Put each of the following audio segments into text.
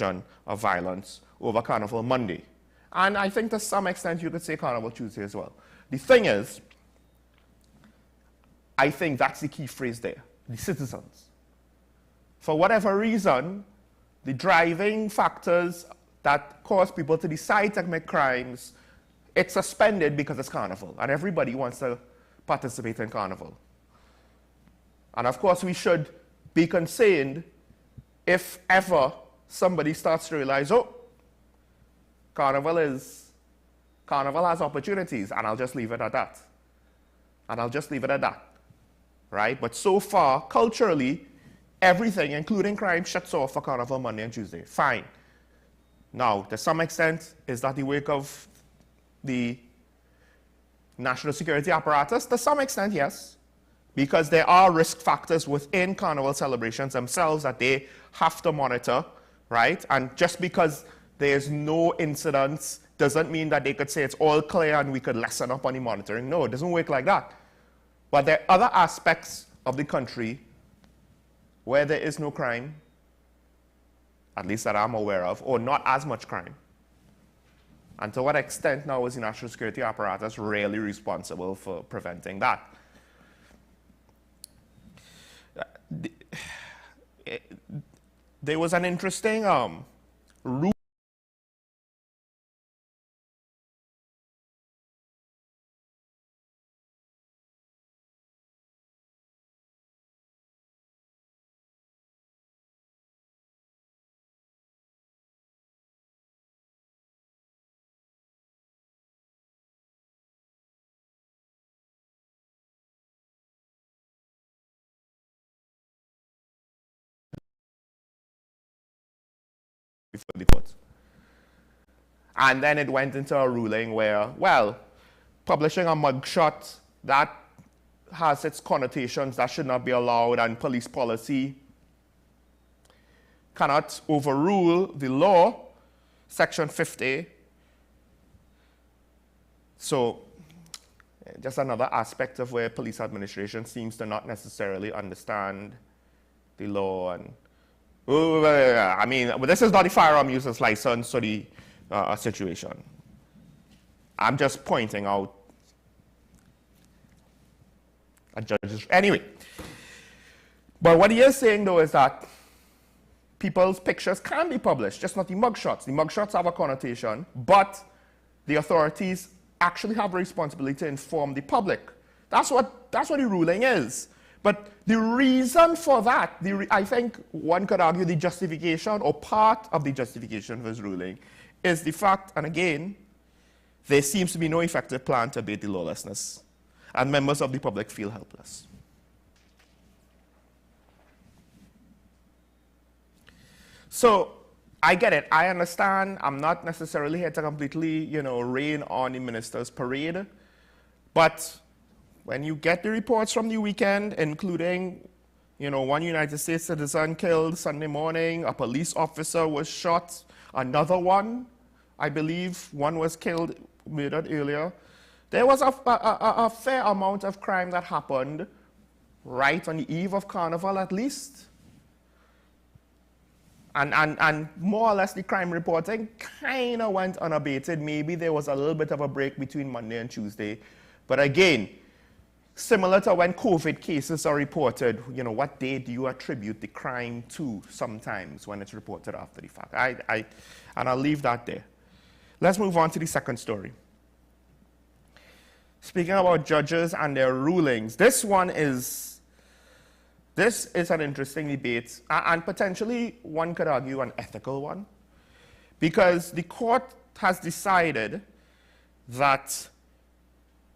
of violence over Carnival Monday. And I think to some extent you could say Carnival Tuesday as well. The thing is, I think that's the key phrase there, the citizens. For whatever reason, the driving factors that cause people to decide to commit crimes, it's suspended because it's Carnival, and everybody wants to participate in Carnival. And of course, we should be concerned if ever somebody starts to realize, oh, Carnival has opportunities, and I'll just leave it at that. Right? But so far, culturally, everything, including crime, shuts off for Carnival Monday and Tuesday. Fine. Now, to some extent, is that the work of the national security apparatus? To some extent, yes. Because there are risk factors within Carnival celebrations themselves that they have to monitor, right? And just because there's no incidents doesn't mean that they could say it's all clear and we could lessen up on the monitoring. No, it doesn't work like that. But there are other aspects of the country where there is no crime, at least that I'm aware of, or not as much crime. And to what extent now is the national security apparatus really responsible for preventing that? There was an interesting rule before the court. And then it went into a ruling where, well, publishing a mugshot, that has its connotations, that should not be allowed, and police policy cannot overrule the law, Section 50. So, just another aspect of where police administration seems to not necessarily understand the law. And I mean, but this is not the firearm users license or the situation. I'm just pointing out a judge's. Anyway, but what he is saying though is that people's pictures can be published, just not the mugshots. The mugshots have a connotation, but the authorities actually have a responsibility to inform the public. That's what the ruling is. But the reason for that, I think one could argue the justification or part of the justification for his ruling is the fact, and again, there seems to be no effective plan to abate the lawlessness, and members of the public feel helpless. So, I get it. I understand. I'm not necessarily here to completely, rain on the minister's parade. But when you get the reports from the weekend, including, one United States citizen killed Sunday morning, a police officer was shot, another one, I believe, one was killed, murdered earlier. There was a fair amount of crime that happened right on the eve of Carnival, at least. And more or less the crime reporting kind of went unabated. Maybe there was a little bit of a break between Monday and Tuesday. But again, similar to when COVID cases are reported, what day do you attribute the crime to sometimes when it's reported after the fact? And I'll leave that there. Let's move on to the second story. Speaking about judges and their rulings, this is an interesting debate, and potentially one could argue an ethical one, because the court has decided that,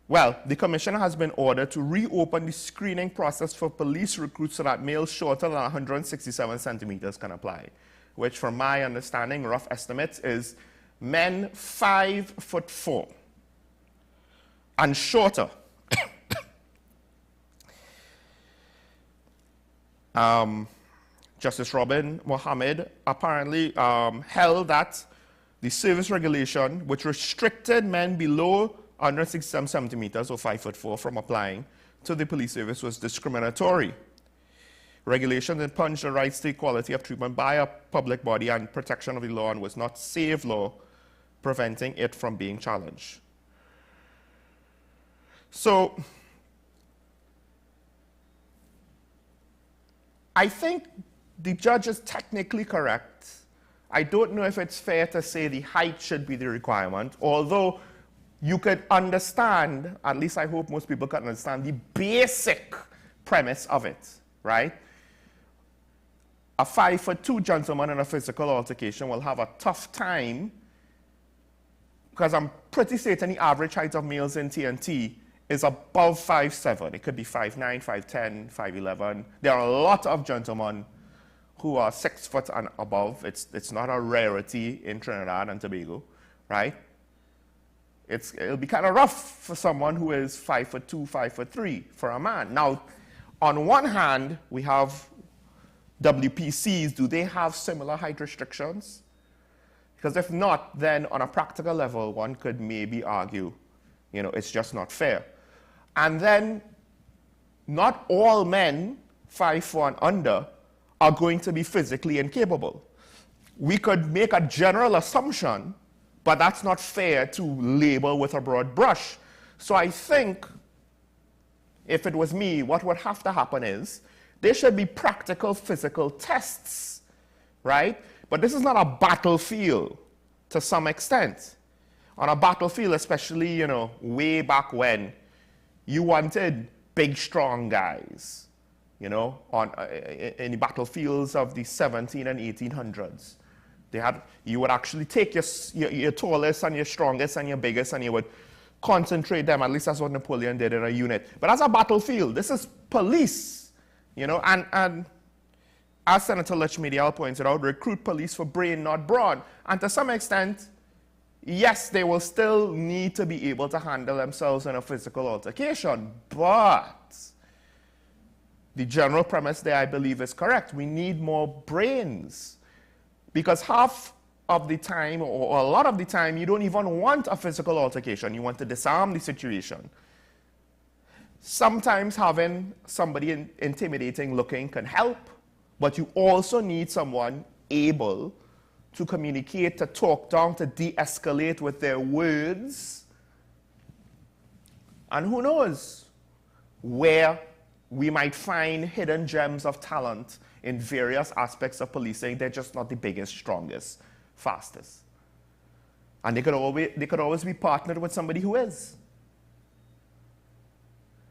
well, the commissioner has been ordered to reopen the screening process for police recruits so that males shorter than 167 centimeters can apply, which from my understanding, rough estimates, is men 5'4" and shorter. Justice Robin Mohammed apparently held that the service regulation, which restricted men below 167 centimeters or 5'4" from applying to the police service, was discriminatory. Regulation impinged the rights to equality of treatment by a public body and protection of the law and was not safe law, preventing it from being challenged. So, I think the judge is technically correct. I don't know if it's fair to say the height should be the requirement, although you could understand, at least I hope most people can understand, the basic premise of it, right? A 5'2" gentleman in a physical altercation will have a tough time, because I'm pretty certain the average height of males in TNT is above 5'7". It could be 5'9", 5'10", 5'11". There are a lot of gentlemen who are 6 foot and above. It's not a rarity in Trinidad and Tobago, right? It'll be kind of rough for someone who is 5'2", 5'3" for a man. Now, on one hand, we have WPCs. Do they have similar height restrictions? Because if not, then on a practical level, one could maybe argue, it's just not fair. And then, not all men 5'4" and under are going to be physically incapable. We could make a general assumption, but that's not fair to label with a broad brush. So I think, if it was me, what would have to happen is, there should be practical physical tests, right? But this is not a battlefield to some extent. On a battlefield, especially, way back when, you wanted big, strong guys, in the battlefields of the 17 and 1800s. You would actually take your tallest and your strongest and your biggest and you would concentrate them. At least that's what Napoleon did in a unit. But as a battlefield, this is police, and as Senator Lechmedial pointed out, recruit police for brain, not brawn. And to some extent, yes, they will still need to be able to handle themselves in a physical altercation, but the general premise there, I believe, is correct. We need more brains. Because half of the time, or a lot of the time, you don't even want a physical altercation. You want to disarm the situation. Sometimes having somebody intimidating looking can help, but you also need someone able to communicate, to talk down, to de-escalate with their words. And who knows where we might find hidden gems of talent in various aspects of policing. They're just not the biggest, strongest, fastest. And they could always be partnered with somebody who is.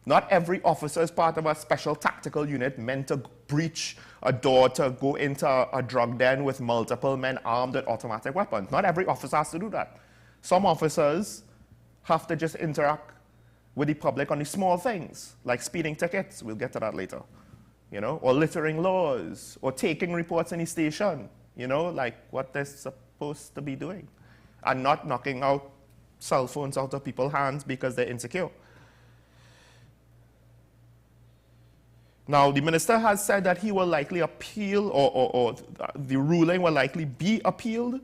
Not every officer is part of a special tactical unit meant to breach a door to go into a drug den with multiple men armed with automatic weapons. Not every officer has to do that. Some officers have to just interact with the public on the small things, like speeding tickets, we'll get to that later, or littering laws, or taking reports in the station, like what they're supposed to be doing, and not knocking out cell phones out of people's hands because they're insecure. Now, the minister has said that he will likely appeal, or the ruling will likely be appealed.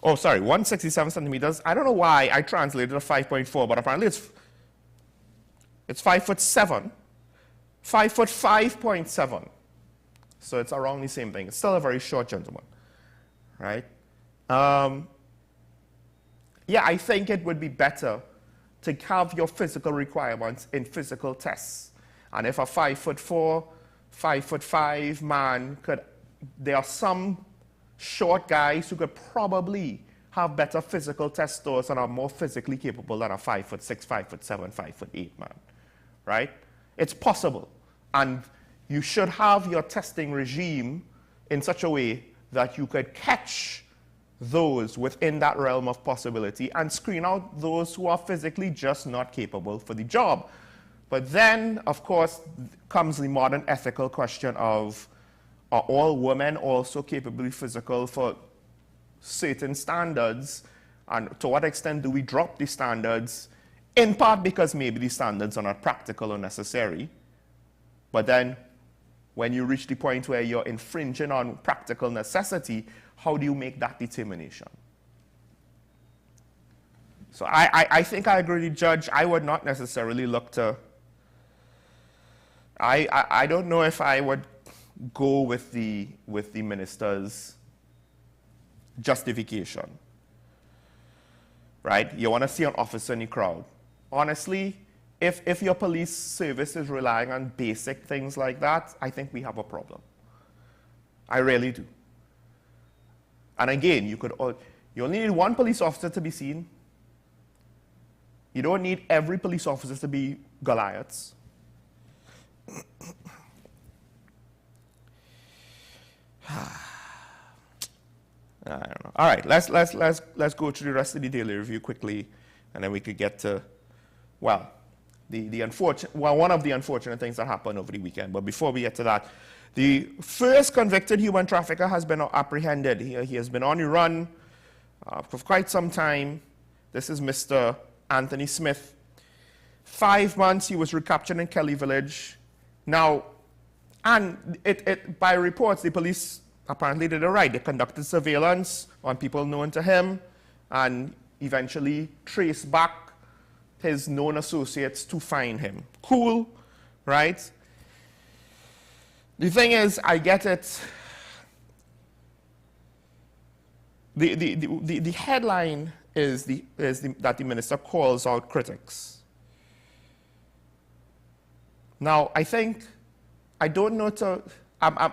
Oh, sorry, 167 centimeters. I don't know why I translated a 5.4, but apparently it's 5'7", 5'5.7". So it's around the same thing. It's still a very short gentleman, right? Yeah, I think it would be better to have your physical requirements in physical tests. And if a 5'4", 5'5" man there are some short guys who could probably have better physical test scores and are more physically capable than a 5'6", 5'7", 5'8" man, right? It's possible. And you should have your testing regime in such a way that you could catch those within that realm of possibility and screen out those who are physically just not capable for the job. But then, of course, comes the modern ethical question of, are all women also capably physical for certain standards? And to what extent do we drop the standards? In part because maybe the standards are not practical or necessary. But then, when you reach the point where you're infringing on practical necessity, how do you make that determination? So I think I agree with the judge. I would not necessarily look to I don't know if I would go with the minister's justification, right? You want to see an officer in the crowd. Honestly, if your police service is relying on basic things like that, I think we have a problem. I really do. And again, you only need one police officer to be seen. You don't need every police officer to be Goliaths. I don't know. All right, let's go through the rest of the daily review quickly, and then we could get to, well, one of the unfortunate things that happened over the weekend. But before we get to that, the first convicted human trafficker has been apprehended. He has been on the run for quite some time. This is Mr. Anthony Smith. 5 months, he was recaptured in Kelly Village. Now, and by reports, the police apparently did it right. They conducted surveillance on people known to him and eventually traced back his known associates to find him. Cool, right? The thing is, I get it. The headline is that the minister calls out critics. Now, I don't know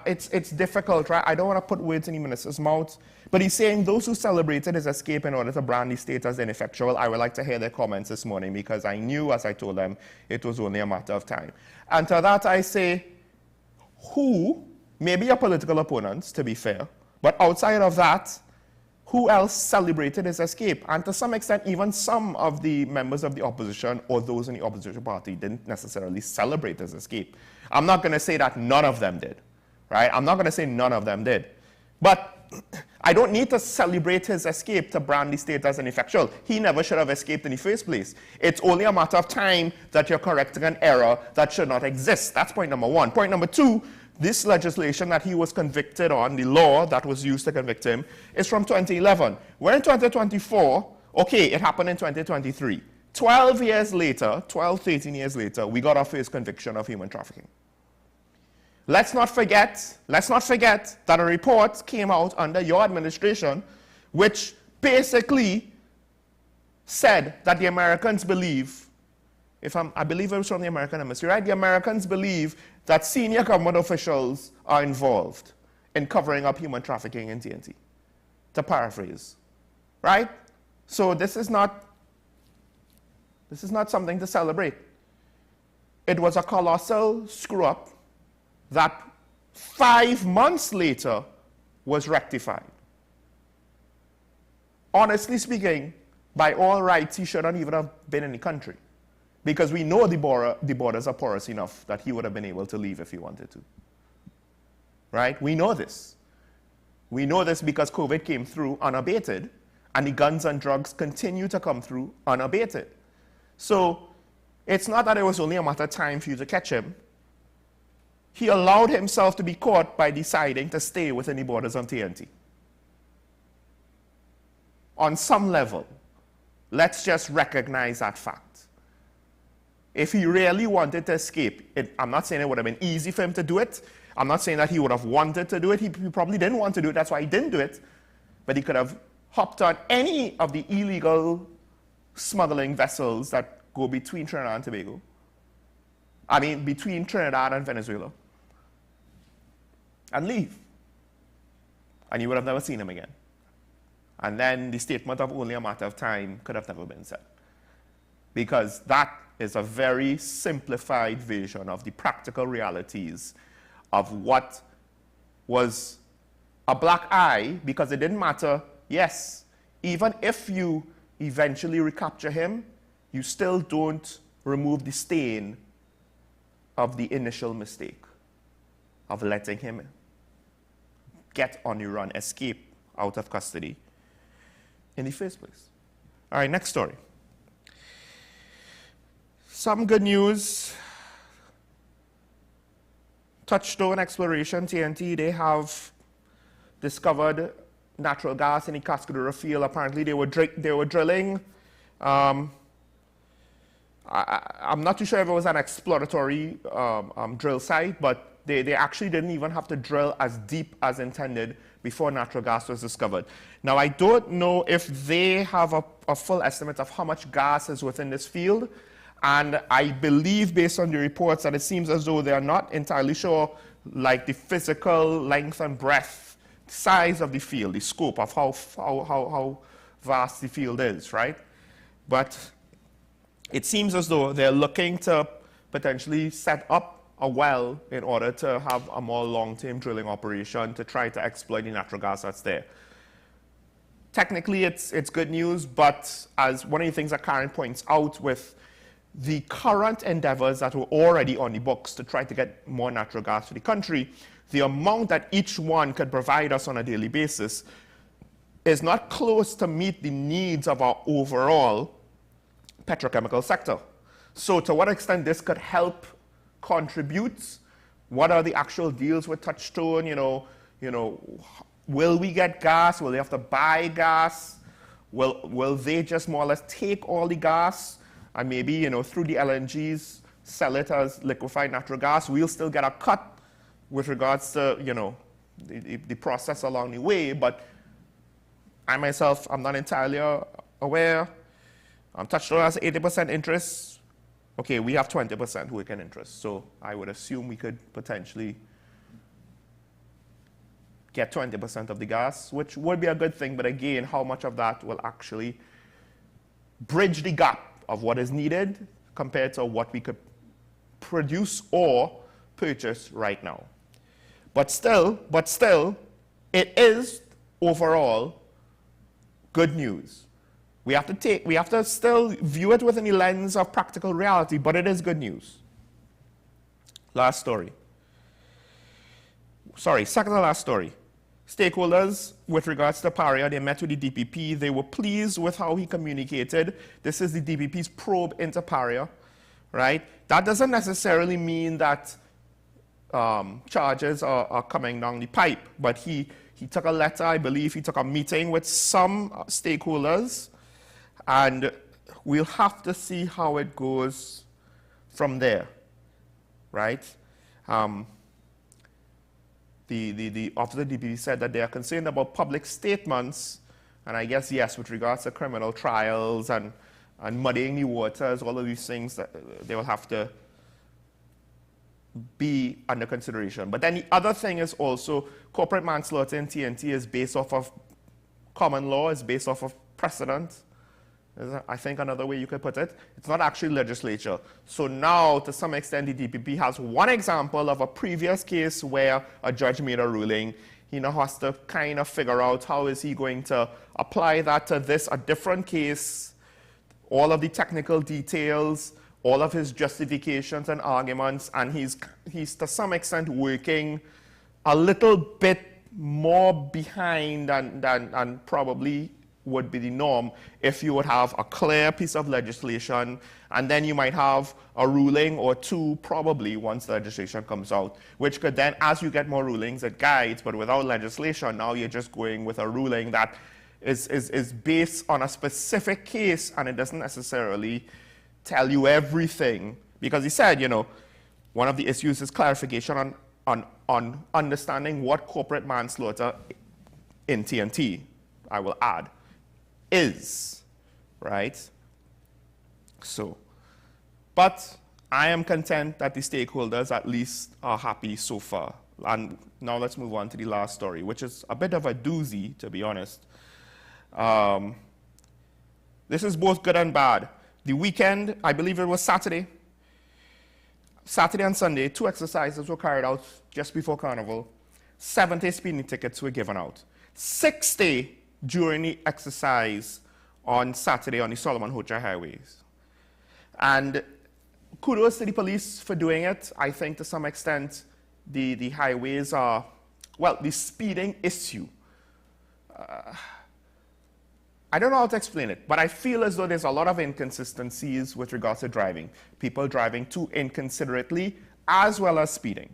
it's difficult, right? I don't want to put words in the minister's mouth, but he's saying those who celebrated his escape in order to brand the state as ineffectual. I would like to hear their comments this morning because I knew, as I told them, it was only a matter of time. And to that I say, who, maybe your political opponents, to be fair, but outside of that, who else celebrated his escape? And to some extent, even some of the members of the opposition or those in the opposition party didn't necessarily celebrate his escape. I'm not going to say that none of them did, right? I'm not going to say none of them did. But I don't need to celebrate his escape to brand the state as ineffectual. He never should have escaped in the first place. It's only a matter of time that you're correcting an error that should not exist. That's point number one. Point number two, this legislation that he was convicted on, the law that was used to convict him, is from 2011. We're in 2024. Okay, it happened in 2023. 12 years later, 12, 13 years later, we got our first conviction of human trafficking. Let's not forget that a report came out under your administration which basically said that the Americans believe, I believe it was from the American embassy, right? The Americans believe that senior government officials are involved in covering up human trafficking in TNT, to paraphrase, right? So this is not something to celebrate. It was a colossal screw-up that 5 months later was rectified. Honestly speaking, by all rights, he shouldn't even have been in the country, because we know the borders are porous enough that he would have been able to leave if he wanted to. Right? We know this. We know this because COVID came through unabated, and the guns and drugs continue to come through unabated. So it's not that it was only a matter of time for you to catch him. He allowed himself to be caught by deciding to stay within the borders of TNT. On some level, let's just recognize that fact. If he really wanted to escape, I'm not saying it would have been easy for him to do it. I'm not saying that he would have wanted to do it. He probably didn't want to do it. That's why he didn't do it. But he could have hopped on any of the illegal smuggling vessels that go between Trinidad and Tobago. I mean, between Trinidad and Venezuela. And leave. And you would have never seen him again. And then the statement of only a matter of time could have never been said. Because that is a very simplified version of the practical realities of what was a black eye, because it didn't matter. Yes, even if you eventually recapture him, you still don't remove the stain of the initial mistake of letting him get on the run, escape out of custody in the first place. All right, next story. Some good news. Touchstone Exploration, TNT, they have discovered natural gas in the Cascadura field. Apparently they were drilling I'm not too sure if it was an exploratory drill site, but they actually didn't even have to drill as deep as intended before natural gas was discovered. Now, I don't know if they have a full estimate of how much gas is within this field, and I believe, based on the reports, that it seems as though they are not entirely sure, like the physical length and breadth, size of the field, the scope of how vast the field is, right? But it seems as though they're looking to potentially set up a well in order to have a more long-term drilling operation to try to exploit the natural gas that's there. Technically, it's good news, but as one of the things that Karen points out, with the current endeavors that were already on the books to try to get more natural gas to the country, the amount that each one could provide us on a daily basis is not close to meet the needs of our overall petrochemical sector. So to what extent this could help contribute? What are the actual deals with Touchstone? Will we get gas? Will they have to buy gas? Will they just more or less take all the gas and maybe, through the LNGs, sell it as liquefied natural gas? We'll still get a cut with regards to, the process along the way, but I myself, I'm not entirely aware. Touchstone has 80% interest. Okay, we have 20% working interest, so I would assume we could potentially get 20% of the gas, which would be a good thing, but again, how much of that will actually bridge the gap of what is needed compared to what we could produce or purchase right now. But still, it is overall good news. We have to still view it within the lens of practical reality, but it is good news. Last story. Sorry, second to last story. Stakeholders, with regards to Paria, they met with the DPP. They were pleased with how he communicated. This is the DPP's probe into Paria, right? That doesn't necessarily mean that charges are coming down the pipe, but he took a letter, I believe he took a meeting with some stakeholders, and we'll have to see how it goes from there, right? The officer of the DPP said that they are concerned about public statements, and I guess, yes, with regards to criminal trials and muddying the waters, all of these things that they will have to be under consideration. But then the other thing is also corporate manslaughter in TNT is based off of common law, is based off of precedent. I think another way you could put it. It's not actually legislature. So now, to some extent, the DPP has one example of a previous case where a judge made a ruling. He now has to kind of figure out how is he going to apply that to this, a different case, all of the technical details, all of his justifications and arguments, and he's to some extent working a little bit more behind than probably would be the norm if you would have a clear piece of legislation, and then you might have a ruling or two probably once the legislation comes out, which could then, as you get more rulings, it guides, but without legislation, now you're just going with a ruling that is based on a specific case, and it doesn't necessarily tell you everything, because he said, one of the issues is clarification on understanding what corporate manslaughter in TNT, I will add, is, right? So, but I am content that the stakeholders at least are happy so far. And now let's move on to the last story, which is a bit of a doozy, to be honest. This is both good and bad. The weekend, I believe it was Saturday and Sunday, 2 exercises were carried out just before Carnival. 70 speeding tickets were given out. 60 during the exercise on Saturday on the Solomon Hocha highways. And kudos to the police for doing it. I think to some extent the highways are, well, the speeding issue. I don't know how to explain it, but I feel as though there's a lot of inconsistencies with regards to driving. People driving too inconsiderately as well as speeding,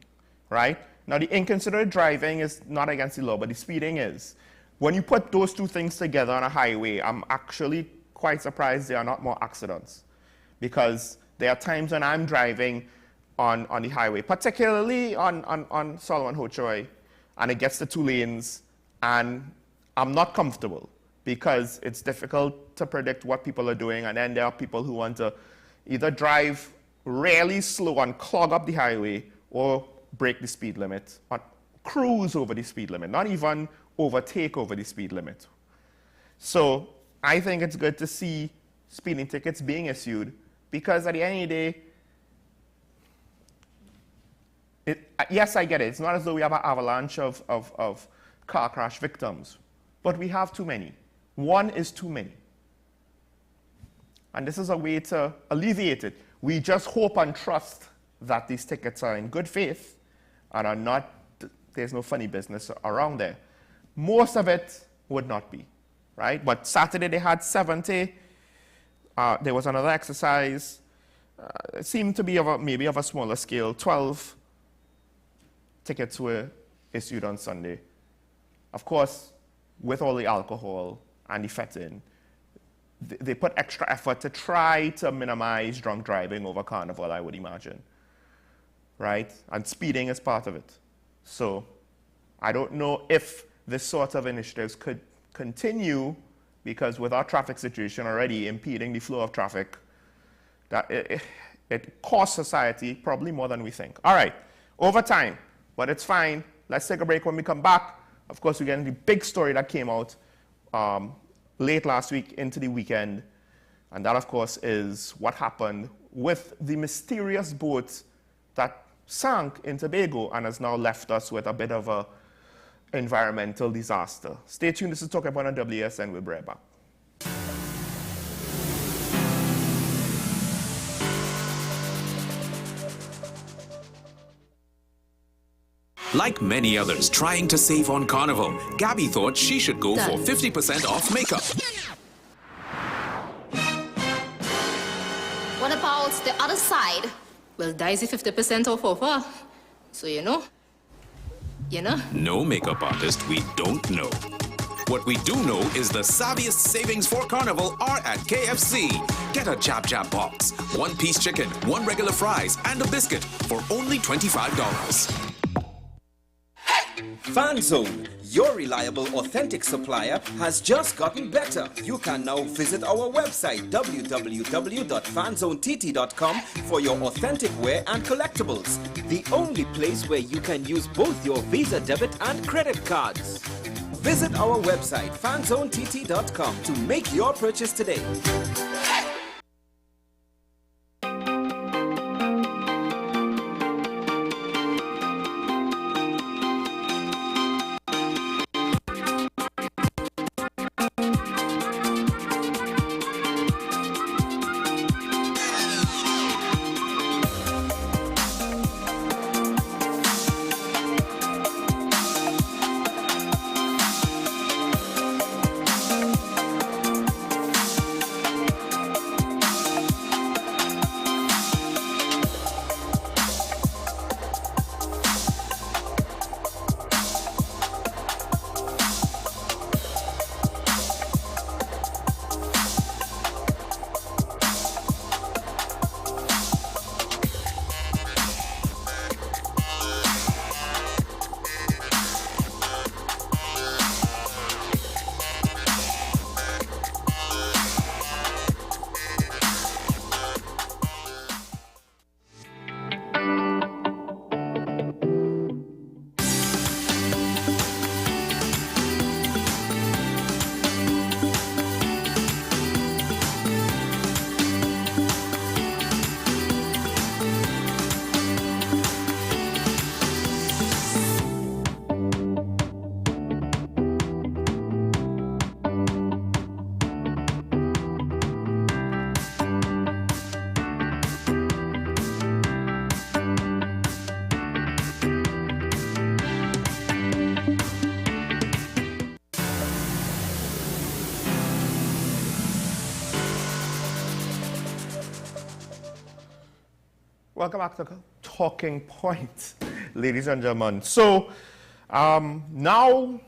right? Now, the inconsiderate driving is not against the law, but the speeding is. When you put those two things together on a highway, I'm actually quite surprised there are not more accidents. because there are times when I'm driving on the highway, particularly on Solomon Hochoy, and it gets to 2 lanes, and I'm not comfortable because it's difficult to predict what people are doing, and then there are people who want to either drive really slow and clog up the highway or break the speed limit, or cruise over the speed limit, not even overtake over the speed limit. So I think it's good to see speeding tickets being issued, because at the end of the day, yes, I get it. It's not as though we have an avalanche of car crash victims, but we have too many. One is too many. And this is a way to alleviate it. We just hope and trust that these tickets are in good faith and are not, there's no funny business around there. Most of it would not be, right? But Saturday they had 70. There was another exercise. It seemed to be maybe of a smaller scale. 12 tickets were issued on Sunday. Of course, with all the alcohol and the fetting, they put extra effort to try to minimize drunk driving over Carnival, I would imagine, right? And speeding is part of it. So I don't know if this sort of initiatives could continue, because with our traffic situation already impeding the flow of traffic, that it costs society probably more than we think. All right, over time, but it's fine. Let's take a break. When we come back, of course, we get into the big story that came out late last week into the weekend, and that, of course, is what happened with the mysterious boat that sank in Tobago and has now left us with a bit of a environmental disaster. Stay tuned. This is Talking Point on WSN. We'll be right back. Like many others trying to save on Carnival, Gabby thought she should go for 50% off makeup. What about the other side? Well, Daisy 50% off offer. So you know. No makeup artist we don't know. What we do know is the savviest savings for Carnival are at KFC. Get a Jab Jab box, 1-piece chicken, 1 regular fries, and a biscuit for only $25. FanZone, your reliable, authentic supplier, has just gotten better. You can now visit our website www.fanzonett.com for your authentic wear and collectibles. The only place where you can use both your Visa debit and credit cards. Visit our website fanzonett.com to make your purchase today. Welcome back to Talking Point, ladies and gentlemen. So now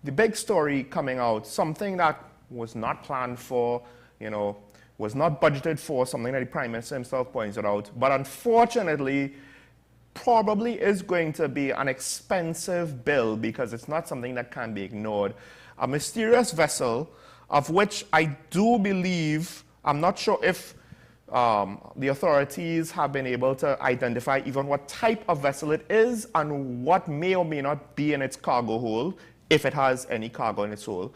the big story coming out, something that was not planned for, was not budgeted for, something that the Prime Minister himself pointed out, but unfortunately probably is going to be an expensive bill because it's not something that can be ignored. A mysterious vessel of which I do believe, I'm not sure if the authorities have been able to identify even what type of vessel it is and what may or may not be in its cargo hold, if it has any cargo in its hold,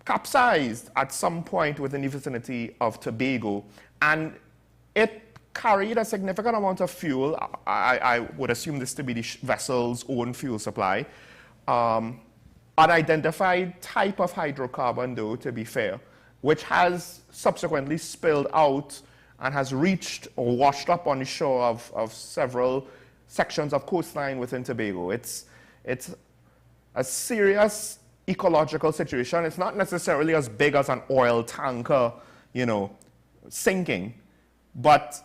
capsized at some point within the vicinity of Tobago, and it carried a significant amount of fuel. I would assume this to be the vessel's own fuel supply. Unidentified type of hydrocarbon, though, to be fair, which has subsequently spilled out and has reached or washed up on the shore of several sections of coastline within Tobago. It's a serious ecological situation. It's not necessarily as big as an oil tanker, sinking, but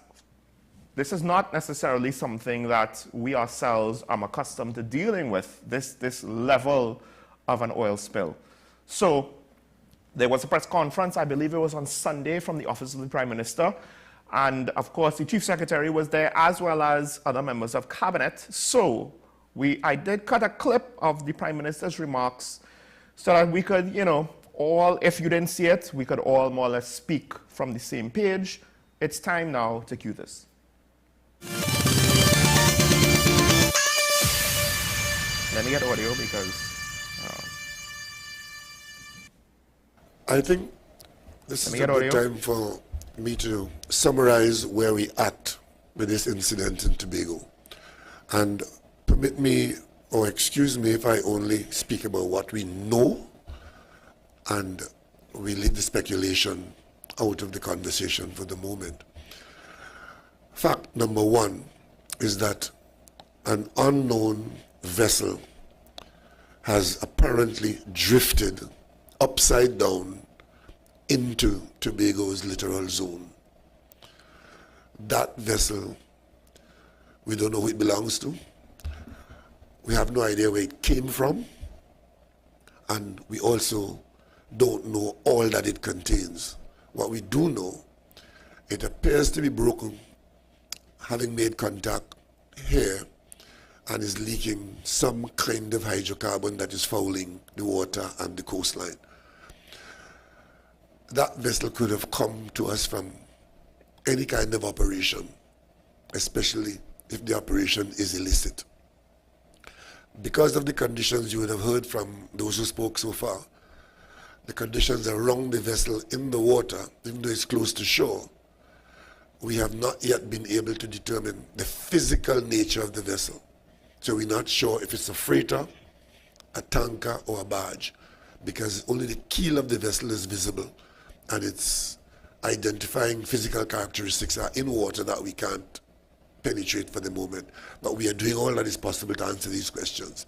this is not necessarily something that we ourselves are accustomed to dealing with, this level of an oil spill. So there was a press conference, I believe it was on Sunday, from the Office of the Prime Minister. And of course, the Chief Secretary was there, as well as other members of Cabinet. So I did cut a clip of the Prime Minister's remarks so that we could, all, if you didn't see it, we could all more or less speak from the same page. It's time now to cue this. Let me get audio because... I think this is a good time for me to summarize where we at with this incident in Tobago. And permit me, or excuse me, if I only speak about what we know and we leave the speculation out of the conversation for the moment. Fact number one is that an unknown vessel has apparently drifted upside down into Tobago's littoral zone. That vessel, we don't know who it belongs to. We have no idea where it came from. And we also don't know all that it contains. What we do know, it appears to be broken, having made contact here, and is leaking some kind of hydrocarbon that is fouling the water and the coastline. That vessel could have come to us from any kind of operation, especially if the operation is illicit. Because of the conditions you would have heard from those who spoke so far, the conditions around the vessel in the water, even though it's close to shore, we have not yet been able to determine the physical nature of the vessel. So we're not sure if it's a freighter, a tanker, or a barge, because only the keel of the vessel is visible, and its identifying physical characteristics are in water that we can't penetrate for the moment. But we are doing all that is possible to answer these questions.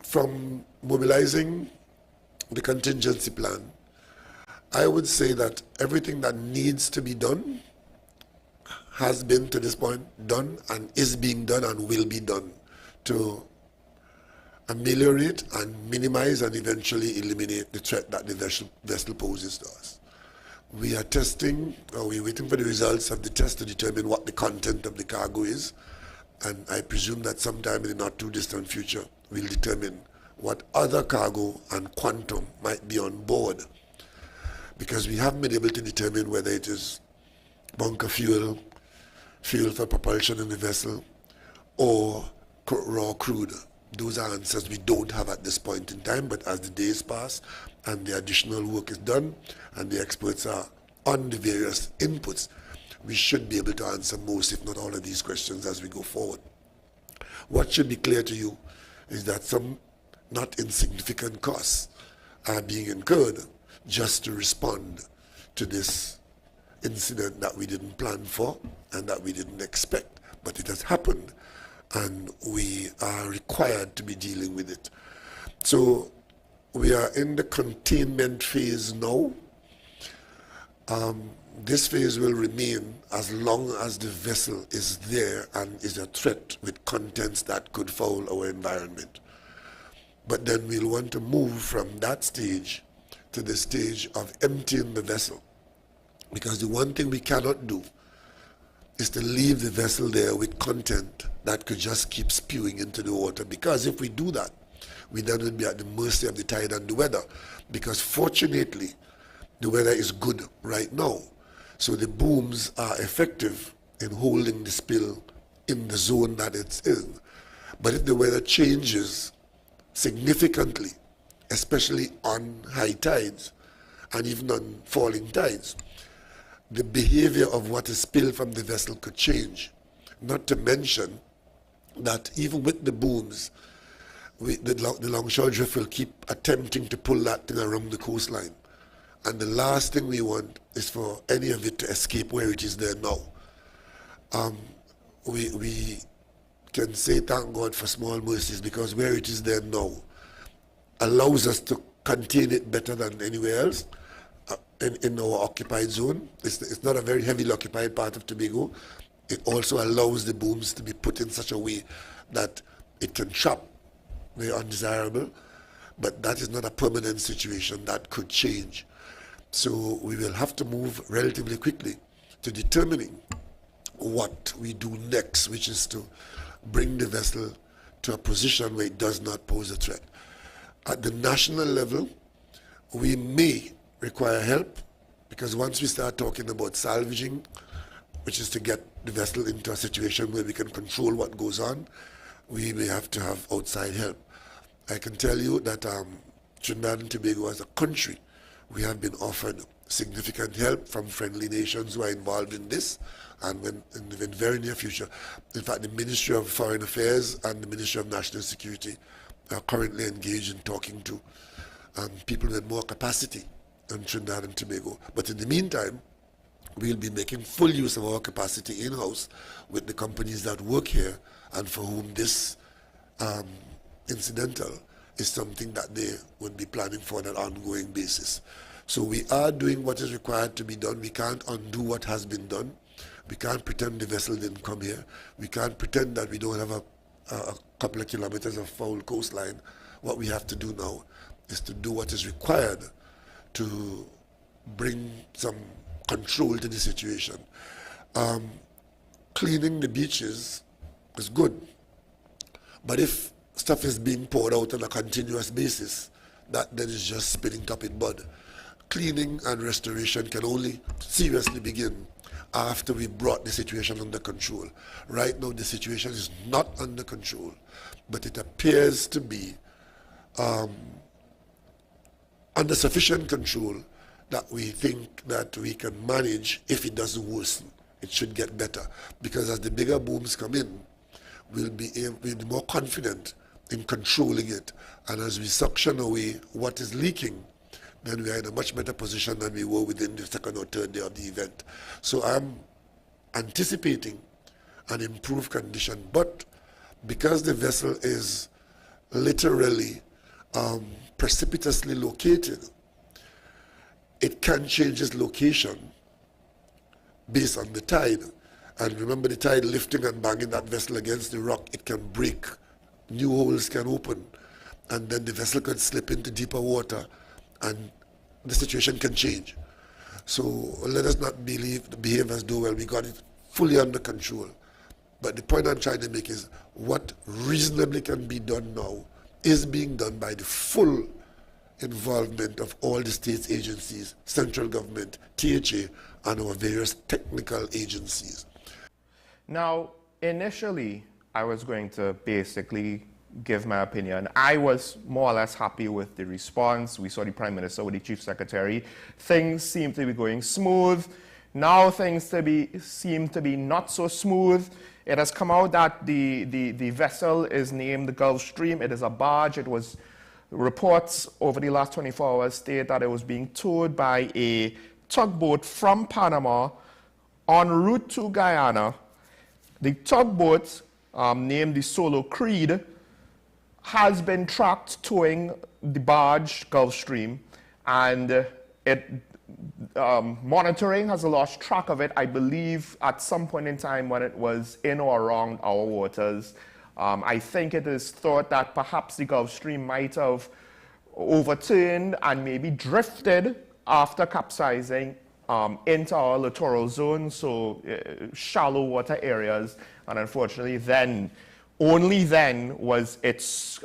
From mobilizing the contingency plan, I would say that everything that needs to be done has been to this point done and is being done and will be done to ameliorate and minimize and eventually eliminate the threat that the vessel poses to us. We are testing, or we're waiting for the results of the test to determine what the content of the cargo is, and I presume that sometime in the not too distant future we'll determine what other cargo and quantum might be on board, because we haven't been able to determine whether it is bunker fuel, fuel for propulsion in the vessel, or raw crude. Those are answers we don't have at this point in time, but as the days pass and the additional work is done and the experts are on the various inputs, we should be able to answer most, if not all, of these questions as we go forward. What should be clear to you is that some not insignificant costs are being incurred just to respond to this incident that we didn't plan for and that we didn't expect, but it has happened, and we are required to be dealing with it. So we are in the containment phase now. This phase will remain as long as the vessel is there and is a threat with contents that could foul our environment. But then we'll want to move from that stage to the stage of emptying the vessel. Because the one thing we cannot do is to leave the vessel there with content that could just keep spewing into the water. Because if we do that, we then will be at the mercy of the tide and the weather. Because fortunately, the weather is good right now. So the booms are effective in holding the spill in the zone that it's in. But if the weather changes significantly, especially on high tides and even on falling tides, the behavior of what is spilled from the vessel could change. Not to mention that even with the booms, the longshore drift will keep attempting to pull that thing around the coastline. And the last thing we want is for any of it to escape where it is there now. We can say thank God for small mercies, because where it is there now allows us to contain it better than anywhere else in our occupied zone. It's not a very heavily occupied part of Tobago. It also allows the booms to be put in such a way that it can trap the undesirable, but that is not a permanent situation. That could change. So we will have to move relatively quickly to determining what we do next, which is to bring the vessel to a position where it does not pose a threat. At the national level, we may require help, because once we start talking about salvaging, which is to get the vessel into a situation where we can control what goes on, we may have to have outside help. I can tell you that Trinidad and Tobago as a country, we have been offered significant help from friendly nations who are involved in this, and in the very near future. In fact, the Ministry of Foreign Affairs and the Ministry of National Security are currently engaged in talking to people with more capacity in Trinidad and Tobago. But in the meantime, we'll be making full use of our capacity in-house with the companies that work here and for whom this incidental is something that they would be planning for on an ongoing basis. So we are doing what is required to be done. We can't undo what has been done. We can't pretend the vessel didn't come here. We can't pretend that we don't have a couple of kilometers of foul coastline. What we have to do now is to do what is required to bring some control to the situation. Cleaning the beaches is good, but if stuff is being poured out on a continuous basis, that then is just spitting up in mud. Cleaning and restoration can only seriously begin after we brought the situation under control. Right now, the situation is not under control, but it appears to be under sufficient control that we think that we can manage. If it doesn't worsen, it should get better, because as the bigger booms come in, we'll be more confident in controlling it, and as we suction away what is leaking, then we are in a much better position than we were within the second or third day of the event. So I'm anticipating an improved condition, but because the vessel is literally precipitously located, it can change its location based on the tide. And remember, the tide lifting and banging that vessel against the rock, it can break, new holes can open, and then the vessel can slip into deeper water, and the situation can change. So let us not behave as though, well, we got it fully under control. But the point I'm trying to make is what reasonably can be done now is being done by the full involvement of all the state's agencies, central government, THA, and our various technical agencies. Now, initially, I was going to basically give my opinion. I was more or less happy with the response. We saw the Prime Minister with the Chief Secretary. Things seem to be going smooth. Now things seem to be not so smooth. It has come out that the vessel is named the Gulfstream. It is a barge. It was reports over the last 24 hours state that it was being towed by a tugboat from Panama en route to Guyana. The tugboat, named the Solo Creed, has been tracked towing the barge Gulfstream, and monitoring has lost track of it, I believe, at some point in time when it was in or around our waters. I think it is thought that perhaps the Gulfstream might have overturned and maybe drifted after capsizing into our littoral zone, so shallow water areas, and unfortunately then, only then was its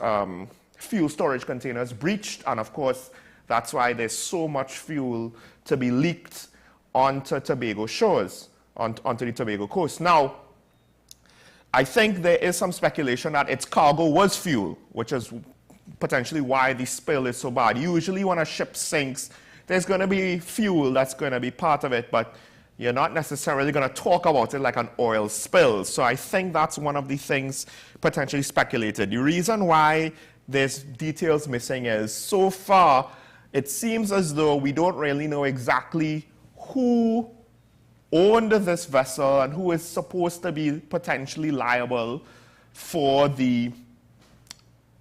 fuel storage containers breached, and of course that's why there's so much fuel to be leaked onto Tobago shores, onto the Tobago coast. Now, I think there is some speculation that its cargo was fuel, which is potentially why the spill is so bad. Usually when a ship sinks, there's going to be fuel that's going to be part of it, but you're not necessarily going to talk about it like an oil spill. So I think that's one of the things potentially speculated. The reason why there's details missing is, so far, it seems as though we don't really know exactly who owned this vessel and who is supposed to be potentially liable for the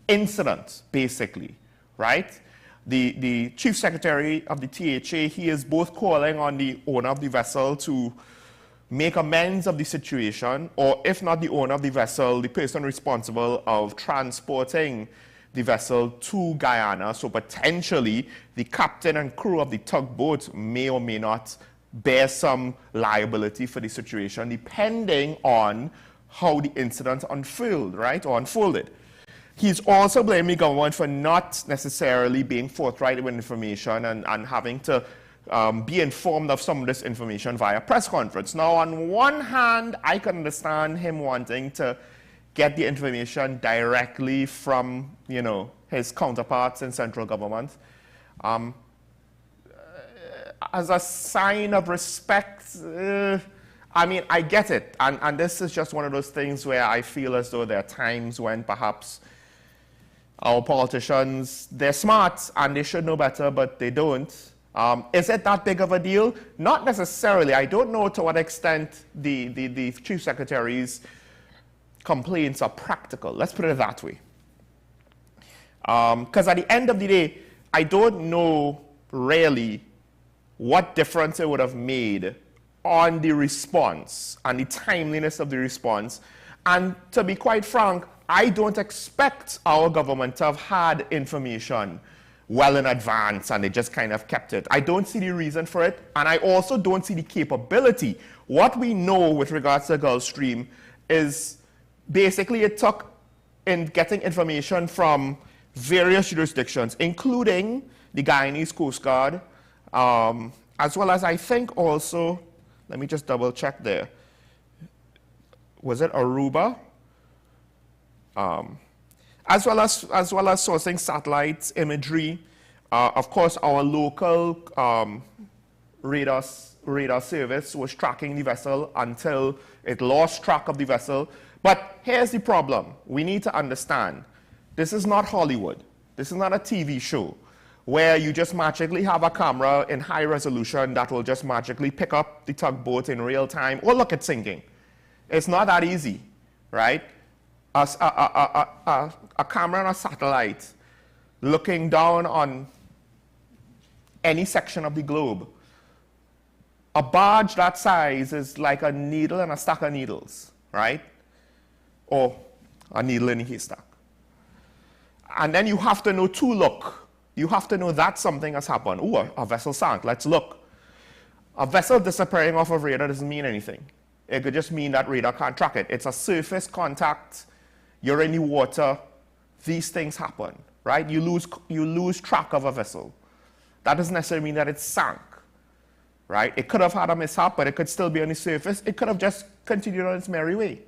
incident, basically, right? The Chief Secretary of the THA, he is both calling on the owner of the vessel to make amends of the situation, or if not the owner of the vessel, the person responsible of transporting the vessel to Guyana. So potentially the captain and crew of the tugboat may or may not bear some liability for the situation, depending on how the incident unfolded, right, or unfolded. He's also blaming the government for not necessarily being forthright with information and having to be informed of some of this information via press conference. Now, on one hand, I can understand him wanting to get the information directly from, you know, his counterparts in central government. As a sign of respect, I mean, I get it. And this is just one of those things where I feel as though there are times when perhaps our politicians, they're smart and they should know better, but they don't. Is it that big of a deal? Not necessarily. I don't know to what extent the Chief Secretary's complaints are practical. Let's put it that way. Because at the end of the day, I don't know really what difference it would have made on the response and the timeliness of the response. And to be quite frank, I don't expect our government to have had information well in advance and they just kind of kept it. I don't see the reason for it, and I also don't see the capability. What we know with regards to the Gulf Stream is basically it took in getting information from various jurisdictions, including the Guyanese Coast Guard, as well as I think also, let me just double check there, was it Aruba? As well as sourcing satellites imagery. Of course, our local radar service was tracking the vessel until it lost track of the vessel. But here's the problem. We need to understand, this is not Hollywood. This is not a TV show where you just magically have a camera in high resolution that will just magically pick up the tugboat in real time or look at sinking. It's not that easy, right? A camera on a satellite looking down on any section of the globe. A barge that size is like a needle and a stack of needles, right? Or a needle in a haystack. And then you have to know to look. You have to know that something has happened. Ooh, a vessel sank, let's look. A vessel disappearing off of radar doesn't mean anything. It could just mean that radar can't track it. It's a surface contact. You're in the water, these things happen, right? You lose track of a vessel. That doesn't necessarily mean that it sank, right? It could have had a mishap, but it could still be on the surface. It could have just continued on its merry way.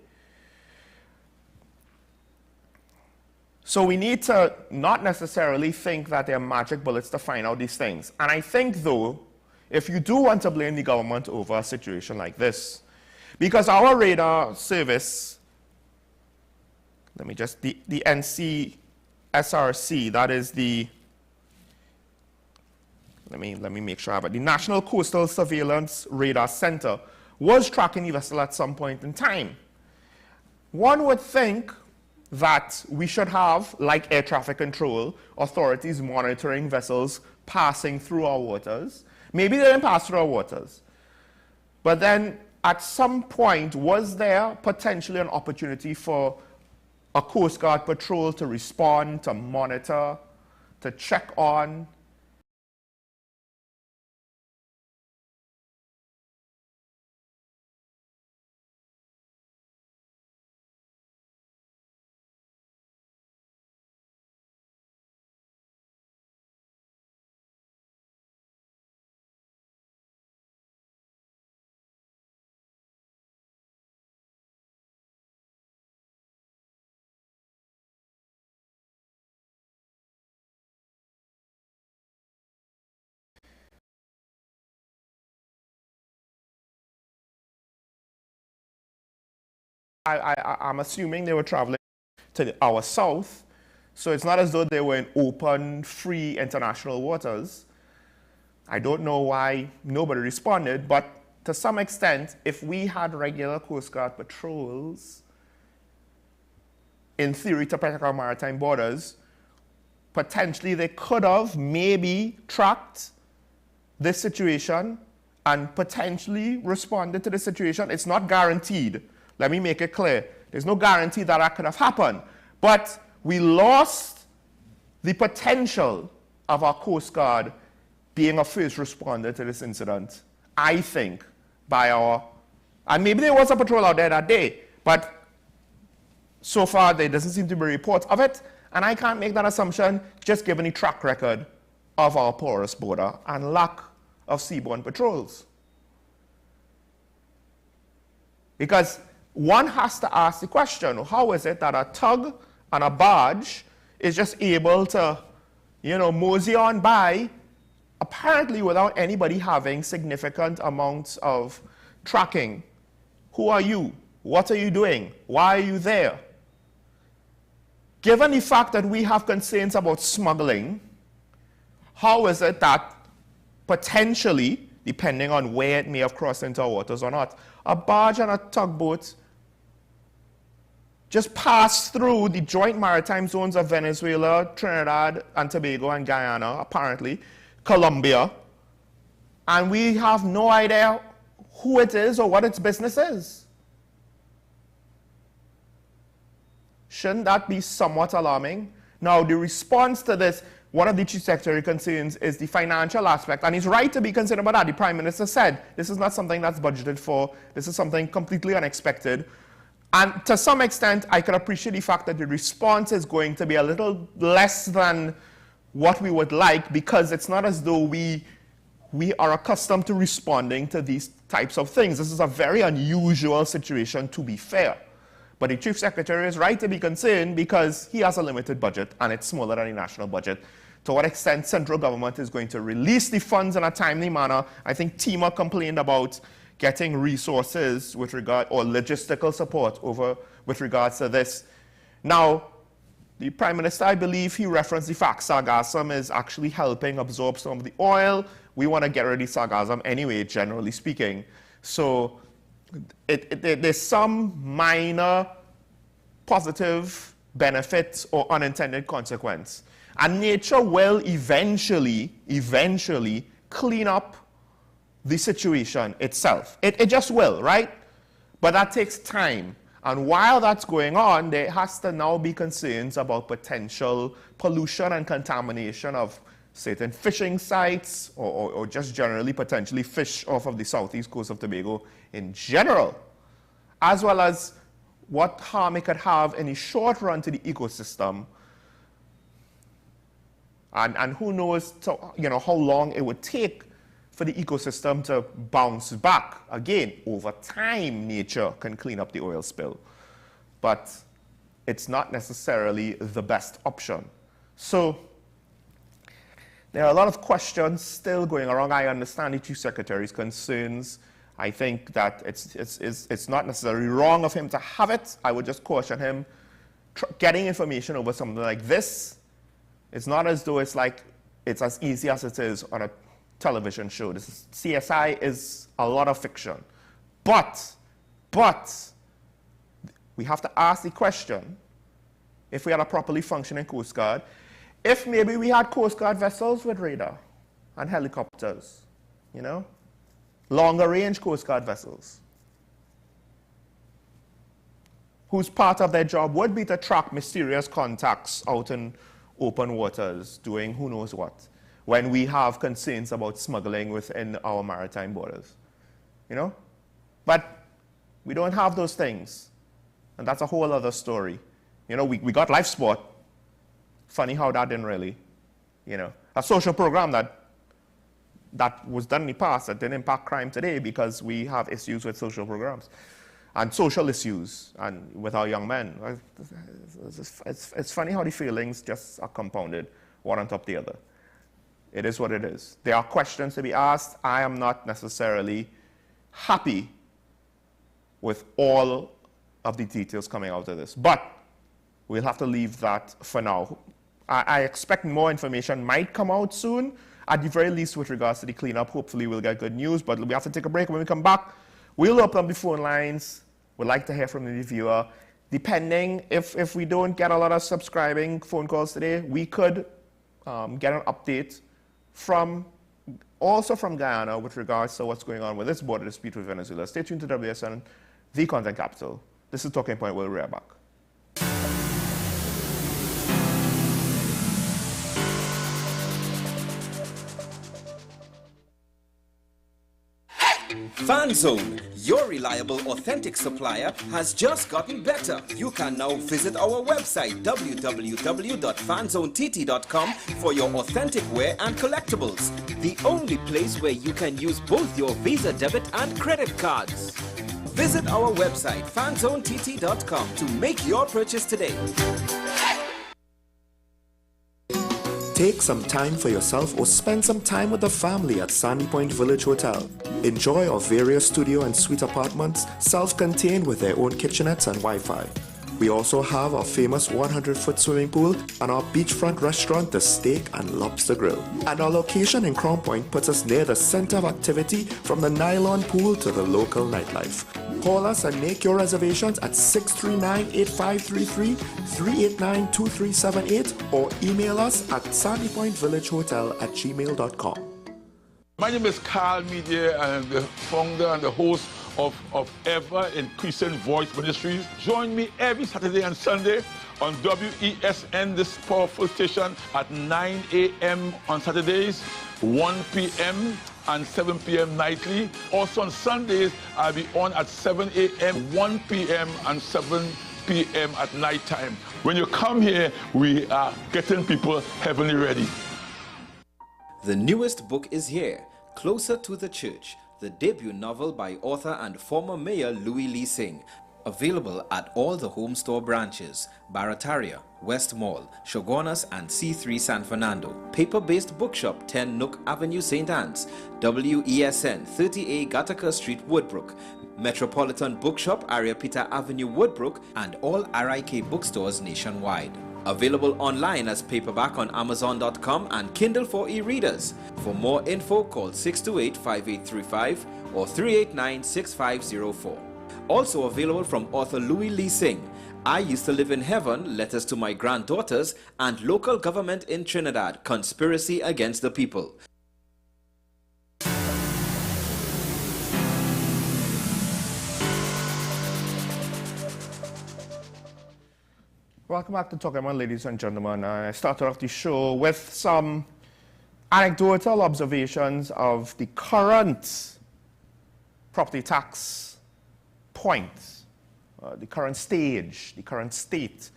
So we need to not necessarily think that there are magic bullets to find out these things. And I think, though, if you do want to blame the government over a situation like this, because our radar service, let me just, the NCSRC, that is the, let me make sure I have it, the National Coastal Surveillance Radar Center was tracking the vessel at some point in time. One would think that we should have, like air traffic control, authorities monitoring vessels passing through our waters. Maybe they didn't pass through our waters. But then at some point, was there potentially an opportunity for a Coast Guard patrol to respond, to monitor to check on I'm assuming they were traveling to our south, so it's not as though they were in open, free international waters. I don't know why nobody responded, but to some extent, if we had regular Coast Guard patrols, in theory, to protect our maritime borders, potentially they could have maybe tracked this situation and potentially responded to the situation. It's not guaranteed. Let me make it clear. There's no guarantee that that could have happened. But we lost the potential of our Coast Guard being a first responder to this incident, I think, by our, and maybe there was a patrol out there that day, but so far there doesn't seem to be reports of it, and I can't make that assumption just given the track record of our porous border and lack of seaborne patrols. Because one has to ask the question, how is it that a tug and a barge is just able to, mosey on by, apparently without anybody having significant amounts of tracking? Who are you? What are you doing? Why are you there? Given the fact that we have concerns about smuggling, how is it that potentially, depending on where it may have crossed into our waters or not, a barge and a tugboat just passed through the joint maritime zones of Venezuela, Trinidad and Tobago and Guyana, apparently, Colombia, and we have no idea who it is or what its business is? Shouldn't that be somewhat alarming? Now, the response to this, one of the Chief Secretary concerns is the financial aspect, and he's right to be concerned about that. The Prime Minister said this is not something that's budgeted for, this is something completely unexpected. And to some extent, I can appreciate the fact that the response is going to be a little less than what we would like, because it's not as though we are accustomed to responding to these types of things. This is a very unusual situation, to be fair. But the Chief Secretary is right to be concerned because he has a limited budget and it's smaller than the national budget. To what extent central government is going to release the funds in a timely manner? I think TIMA complained about getting resources with regard, or logistical support with regards to this. Now, the Prime Minister, I believe he referenced the fact sargassum is actually helping absorb some of the oil. We want to get rid of sargassum anyway, generally speaking. So there's some minor positive benefit or unintended consequence. And nature will eventually clean up the situation itself. It just will, right? But that takes time. And while that's going on, there has to now be concerns about potential pollution and contamination of certain fishing sites, or just generally potentially fish off of the southeast coast of Tobago in general, as well as what harm it could have in the short run to the ecosystem. And who knows how long it would take for the ecosystem to bounce back. Again, over time, nature can clean up the oil spill, but it's not necessarily the best option. So there are a lot of questions still going around. I understand the Chief Secretary's concerns. I think that it's not necessarily wrong of him to have it. I would just caution him, getting information over something like this, it's not as though it's as easy as it is on a television show. CSI is a lot of fiction. But we have to ask the question, if we had a properly functioning Coast Guard, if maybe we had Coast Guard vessels with radar and helicopters, longer range Coast Guard vessels, whose part of their job would be to track mysterious contacts out in open waters, doing who knows what, when we have concerns about smuggling within our maritime borders, you know? But we don't have those things, and that's a whole other story. You know, we got life support. Funny how that didn't really, you know, a social program that was done in the past that didn't impact crime today because we have issues with social programs and social issues and with our young men. It's funny how the feelings just are compounded one on top of the other. It is what it is. There are questions to be asked. I am not necessarily happy with all of the details coming out of this, but we'll have to leave that for now. I expect more information might come out soon, at the very least with regards to the cleanup. Hopefully we'll get good news, but we have to take a break. When we come back, we'll open up the phone lines. We'd like to hear from the viewer. Depending, if we don't get a lot of subscribing phone calls today, we could get an update also from Guyana with regards to what's going on with this border dispute with Venezuela. Stay tuned to WSN, the content capital. This is Talking Point. We'll be right back. FanZone, your reliable, authentic supplier, has just gotten better. You can now visit our website www.fanzonett.com for your authentic wear and collectibles. The only place where you can use both your Visa debit and credit cards. Visit our website fanzonett.com to make your purchase today. Take some time for yourself or spend some time with the family at Sandy Point Village Hotel. Enjoy our various studio and suite apartments, self-contained with their own kitchenettes and Wi-Fi. We also have our famous 100-foot swimming pool and our beachfront restaurant, The Steak and Lobster Grill. And our location in Crown Point puts us near the center of activity from the nylon pool to the local nightlife. Call us and make your reservations at 639-8533, 389-2378, or email us at sandypointvillagehotel@gmail.com. My name is Carl Media, and I'm the founder and the host of Ever Increasing Voice Ministries. Join me every Saturday and Sunday on WESN, this powerful station, at 9 a.m. on Saturdays, 1 p.m. and 7 p.m. nightly. Also on Sundays, I'll be on at 7 a.m., 1 p.m. and 7 p.m. at night time. When you come here, we are getting people heavenly ready. The newest book is here, Closer to the Church, the debut novel by author and former mayor Louis Lee Singh. Available at all the home store branches, Barataria, West Mall, Shogunas and C3 San Fernando. Paper-based bookshop 10 Nook Avenue, St. Anne's. WESN 30A Gattaca Street, Woodbrook. Metropolitan Bookshop, Ariapita Avenue, Woodbrook, and all RIK bookstores nationwide. Available online as paperback on Amazon.com and Kindle for e-readers. For more info, call 628-5835 or 389-6504. Also available from author Louis Lee Singh, I Used to Live in Heaven, Letters to My Granddaughters, and Local Government in Trinidad, Conspiracy Against the People. Welcome back to Talking Point, ladies and gentlemen. I started off the show with some anecdotal observations of the current property tax point, the current stage, the current state.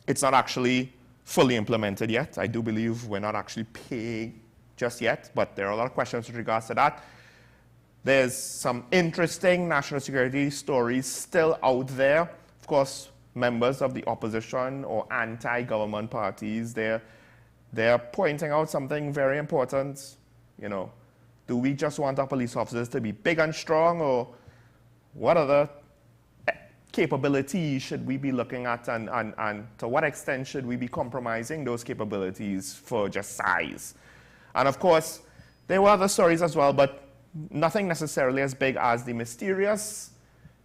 It's not actually fully implemented yet. I do believe we're not actually paying just yet, but there are a lot of questions with regards to that. There's some interesting national security stories still out there. Of course, members of the opposition or anti-government parties, they're pointing out something very important. You know, do we just want our police officers to be big and strong, or what other capabilities should we be looking at, and to what extent should we be compromising those capabilities for just size? And of course, there were other stories as well, but nothing necessarily as big as the mysterious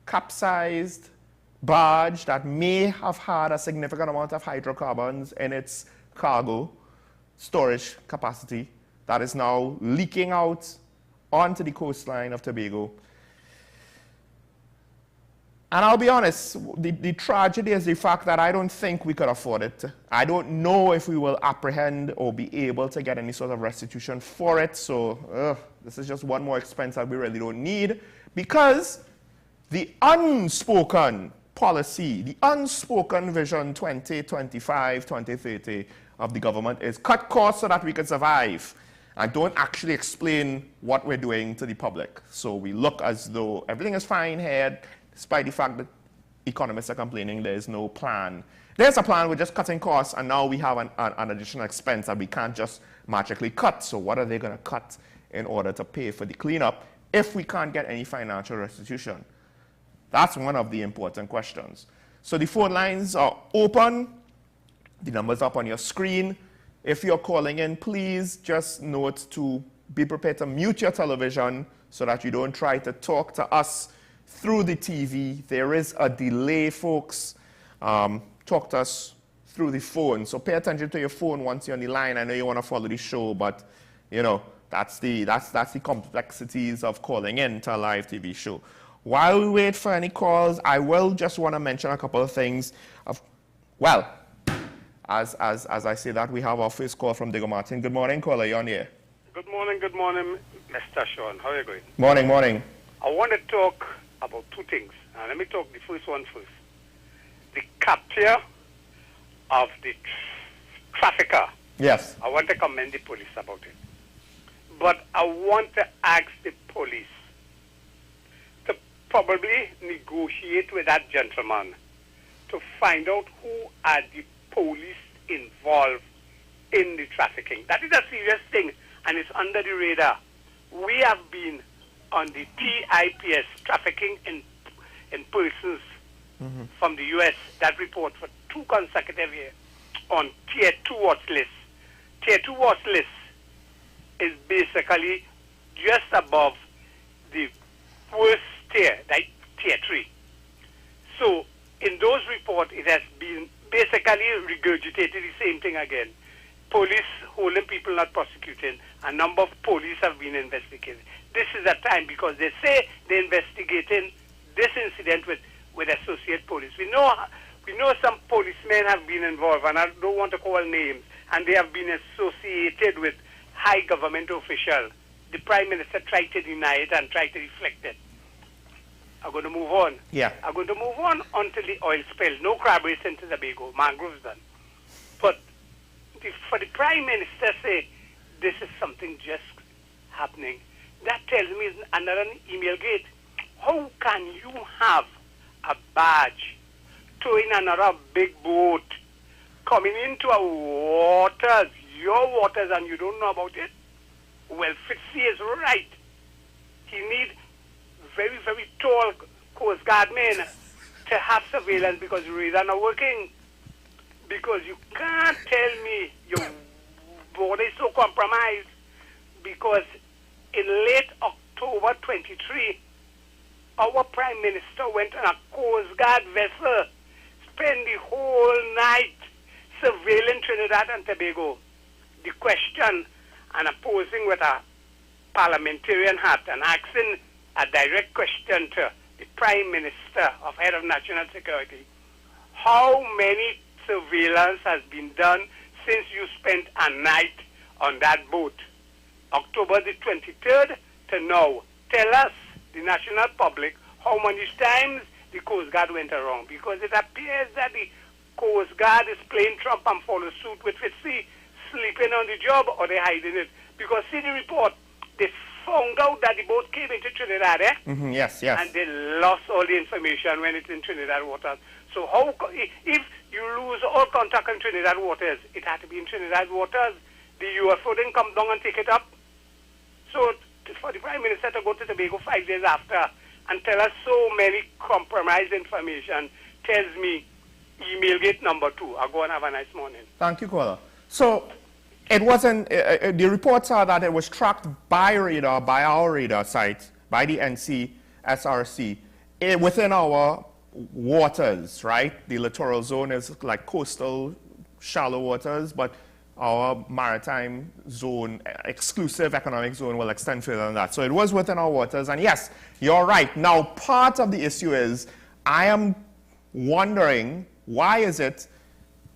capsized barge that may have had a significant amount of hydrocarbons in its cargo storage capacity that is now leaking out onto the coastline of Tobago. And I'll be honest, the tragedy is the fact that I don't think we could afford it. I don't know if we will apprehend or be able to get any sort of restitution for it. So this is just one more expense that we really don't need, because the unspoken policy, the unspoken vision 2025, 2030 of the government is cut costs so that we can survive, and don't actually explain what we're doing to the public. So we look as though everything is fine here, despite the fact that economists are complaining there is no plan. There's a plan, we're just cutting costs, and now we have an additional expense that we can't just magically cut. So what are they going to cut in order to pay for the cleanup if we can't get any financial restitution? That's one of the important questions. So the phone lines are open. The number's up on your screen. If you're calling in, please just note to be prepared to mute your television so that you don't try to talk to us through the TV. There is a delay, folks. Talk to us through the phone. So pay attention to your phone once you're on the line. I know you want to follow the show, but you know, that's the complexities of calling in to a live TV show. While we wait for any calls, I will just want to mention a couple of things. Well, as I say that, we have our first call from Digger Martin. Good morning, caller. You're on here. Good morning, Mr. Sean. How are you going? Morning, morning. I want to talk about two things. Let me talk the first one first. The capture of the trafficker. Yes. I want to commend the police about it. But I want to ask the police to probably negotiate with that gentleman to find out who are the police involved in the trafficking. That is a serious thing, and it's under the radar. We have been on the TIPS, trafficking in persons, from the U.S., that report for 2 consecutive years on Tier 2 watch list. Tier 2 watch list is basically just above the worst tier, like Tier 3. So in those reports, it has been basically regurgitated the same thing again. Police holding people not prosecuting. A number of police have been investigated. This is a time because they say they're investigating this incident with associate police. We know some policemen have been involved, and I don't want to call names, and they have been associated with high government officials. The Prime Minister tried to deny it and tried to deflect it. I'm going to move on. Yeah. I'm going to move on until the oil spill. No crab race into Tobago. Mangroves done. But for the Prime Minister to say this is something just happening, that tells me it's another email gate. How can you have a barge towing another big boat coming into our waters, your waters, and you don't know about it? Well, Fitzy is right. He needs very, very tall Coast Guard men to have surveillance because the radar not working. Because you can't tell me your border is so compromised, because in late October 23, our Prime Minister went on a Coast Guard vessel, spent the whole night surveilling Trinidad and Tobago. The question, and I'm posing with a parliamentarian hat and asking a direct question to the Prime Minister of Head of National Security, how many surveillance has been done since you spent a night on that boat? October the 23rd to now. Tell us, the national public, how many times the Coast Guard went around, because it appears that the Coast Guard is playing Trump and follow suit with Fitzy, sleeping on the job, or they're hiding it. Because see the report, they found out that the boat came into Trinidad, Yes, yes. and they lost all the information when it's in Trinidad waters. So how, if you lose all contact in Trinidad waters, it had to be in Trinidad waters. The UFO didn't come down and take it up. So for the Prime Minister to go to Tobago 5 days after and tell us so many compromised information tells me email gate number 2. I'll go and have a nice morning. Thank you, caller. So it wasn't, the reports are that it was tracked by radar, by our radar site, by the NCSRC, within our waters, right? The littoral zone is like coastal, shallow waters, but our maritime zone, exclusive economic zone, will extend further than that. So it was within our waters, and yes, you're right. Now, part of the issue is I am wondering, why is it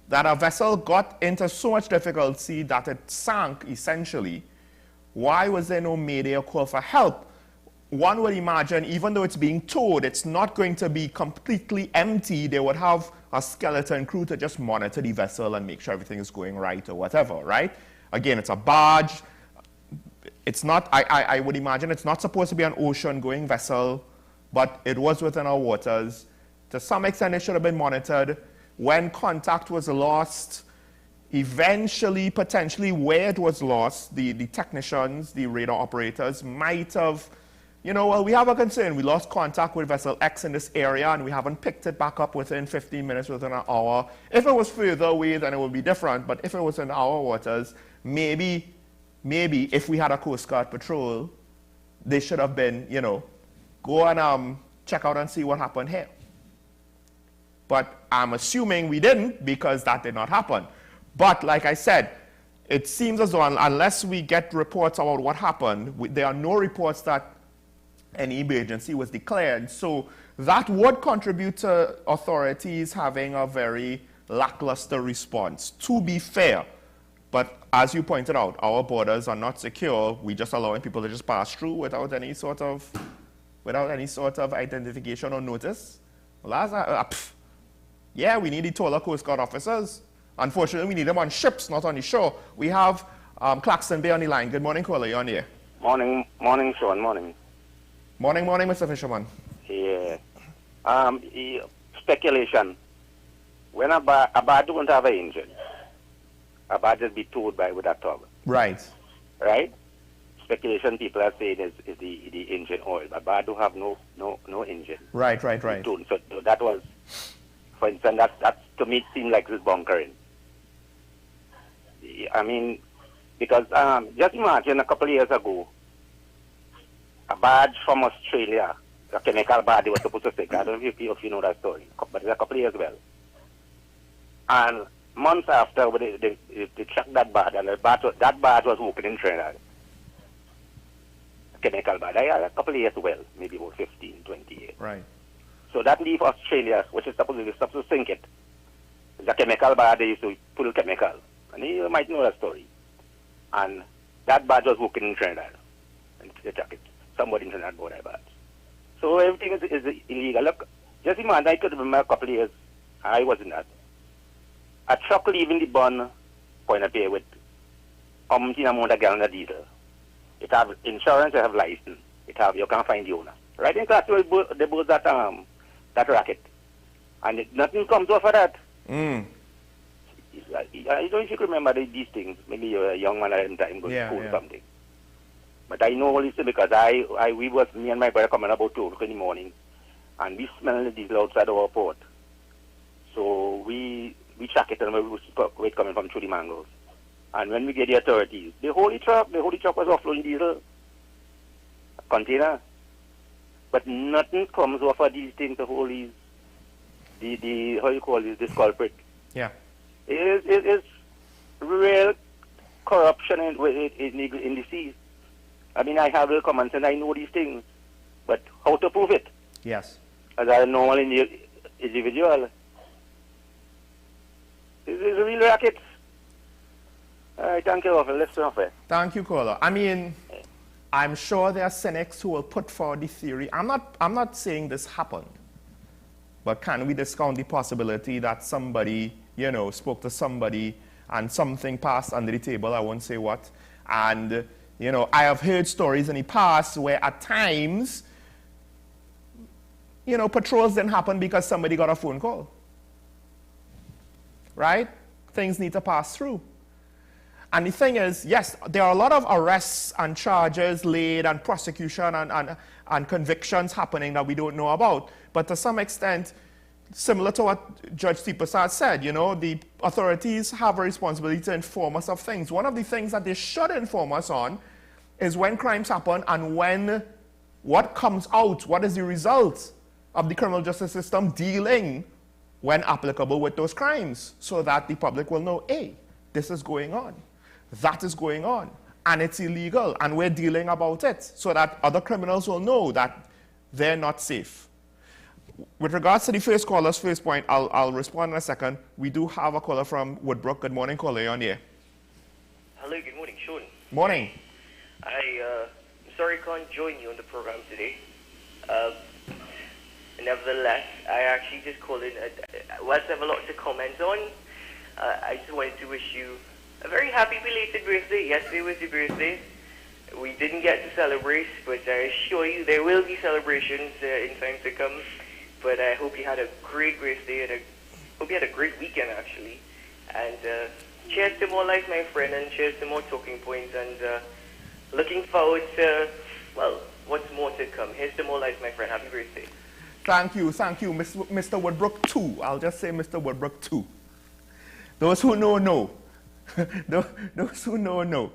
that a vessel got into so much difficulty that it sank, essentially? Why was there no mayday or call for help? One would imagine, even though it's being towed, it's not going to be completely empty. They would have a skeleton crew to just monitor the vessel and make sure everything is going right or whatever, right? Again, it's a barge. It's not, I would imagine it's not supposed to be an ocean-going vessel, but it was within our waters. To some extent, it should have been monitored. When contact was lost, eventually, potentially where it was lost, the technicians, the radar operators might have, you know, well, we have a concern. We lost contact with vessel X in this area, and we haven't picked it back up within 15 minutes, within an hour. If it was further away, then it would be different. But if it was in our waters, maybe if we had a Coast Guard patrol, they should have been, you know, go and check out and see what happened here. But I'm assuming we didn't, because that did not happen. But like I said, it seems as though unless we get reports about what happened, there are no reports that any emergency was declared. So that would contribute to authorities having a very lackluster response, to be fair. But as you pointed out, our borders are not secure. We're just allowing people to just pass through without any sort of identification or notice. Well, yeah, we need the taller Coast Guard officers. Unfortunately, we need them on ships, not on the shore. We have Claxton Bay on the line. Good morning, caller. You're on here. Morning, Sean. Morning. Morning, Mr. Fisherman. Yeah. Speculation. When a bar don't have an engine, a bar just be towed by with a tug. Right. Right? Speculation people are saying is the engine oil. A bar do have no engine. Right. So that was, for instance, that to me seemed like this bunkering. I mean, because just imagine a couple of years ago, a barge from Australia, a chemical barge they were supposed to take. I don't know if you know that story, but it's a couple of years ago. And months after, they tracked that barge, and that barge was working in Trinidad. A chemical barge. A couple of years well, maybe about 15, 20 years. Right. So that leave Australia, which is supposed to sink it. It's a chemical barge, they used to pull chemical. And you might know that story. And that barge was working in Trinidad. And they tracked it. Somebody in Trinidad bought that barge. So everything is illegal. Look, just imagine, I could remember a couple of years, I was in that. A truck leaving the Bun Point of Pay with umpteen amount of gallon of diesel. It have insurance, it have license. You can't find the owner. Right in class, they bought that racket. And nothing comes off of that. I don't know if you can remember these things. Maybe you're a young man at the time going to school or something. But I know all this because me and my brother coming about 2 o'clock in the morning, and we smell the diesel outside our port. So we check it and we wait coming from through the mangroves. And when we get the authorities, the whole truck was offloading diesel, a container. But nothing comes off of these things, the whole these, the how you call this culprit. Yeah. It's real corruption in the seas. I mean, I have real common sense, I know these things, but how to prove it? Yes. As a normal individual, it's a real racket. All right, thank you, officer. Thank you, caller. I mean, I'm sure there are cynics who will put forward the theory. I'm not saying this happened, but can we discount the possibility that somebody, you know, spoke to somebody and something passed under the table, I won't say what, and, you know, I have heard stories in the past where at times, you know, patrols didn't happen because somebody got a phone call, right? Things need to pass through. And the thing is, yes, there are a lot of arrests and charges laid and prosecution and convictions happening that we don't know about. But to some extent, similar to what Judge Tipasad said, you know, the authorities have a responsibility to inform us of things. One of the things that they should inform us on is when crimes happen and what comes out, what is the result of the criminal justice system dealing, when applicable, with those crimes, so that the public will know, hey, this is going on. That is going on, and it's illegal, and we're dealing about it, so that other criminals will know that they're not safe. with regards to the first caller's first point, I'll respond in a second. We do have a caller from Woodbrook. Good morning, caller. You're on the air. Hello, good morning, Sean. Morning. I'm sorry I can't join you on the program today. Nevertheless, I actually just called in. Whilst I have a lot to comment on, I just wanted to wish you a very happy belated birthday. Yesterday was your birthday. We didn't get to celebrate, but I assure you there will be celebrations in time to come. But I hope you had a great birthday and I hope you had a great weekend, actually. And cheers to more life, my friend, and cheers to more talking points. And looking forward to, well, what's more to come. Here's to more life, my friend. Happy birthday. Thank you, Mr. Woodbrook 2. I'll just say Mr. Woodbrook 2. Those who know, know. Those who know, know.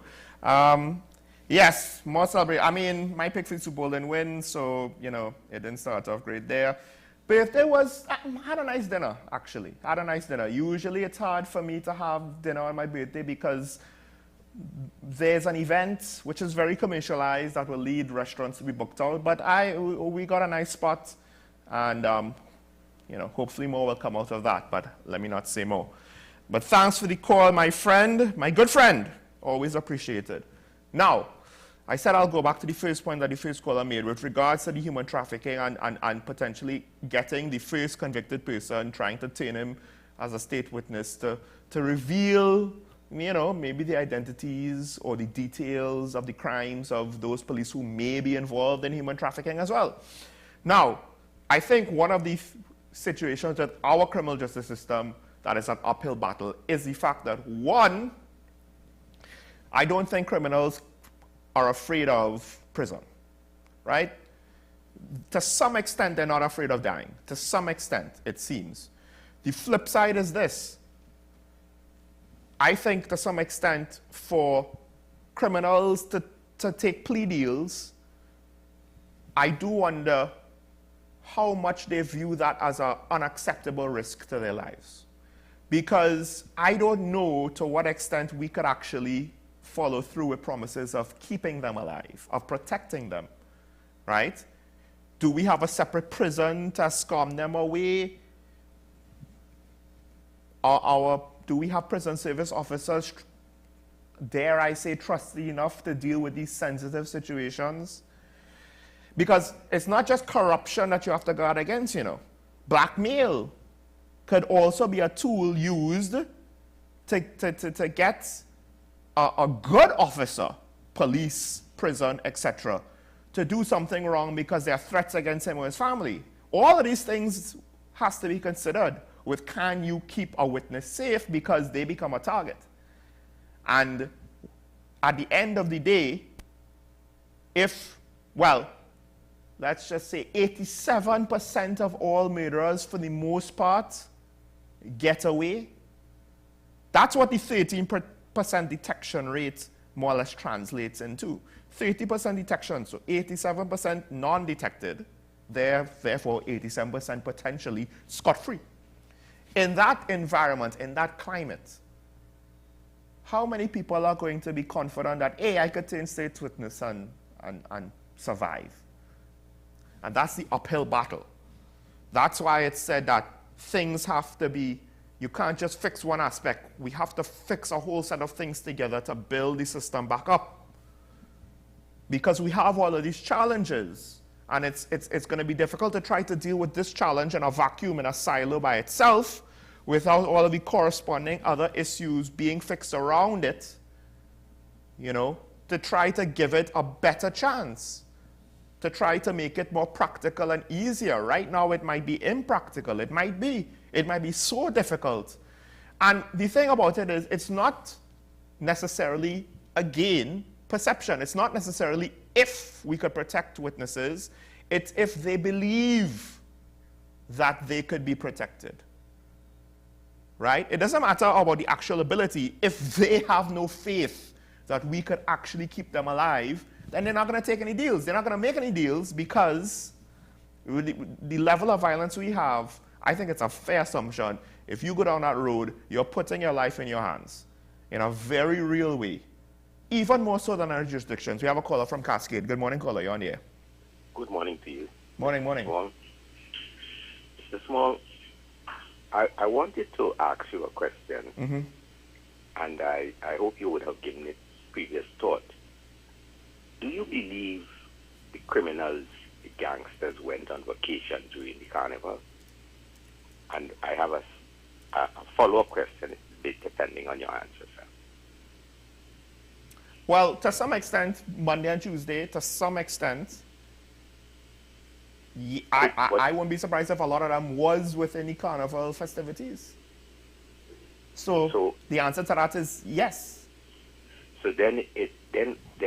Yes, more celebration. I mean, my pick for Super Bowl didn't win, so, you know, it didn't start off great there. Birthday was, had a nice dinner, actually. Had a nice dinner. Usually it's hard for me to have dinner on my birthday because there's an event which is very commercialized that will lead restaurants to be booked out. But we got a nice spot, and, you know, hopefully more will come out of that, but let me not say more. But thanks for the call, my friend, my good friend. Always appreciated. Now, I said I'll go back to the first point that the first caller made with regards to the human trafficking and potentially getting the first convicted person, trying to turn him as a state witness to reveal, you know, maybe the identities or the details of the crimes of those police who may be involved in human trafficking as well. Now, I think one of the situations with our criminal justice system that is an uphill battle is the fact that, one, I don't think criminals are afraid of prison, right? To some extent, they're not afraid of dying. To some extent, it seems. The flip side is this. I think to some extent for criminals to take plea deals, I do wonder how much they view that as an unacceptable risk to their lives. Because I don't know to what extent we could actually follow through with promises of keeping them alive, of protecting them, right? Do we have a separate prison to escort them away? Do we have prison service officers, dare I say, trusty enough to deal with these sensitive situations? Because it's not just corruption that you have to guard against, you know. Blackmail could also be a tool used to get a good officer, police, prison, etc., to do something wrong because there are threats against him or his family. All of these things has to be considered with, can you keep a witness safe because they become a target? And at the end of the day, if, well, let's just say 87% of all murderers for the most part get away, that's what the 13% detection rate more or less translates into. 30% detection, so 87% non-detected, therefore 87% potentially scot-free. In that environment, in that climate, how many people are going to be confident that, hey, I could turn state witness and survive? And that's the uphill battle. That's why it's said that things have to be, you can't just fix one aspect. We have to fix a whole set of things together to build the system back up. Because we have all of these challenges, and it's going to be difficult to try to deal with this challenge in a vacuum, in a silo by itself, without all of the corresponding other issues being fixed around it, you know, to try to give it a better chance, to try to make it more practical and easier. Right now it might be impractical. It might be so difficult. And the thing about it is, it's not necessarily, again, perception. It's not necessarily if we could protect witnesses. It's if they believe that they could be protected. Right? It doesn't matter about the actual ability. If they have no faith that we could actually keep them alive, then they're not going to take any deals. They're not going to make any deals because the level of violence we have, I think it's a fair assumption. If you go down that road, you're putting your life in your hands in a very real way. Even more so than our jurisdictions. We have a caller from Cascade. Good morning, caller. You're on the air. Good morning to you. Morning, morning. Mr. Small, I wanted to ask you a question, and I hope you would have given it previous thought. Do you believe the criminals, the gangsters, went on vacation during the carnival? And I have a follow-up question, a bit depending on your answer, sir. Well, to some extent, Monday and Tuesday, to some extent, I wouldn't be surprised if a lot of them was within the carnival festivities. So the answer to that is yes. So then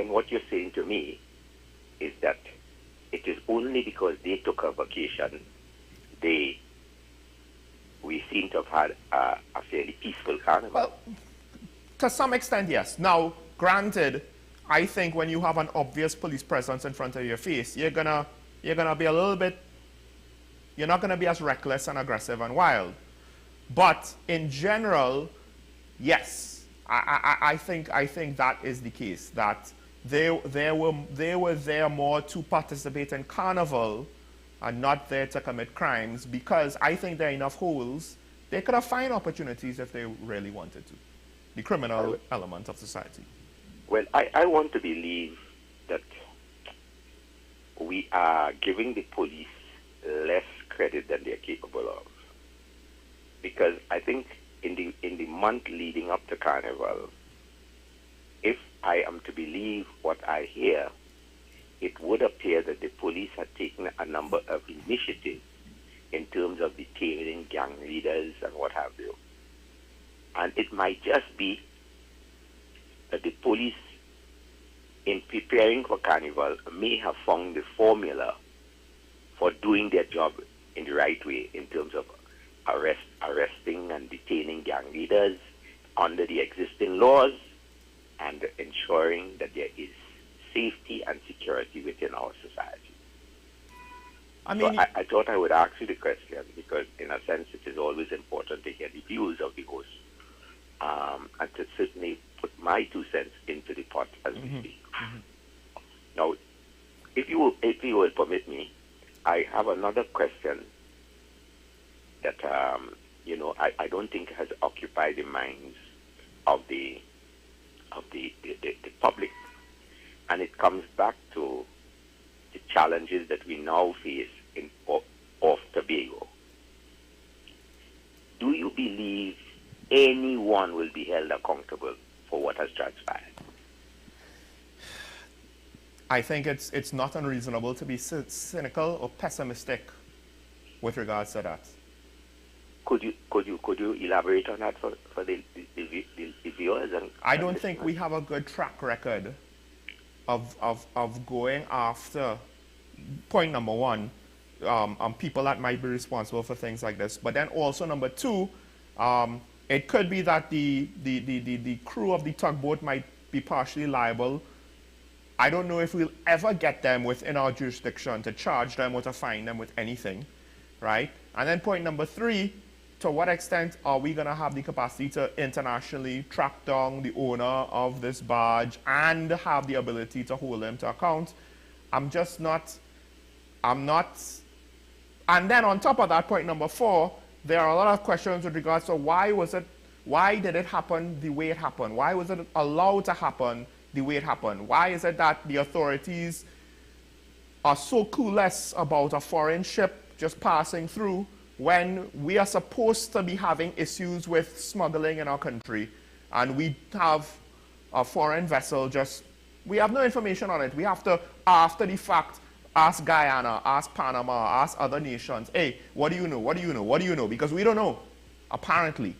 what you're saying to me is that it is only because they took a vacation, we seem to have had a fairly peaceful carnival. Well, to some extent, yes. Now, granted, I think when you have an obvious police presence in front of your face, you're gonna be a little bit, you're not gonna be as reckless and aggressive and wild. But in general, yes, I think that is the case, that they were there more to participate in carnival and not there to commit crimes, because I think there are enough holes. They could have found opportunities if they really wanted to. The criminal element of society. Well, I want to believe that we are giving the police less credit than they're capable of. Because I think in the month leading up to Carnival, if I am to believe what I hear, it would appear that the police had taken a number of initiatives in terms of detaining gang leaders and what have you. And it might just be that the police, in preparing for Carnival, may have found the formula for doing their job in the right way in terms of arresting and detaining gang leaders under the existing laws and ensuring that there is safety and security within our society. I thought I would ask you the question because, in a sense, it is always important to hear the views of the host and to certainly put my 2 cents into the pot as we speak. Now, if you will permit me, I have another question that I don't think has occupied the minds of the public, and it comes back to the challenges that we now face off Tobago. Do you believe anyone will be held accountable for what has transpired? I think it's not unreasonable to be cynical or pessimistic with regards to that. Could you elaborate on that for the viewers? I don't think we have a good track record of going after, point number one, people that might be responsible for things like this. But then also number two, it could be that the crew of the tugboat might be partially liable. I don't know if we'll ever get them within our jurisdiction to charge them or to fine them with anything, right? And then point number three, to what extent are we going to have the capacity to internationally track down the owner of this barge and have the ability to hold them to account? I'm not. And then on top of that, point number four, there are a lot of questions with regards to why did it happen the way it happened? Why was it allowed to happen the way it happened? Why is it that the authorities are so clueless about a foreign ship just passing through when we are supposed to be having issues with smuggling in our country, and we have a foreign vessel we have no information on it. We have to, after the fact, ask Guyana, ask Panama, ask other nations, hey, what do you know? What do you know? What do you know? Because we don't know, apparently,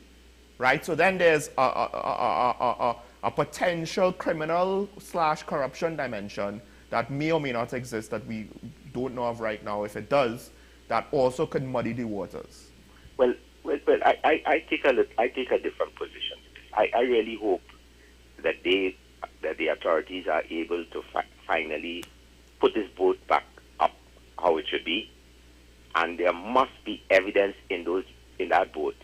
right? So then there's a potential criminal / corruption dimension that may or may not exist that we don't know of right now. If it does, that also could muddy the waters. Well, I take a different position. I really hope that the authorities are able to finally put this boat back up how it should be, and there must be evidence in that boat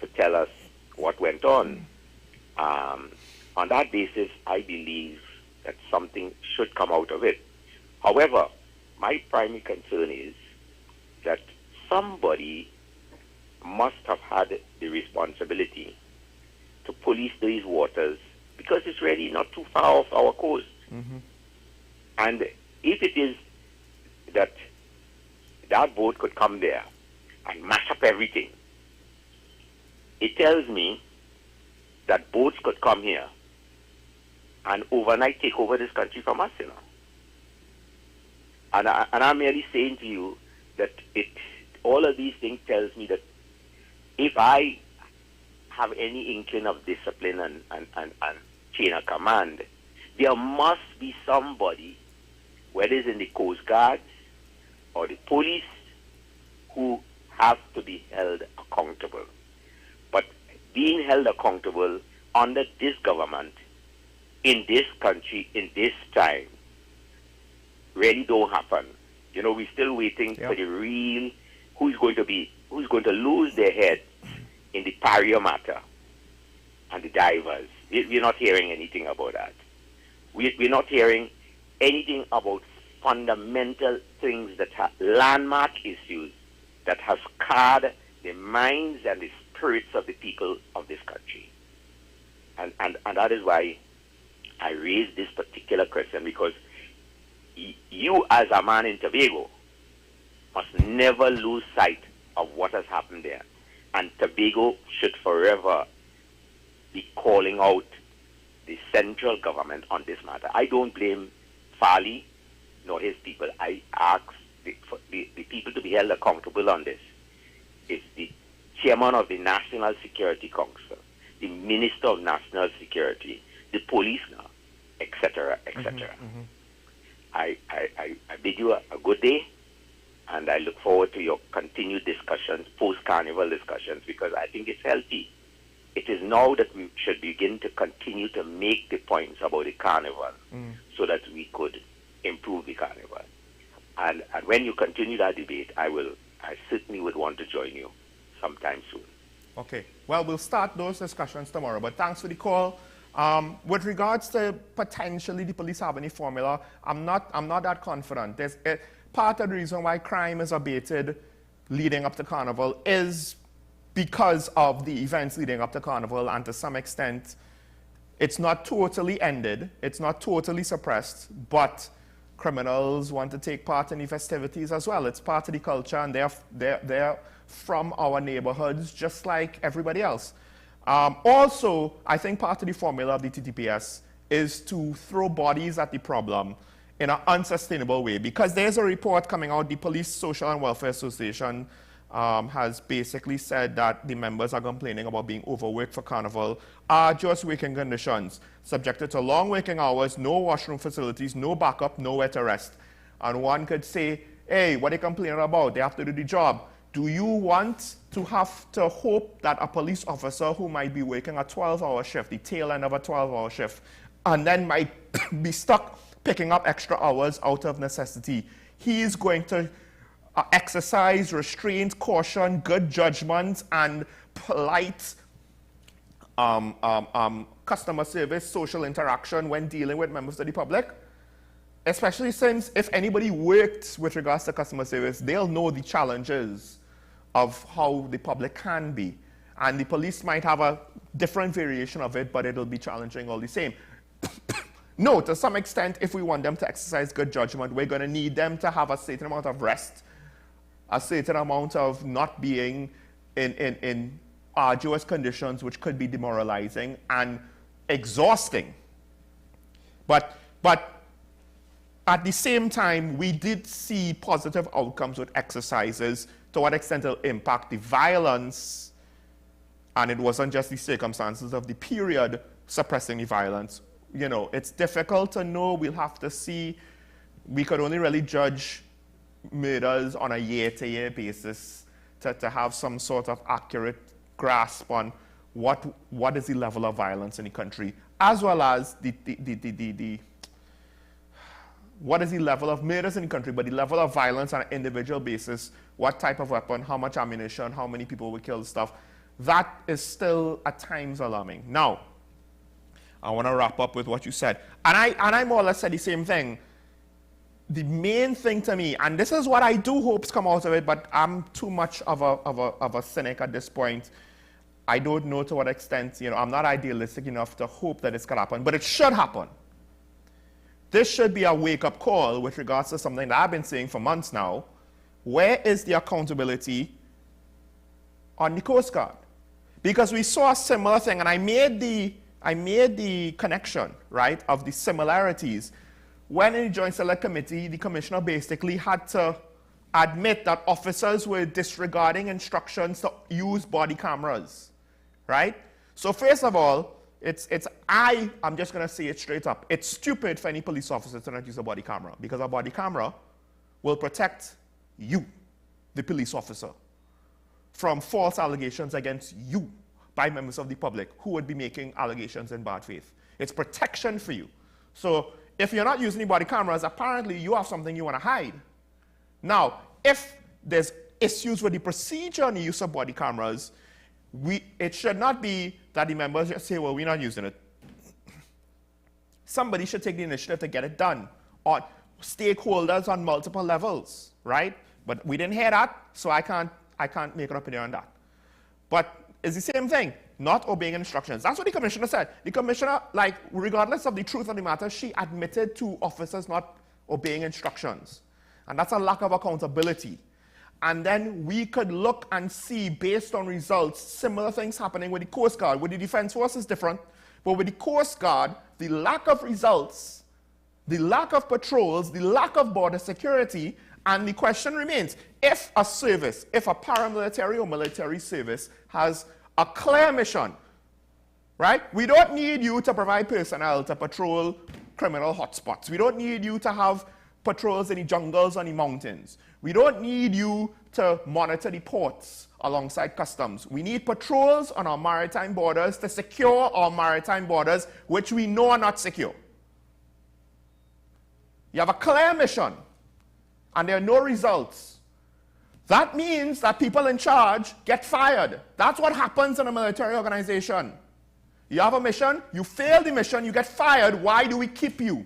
to tell us what went on. On that basis, I believe that something should come out of it. However, my primary concern is that somebody must have had the responsibility to police these waters because it's really not too far off our coast. And if it is that that boat could come there and mash up everything, it tells me that boats could come here and overnight take over this country from us, you know. And I'm merely saying to you that all of these things tells me that if I have any inkling of discipline and chain of command, there must be somebody, whether it's in the Coast Guard or the police, who have to be held accountable. But being held accountable under this government, in this country, in this time, really don't happen. You know, we're still waiting for the real, who's going to lose their head in the Paria matter and the divers. We're not hearing anything about that. We're not hearing anything about fundamental things that have landmark issues that have scarred the minds and the spirits of the people of this country. And that is why I raised this particular question, because you as a man in Tobago must never lose sight of what has happened there. And Tobago should forever be calling out the central government on this matter. I don't blame Farley nor his people. I ask the people to be held accountable on this. It's the chairman of the National Security Council, the Minister of National Security, the police now, etc., etc. I bid you a good day, and I look forward to your continued discussions, post-carnival discussions, because I think it's healthy. It is now that we should begin to continue to make the points about the carnival so that we could improve the carnival. And when you continue that debate, I certainly would want to join you sometime soon. Okay. Well, we'll start those discussions tomorrow, but thanks for the call. With regards to potentially the police having a formula, I'm not that confident. Part of the reason why crime is abated leading up to Carnival is because of the events leading up to Carnival, and to some extent, it's not totally ended, it's not totally suppressed, but criminals want to take part in the festivities as well. It's part of the culture, and they're from our neighborhoods just like everybody else. Also, I think part of the formula of the TTPS is to throw bodies at the problem in an unsustainable way, because there's a report coming out. The Police Social and Welfare Association has basically said that the members are complaining about being overworked for Carnival, arduous working conditions, subjected to long working hours, no washroom facilities, no backup, nowhere to rest. And one could say, hey, what are they complaining about? They have to do the job. Do you want to have to hope that a police officer who might be working a 12-hour shift, the tail end of a 12-hour shift, and then might be stuck picking up extra hours out of necessity, he is going to exercise restraint, caution, good judgment, and polite customer service, social interaction when dealing with members of the public? Especially since if anybody worked with regards to customer service, they'll know the challenges of how the public can be. And the police might have a different variation of it, but it'll be challenging all the same. No, to some extent, if we want them to exercise good judgment, we're going to need them to have a certain amount of rest, a certain amount of not being in arduous conditions, which could be demoralizing and exhausting. But at the same time, we did see positive outcomes with exercises. To what extent it'll impact the violence, and it wasn't just the circumstances of the period suppressing the violence. You know, it's difficult to know. We'll have to see. We could only really judge murders on a year-to-year basis to have some sort of accurate grasp on what is the level of violence in the country, as well as what is the level of murders in the country, but the level of violence on an individual basis, what type of weapon, how much ammunition, how many people were killed, stuff. That is still at times alarming. Now, I want to wrap up with what you said. And I more or less said the same thing. the main thing to me, and this is what I do hope come out of it, but I'm too much of a cynic at this point. I don't know to what extent, I'm not idealistic enough to hope that this could happen, but it should happen. This should be a wake-up call with regards to something that I've been saying for months now. Where is the accountability on the Coast Guard? Because we saw a similar thing, and I made the connection, right, of the similarities. When in the Joint Select Committee, the commissioner basically had to admit that officers were disregarding instructions to use body cameras, right? So first of all, I'm just going to say it straight up. It's stupid for any police officer to not use a body camera, because a body camera will protect you, the police officer, from false allegations against you by members of the public who would be making allegations in bad faith. It's protection for you. So if you're not using the body cameras, apparently you have something you want to hide. Now, if there's issues with the procedure on the use of body cameras, it should not be that the members just say, well, we're not using it. Somebody should take the initiative to get it done, or stakeholders on multiple levels, right? But we didn't hear that, so I can't make an opinion on that. But it's the same thing, not obeying instructions. That's what the commissioner said. The commissioner, regardless of the truth of the matter, she admitted to officers not obeying instructions. And that's a lack of accountability. And then we could look and see, based on results, similar things happening with the Coast Guard. With the Defense Force is different, but with the Coast Guard, the lack of results, the lack of patrols, the lack of border security, and the question remains, if a service, if a paramilitary or military service has a clear mission, right? We don't need you to provide personnel to patrol criminal hotspots. We don't need you to have patrols in the jungles and the mountains. We don't need you to monitor the ports alongside customs. We need patrols on our maritime borders to secure our maritime borders, which we know are not secure. You have a clear mission, and there are no results. That means that people in charge get fired. That's what happens in a military organization. You have a mission, you fail the mission, you get fired. Why do we keep you?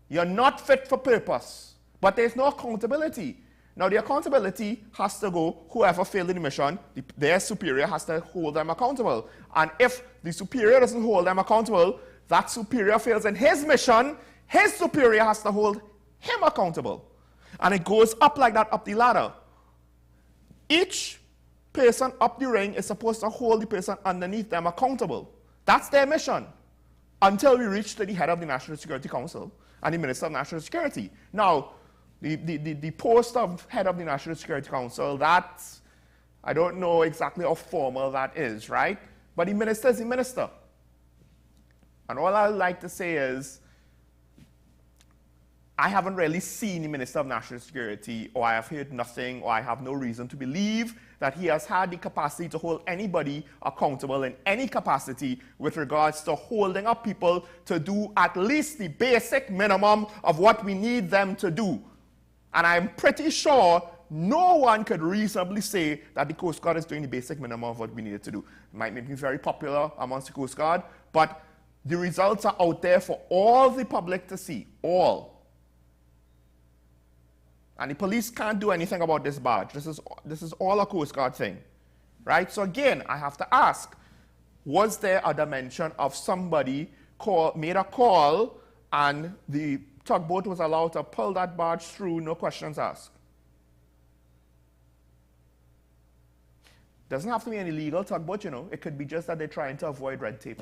You're not fit for purpose. But there's no accountability. Now, the accountability has to go, whoever failed in the mission, their superior has to hold them accountable. And if the superior doesn't hold them accountable, that superior fails in his mission, his superior has to hold him accountable. And it goes up like that, up the ladder. Each person up the ring is supposed to hold the person underneath them accountable. That's their mission, until we reach to the head of the National Security Council and the Minister of National Security. Now, the post of head of the National Security Council, that's, I don't know exactly how formal that is, right? But the minister is the minister. And all I would like to say is, I haven't really seen the Minister of National Security, or I have heard nothing, or I have no reason to believe that he has had the capacity to hold anybody accountable in any capacity with regards to holding up people to do at least the basic minimum of what we need them to do. And I'm pretty sure no one could reasonably say that the Coast Guard is doing the basic minimum of what we needed to do. It might make me very popular amongst the Coast Guard, but the results are out there for all the public to see, all. And the police can't do anything about this badge. This is all a Coast Guard thing, right? So again, I have to ask, was there a dimension of somebody made a call and the tugboat was allowed to pull that barge through, no questions asked? Doesn't have to be an illegal tugboat, It could be just that they're trying to avoid red tape.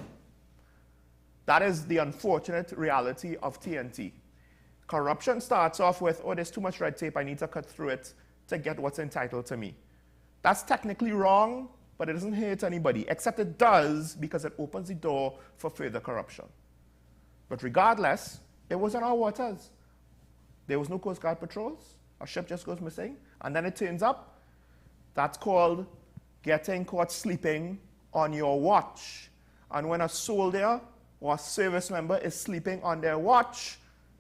That is the unfortunate reality of TNT. Corruption starts off with, oh, there's too much red tape, I need to cut through it to get what's entitled to me. That's technically wrong, but it doesn't hurt anybody, except it does because it opens the door for further corruption. But regardless, it was in our waters. There was no Coast Guard patrols. A ship just goes missing, and then it turns up. That's called getting caught sleeping on your watch. And when a soldier or a service member is sleeping on their watch,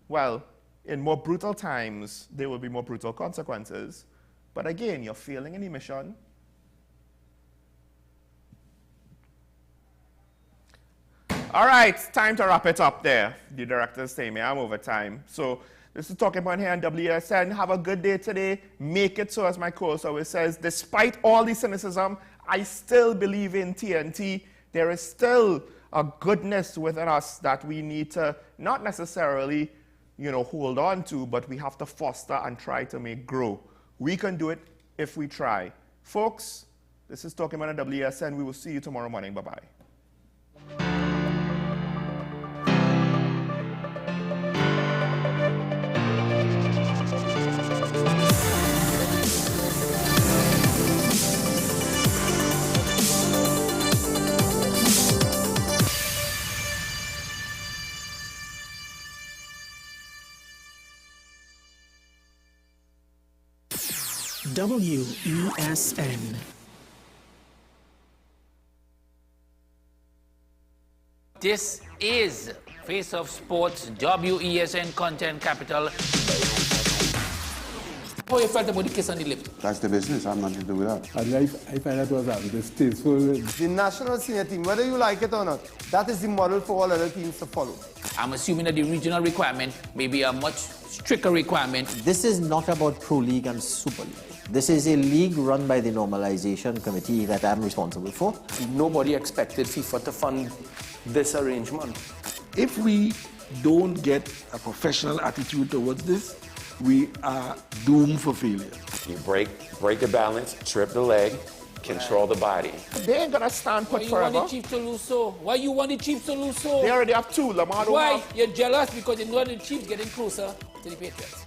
well, in more brutal times, there will be more brutal consequences. But again, you're failing in the mission. All right, time to wrap it up there. The director's saying me, I'm over time. So this is Talking Point here on WSN. Have a good day today. Make it so, as my co-host always says, despite all the cynicism, I still believe in TNT. There is still a goodness within us that we need to not necessarily, hold on to, but we have to foster and try to make grow. We can do it if we try. Folks, this is Talking Point on WSN. We will see you tomorrow morning. Bye-bye. WESN. This is Face of Sports, WESN Content Capital. How you felt about the kiss on the lip? That's the business. I'm not to do with that. I find that was distasteful. The national senior team, whether you like it or not, that is the model for all other teams to follow. I'm assuming that the regional requirement may be a much stricter requirement. This is not about Pro League and Super League. This is a league run by the Normalization Committee that I'm responsible for. Nobody expected FIFA to fund this arrangement. If we don't get a professional attitude towards this, we are doomed for failure. You break the balance, trip the leg, control the body. They ain't gonna stand put forever. Why you want the Chiefs to lose so? Why you want the Chiefs to lose so? They already have two. Lamar don't Why? have. You're jealous because you know the Chiefs getting closer to the Patriots.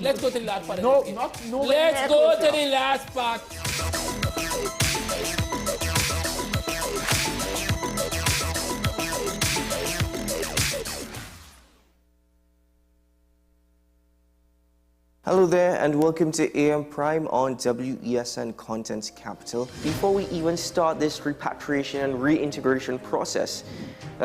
Let's go to the last part. No, of the game. no. Let's go to the last part. Hello there and welcome to AM Prime on WESN Content Capital. Before we even start this repatriation and reintegration process,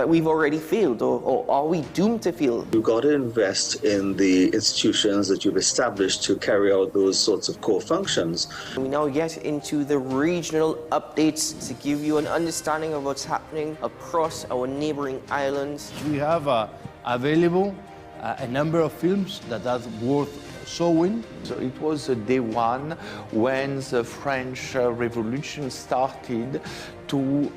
we've already failed, or are we doomed to fail? You've got to invest in the institutions that you've established to carry out those sorts of core functions. We now get into the regional updates to give you an understanding of what's happening across our neighboring islands. We have available a number of films that are worth showing. So it was day one when the French Revolution started to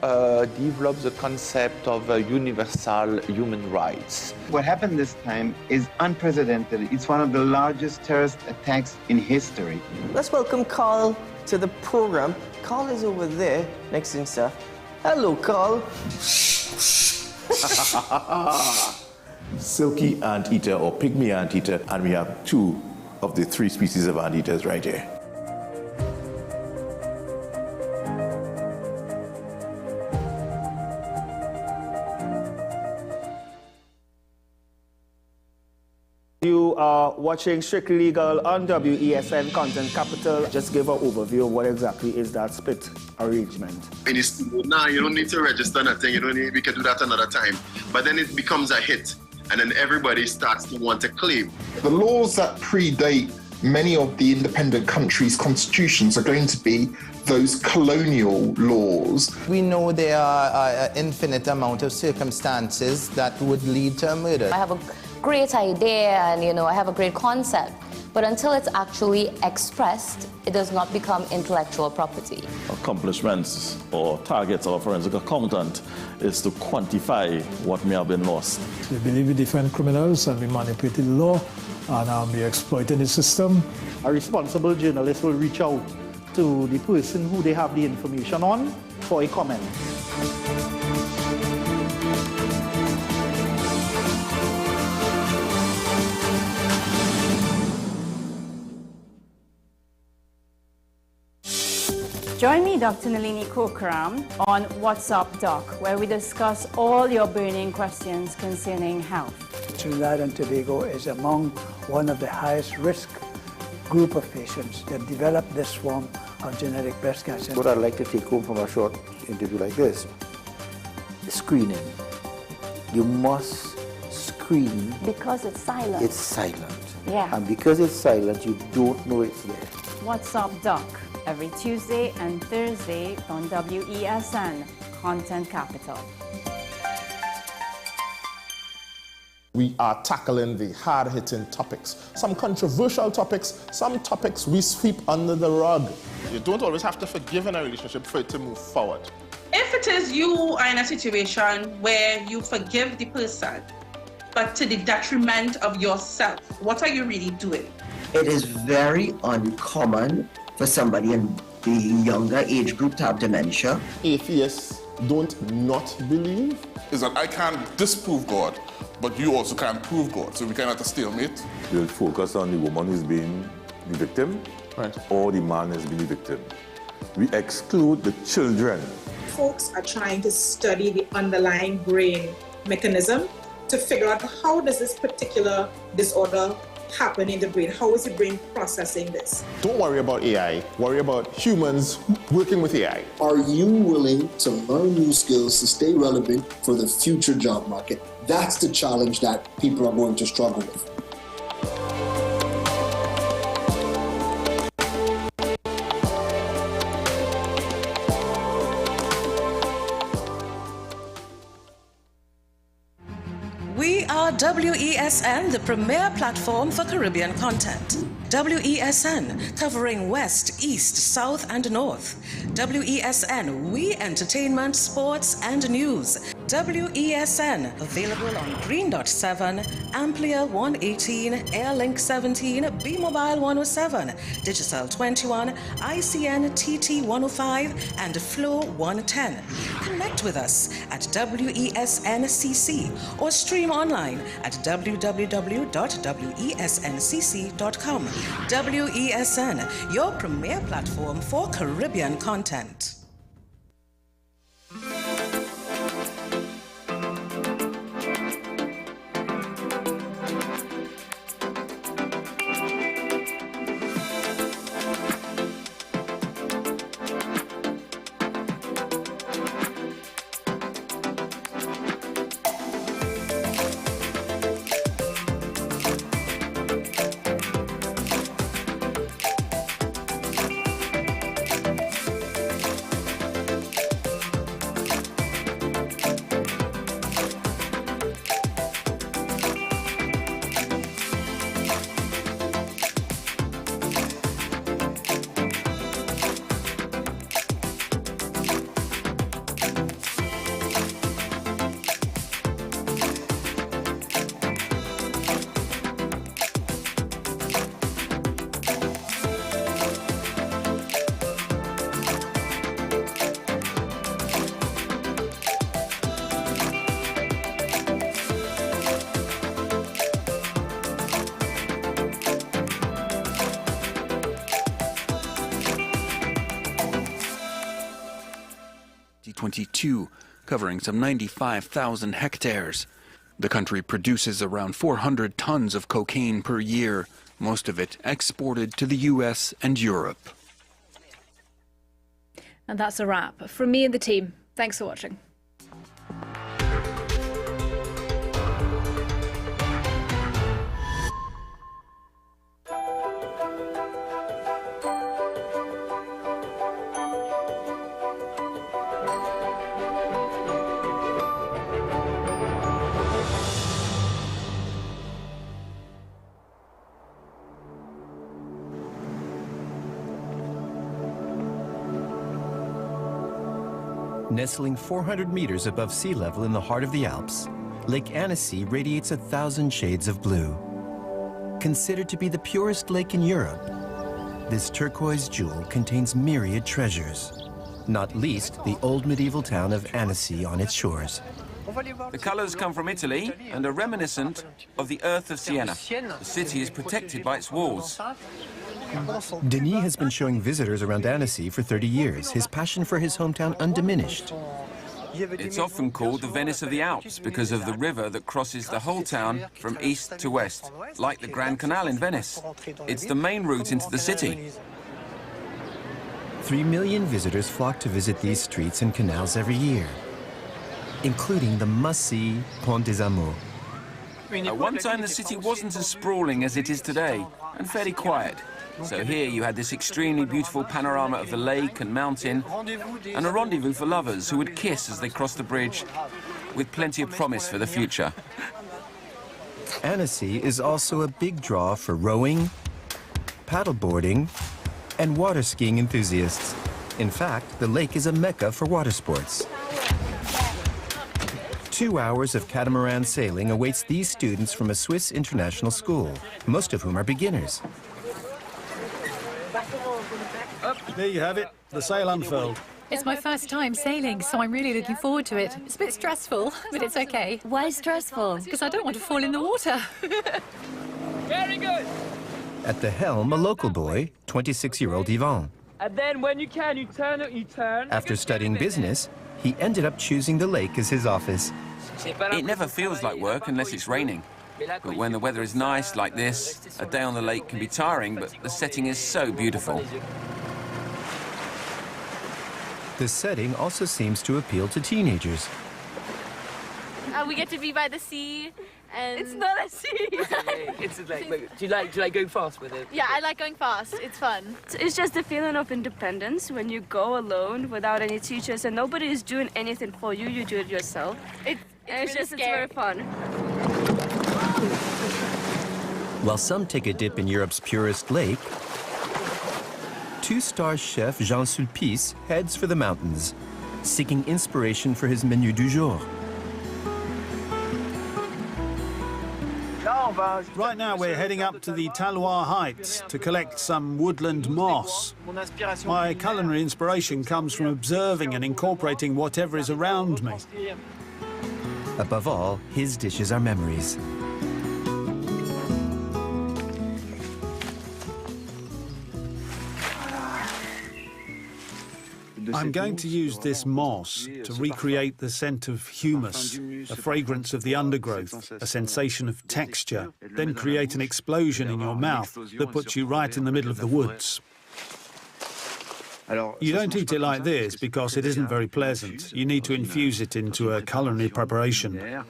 develop the concept of universal human rights. What happened this time is unprecedented. It's one of the largest terrorist attacks in history. Let's welcome Carl to the program. Carl is over there, next to Insta. Hello, Carl. Silky anteater or pygmy anteater, and we have two of the three species of anteaters right here. You are watching Strictly Legal on WESN Content Capital. Just give an overview of what exactly is that split arrangement. In this, now you don't need to register nothing. You don't need. We can do that another time. But then it becomes a hit, and then everybody starts to want to claim. The laws that predate many of the independent countries' constitutions are going to be those colonial laws. We know there are an infinite amount of circumstances that would lead to a murder. I have a great idea and I have a great concept, but until it's actually expressed, it does not become intellectual property. Accomplishments or targets of a forensic accountant is to quantify what may have been lost. They believe in different criminals and we manipulated the law and we exploited the system. A responsible journalist will reach out to the person who they have the information on for a comment. Join me, Dr. Nalini Kokram, on What's Up Doc, where we discuss all your burning questions concerning health. Trinidad and Tobago is among one of the highest risk group of patients that develop this form of genetic breast cancer. What I'd like to take home from a short interview like this, screening. You must screen. Because it's silent. It's silent. Yeah. And because it's silent, you don't know it's there. What's Up Doc, every Tuesday and Thursday on WESN Content Capital. We are tackling the hard-hitting topics, some controversial topics, some topics we sweep under the rug. You don't always have to forgive in a relationship for it to move forward. If it is you are in a situation where you forgive the person, but to the detriment of yourself, what are you really doing? It is very uncommon for somebody in the younger age group to have dementia. Atheists don't not believe. Is that I can't disprove God, but you also can't prove God, so we kind of at a stalemate. We'll focus on the woman who's being the victim, or the man is being the victim. We exclude the children. Folks are trying to study the underlying brain mechanism to figure out how does this particular disorder happen in the brain? How is the brain processing this? Don't worry about AI, worry about humans working with AI. Are you willing to learn new skills to stay relevant for the future job market? That's the challenge that people are going to struggle with. We are WESN, the premier platform for Caribbean content. WESN, covering West, East, South, and North. WESN, we entertainment, sports, and news. WESN, available on Greendot 7, Amplia 118, Airlink 17, Bmobile 107, Digicel 21, ICNTT 105, and Flow 110. Connect with us at WESNCC or stream online at www.wesncc.com. WESN, your premier platform for Caribbean content. covering some 95,000 hectares. The country produces around 400 tons of cocaine per year, most of it exported to the US and Europe. And that's a wrap. From me and the team, thanks for watching. Nestling 400 meters above sea level in the heart of the Alps, Lake Annecy radiates 1,000 shades of blue. Considered to be the purest lake in Europe, this turquoise jewel contains myriad treasures, not least the old medieval town of Annecy on its shores. The colors come from Italy and are reminiscent of the earth of Siena. The city is protected by its walls. Denis has been showing visitors around Annecy for 30 years, his passion for his hometown undiminished. It's often called the Venice of the Alps because of the river that crosses the whole town from east to west, like the Grand Canal in Venice. It's the main route into the city. 3 million visitors flock to visit these streets and canals every year, incling the must-see Pont des Amours. At one time, the city wasn't as sprawling as it is today, and fairly quiet. So here you had this extremely beautiful panorama of the lake and mountain, and a rendezvous for lovers who would kiss as they crossed the bridge, with plenty of promise for the future. Annecy is also a big draw for rowing, paddleboarding, and water skiing enthusiasts. In fact, the lake is a mecca for water sports. 2 hours of catamaran sailing awaits these students from a Swiss international school, most of whom are beginners. There you have it, the sail unfurled. It's my first time sailing, so I'm really looking forward to it. It's a bit stressful, but it's okay. Why stressful? Because I don't want to fall in the water. Very good. At the helm, a local boy, 26-year-old Yvan. And then when you can, you turn it, you turn. After studying business, he ended up choosing the lake as his office. It never feels like work unless it's raining. But when the weather is nice like this, a day on the lake can be tiring, but the setting is so beautiful. The setting also seems to appeal to teenagers. We get to be by the sea, and It's not a sea. It's like, do you like going fast with it? yeah, I like going fast. It's fun. It's just the feeling of independence when you go alone without any teachers and nobody is doing anything for you. You do it yourself. It's very fun. While some take a dip in Europe's purest lake, two-star chef Jean Sulpice heads for the mountains, seeking inspiration for his menu du jour. Right now we're heading up to the Talois Heights to collect some woodland moss. My culinary inspiration comes from observing and incorporating whatever is around me. Above all, his dishes are memories. I'm going to use this moss to recreate the scent of humus, a fragrance of the undergrowth, a sensation of texture, then create an explosion in your mouth that puts you right in the middle of the woods. You don't eat it like this because it isn't very pleasant. You need to infuse it into a culinary preparation.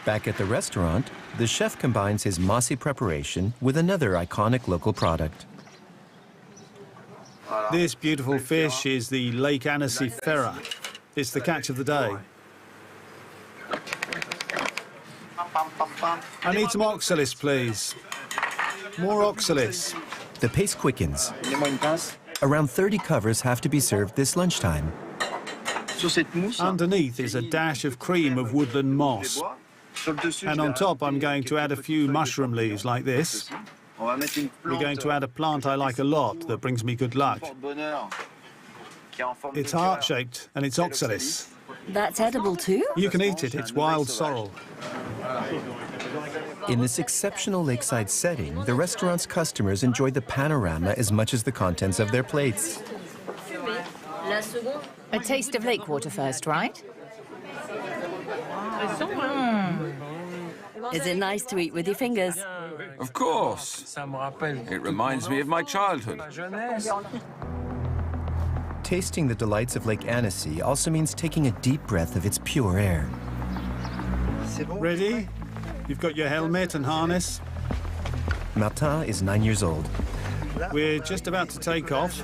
Back at the restaurant, the chef combines his mossy preparation with another iconic local product. This beautiful fish is the Lake Annecy ferret. It's the catch of the day. I need some oxalis, please. More oxalis. The pace quickens. Around 30 covers have to be served this lunchtime. Underneath is a dash of cream of woodland moss. And on top, I'm going to add a few mushroom leaves like this. We're going to add a plant I like a lot that brings me good luck. It's heart-shaped and it's oxalis. That's edible too? You can eat it. It's wild sorrel. In this exceptional lakeside setting, the restaurant's customers enjoy the panorama as much as the contents of their plates. A taste of lake water first, right? Is it nice to eat with your fingers? Of course. It reminds me of my childhood. Tasting the delights of Lake Annecy also means taking a deep breath of its pure air. Ready? You've got your helmet and harness. Martin is 9 years old. We're just about to take off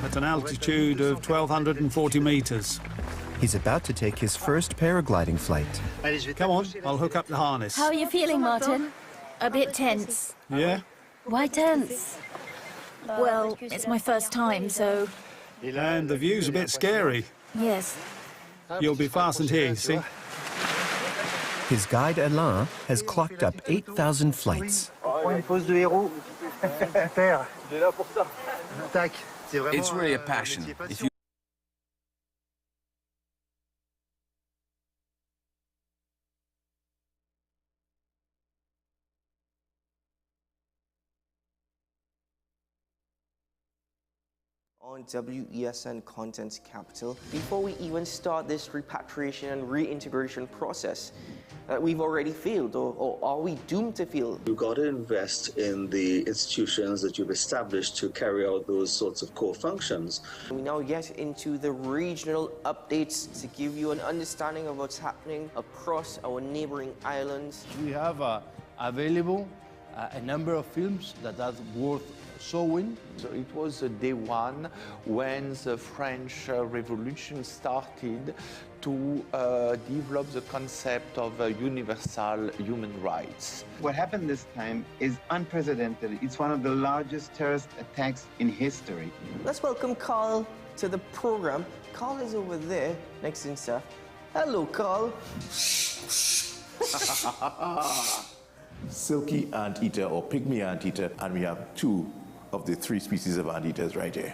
at an altitude of 1,240 meters. He's about to take his first paragliding flight. Come on, I'll hook up the harness. How are you feeling, Martin? A bit tense. Yeah? Why tense? Well, it's my first time, so... And the view's a bit scary. Yes. You'll be fastened here, see? His guide, Alain, has clocked up 8,000 flights. It's really a passion. If you on WESN Content Capital, before we even start this repatriation and reintegration process that we've already failed, or are we doomed to fail? You've got to invest in the institutions that you've established to carry out those sorts of core functions. We now get into the regional updates to give you an understanding of what's happening across our neighboring islands. We have available a number of films that are worth showing. So it was day one when the French Revolution started to develop the concept of universal human rights. What happened this time is unprecedented. It's one of the largest terrorist attacks in history. Let's welcome Carl to the program. Carl is over there, next to Seth. Hello, Carl. Silky anteater or pygmy anteater, and we have 2 of the 3 species of anteaters right here.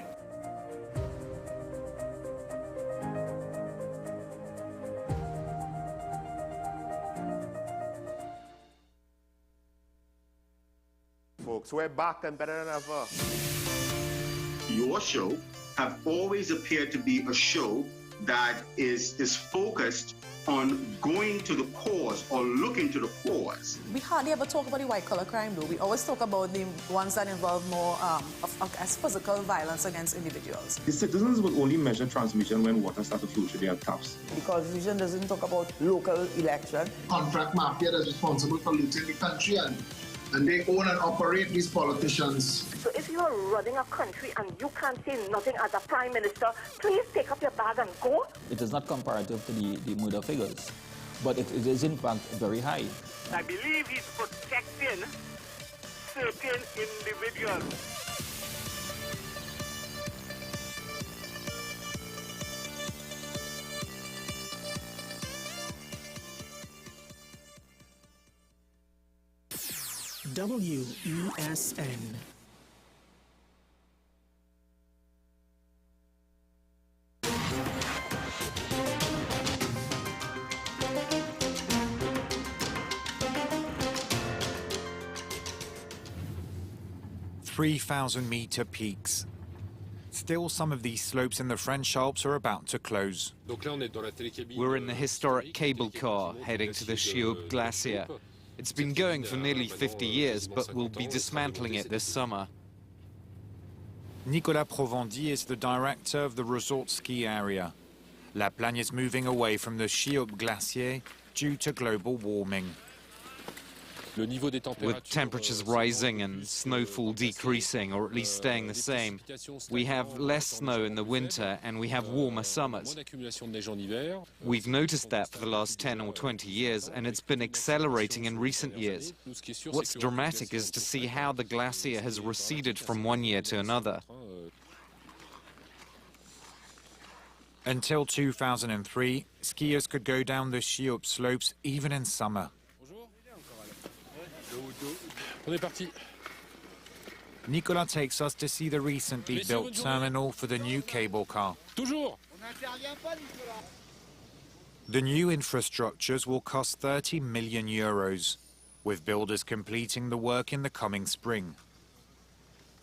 Folks, we're back and better than ever. Your show have always appeared to be a show that is focused on going to the cause or looking to the cause. We hardly ever talk about the white-collar crime, though. We always talk about the ones that involve more as physical violence against individuals. The citizens will only measure transmission when water starts to flow through their taps. The Constitution doesn't talk about local election. Contract mafia that's responsible for looting the country, and they own and operate these politicians. So if you are running a country and you can't say nothing as a prime minister, please take up your bag and go. It is not comparative to the murder figures, but it is in fact very high. I believe he's protecting certain individuals. WESN. (3,000-meter peaks. Still, some of these slopes in the French Alps are about to close. We're in the historic cable car heading to the Chiob Glacier. It's been going for nearly 50 years, but we'll be dismantling it this summer. Nicolas Provendy is the director of the resort ski area. La Plagne is moving away from the Chiob Glacier due to global warming. With temperatures rising and snowfall decreasing, or at least staying the same, we have less snow in the winter and we have warmer summers. We've noticed that for the last 10 or 20 years, and it's been accelerating in recent years. What's dramatic is to see how the glacier has receded from one year to another. Until 2003, skiers could go down the Chiob slopes even in summer. Nicolas takes us to see the recently built terminal for the new cable car. The new infrastructures will cost 30 million euros, with builders completing the work in the coming spring.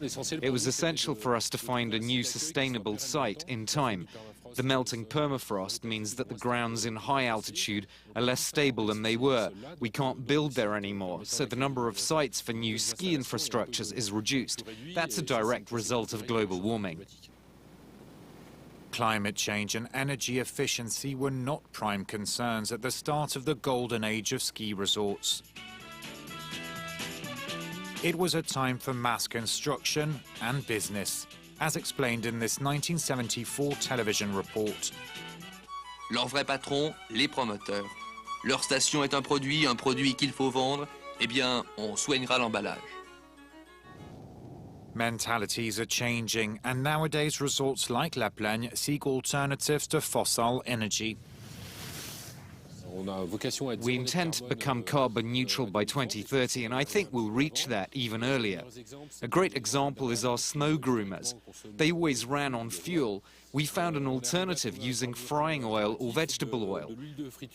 It was essential for us to find a new sustainable site in time. The melting permafrost means that the grounds in high altitude are less stable than they were. We can't build there anymore, so the number of sites for new ski infrastructures is reduced. That's a direct result of global warming. Climate change and energy efficiency were not prime concerns at the start of the golden age of ski resorts. It was a time for mass construction and business, as explained in this 1974 television report. Leur vrai patron, les promoteurs. Leur station est un produit qu'il faut vendre, eh bien, on soignera l'emballage. Mentalities are changing, and nowadays resorts like La Plagne seek alternatives to fossil energy. We intend to become carbon neutral by 2030, and I think we'll reach that even earlier. A great example is our snow groomers. They always ran on fuel. We found an alternative using frying oil or vegetable oil.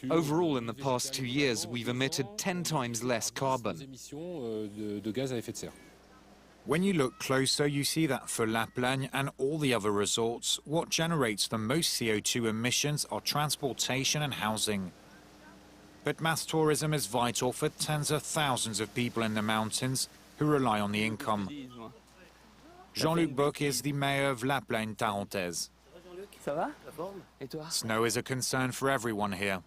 Overall, in the past 2 years, we've emitted 10 times less carbon. When you look closer, you see that for La Plagne and all the other resorts, what generates the most CO2 emissions are transportation and housing. But mass tourism is vital for tens of thousands of people in the mountains who rely on the income. Jean-Luc Boc is the mayor of La Plagne Tarentaise. Snow is a concern for everyone here.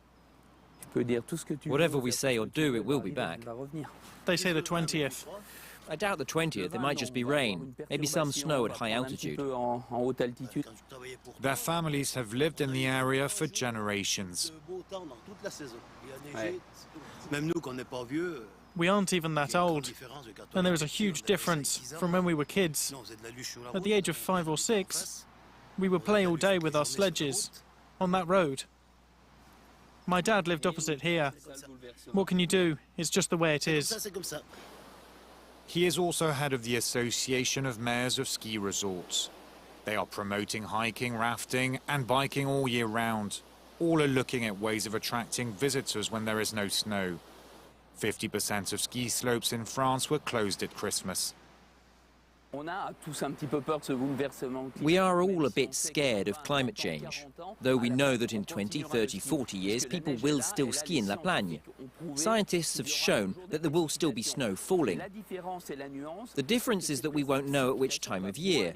Whatever we say or do, it will be back. They say the 20th. I doubt the 20th. It might just be rain, maybe some snow at high altitude. Their families have lived in the area for generations. We aren't even that old, and there is a huge difference from when we were kids. At the age of 5 or 6, we would play all day with our sledges on that road. My dad lived opposite here. What can you do? It's just the way it is. He is also head of the Association of Mayors of Ski Resorts. They are promoting hiking, rafting and biking all year round. All are looking at ways of attracting visitors when there is no snow. 50% of ski slopes in France were closed at Christmas. We are all a bit scared of climate change, though we know that in 20, 30, 40 years people will still ski in La Plagne. Scientists have shown that there will still be snow falling. The difference is that we won't know at which time of year.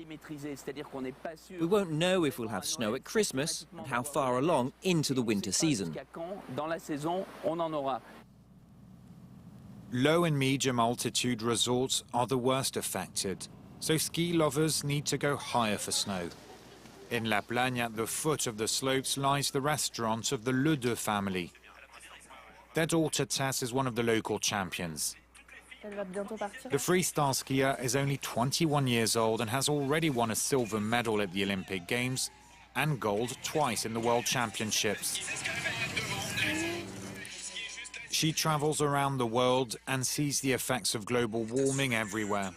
We won't know if we'll have snow at Christmas and how far along into the winter season. Low and medium altitude resorts are the worst affected, so ski lovers need to go higher for snow. In La Plagne, at the foot of the slopes, lies the restaurant of the Le Deux family. Their daughter Tess is one of the local champions. The freestyle skier is only 21 years old and has already won a silver medal at the Olympic Games and gold twice in the World Championships. She travels around the world and sees the effects of global warming everywhere.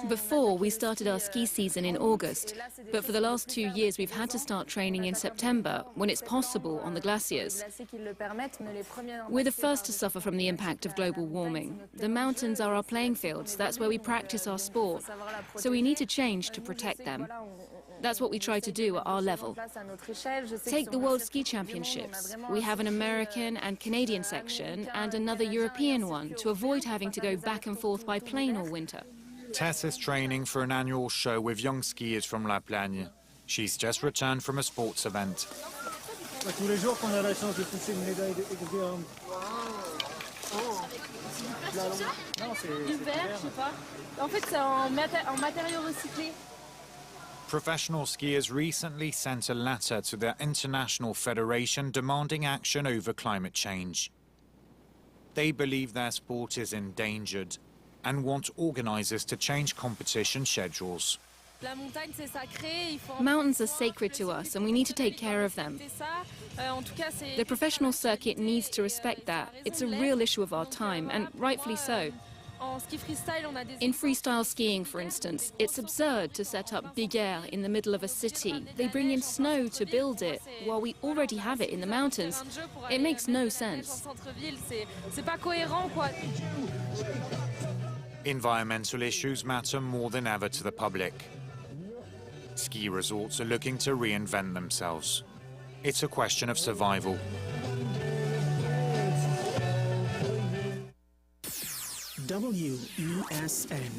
Before, we started our ski season in August, but for the last 2 years we've had to start training in September, when it's possible on the glaciers. We're the first to suffer from the impact of global warming. The mountains are our playing fields, that's where we practice our sport, so we need to change to protect them. That's what we try to do at our level. Take the World Ski Championships. We have an American and Canadian section and another European one to avoid having to go back and forth by plane all winter. Tess is training for an annual show with young skiers from La Plagne. She's just returned from a sports event. Professional skiers recently sent a letter to their international federation demanding action over climate change. They believe their sport is endangered and want organisers to change competition schedules. Mountains are sacred to us and we need to take care of them. The professional circuit needs to respect that. It's a real issue of our time, and rightfully so. In freestyle skiing, for instance, it's absurd to set up big air in the middle of a city. They bring in snow to build it, while we already have it in the mountains. It makes no sense. Environmental issues matter more than ever to the public. Ski resorts are looking to reinvent themselves. It's a question of survival. WESN.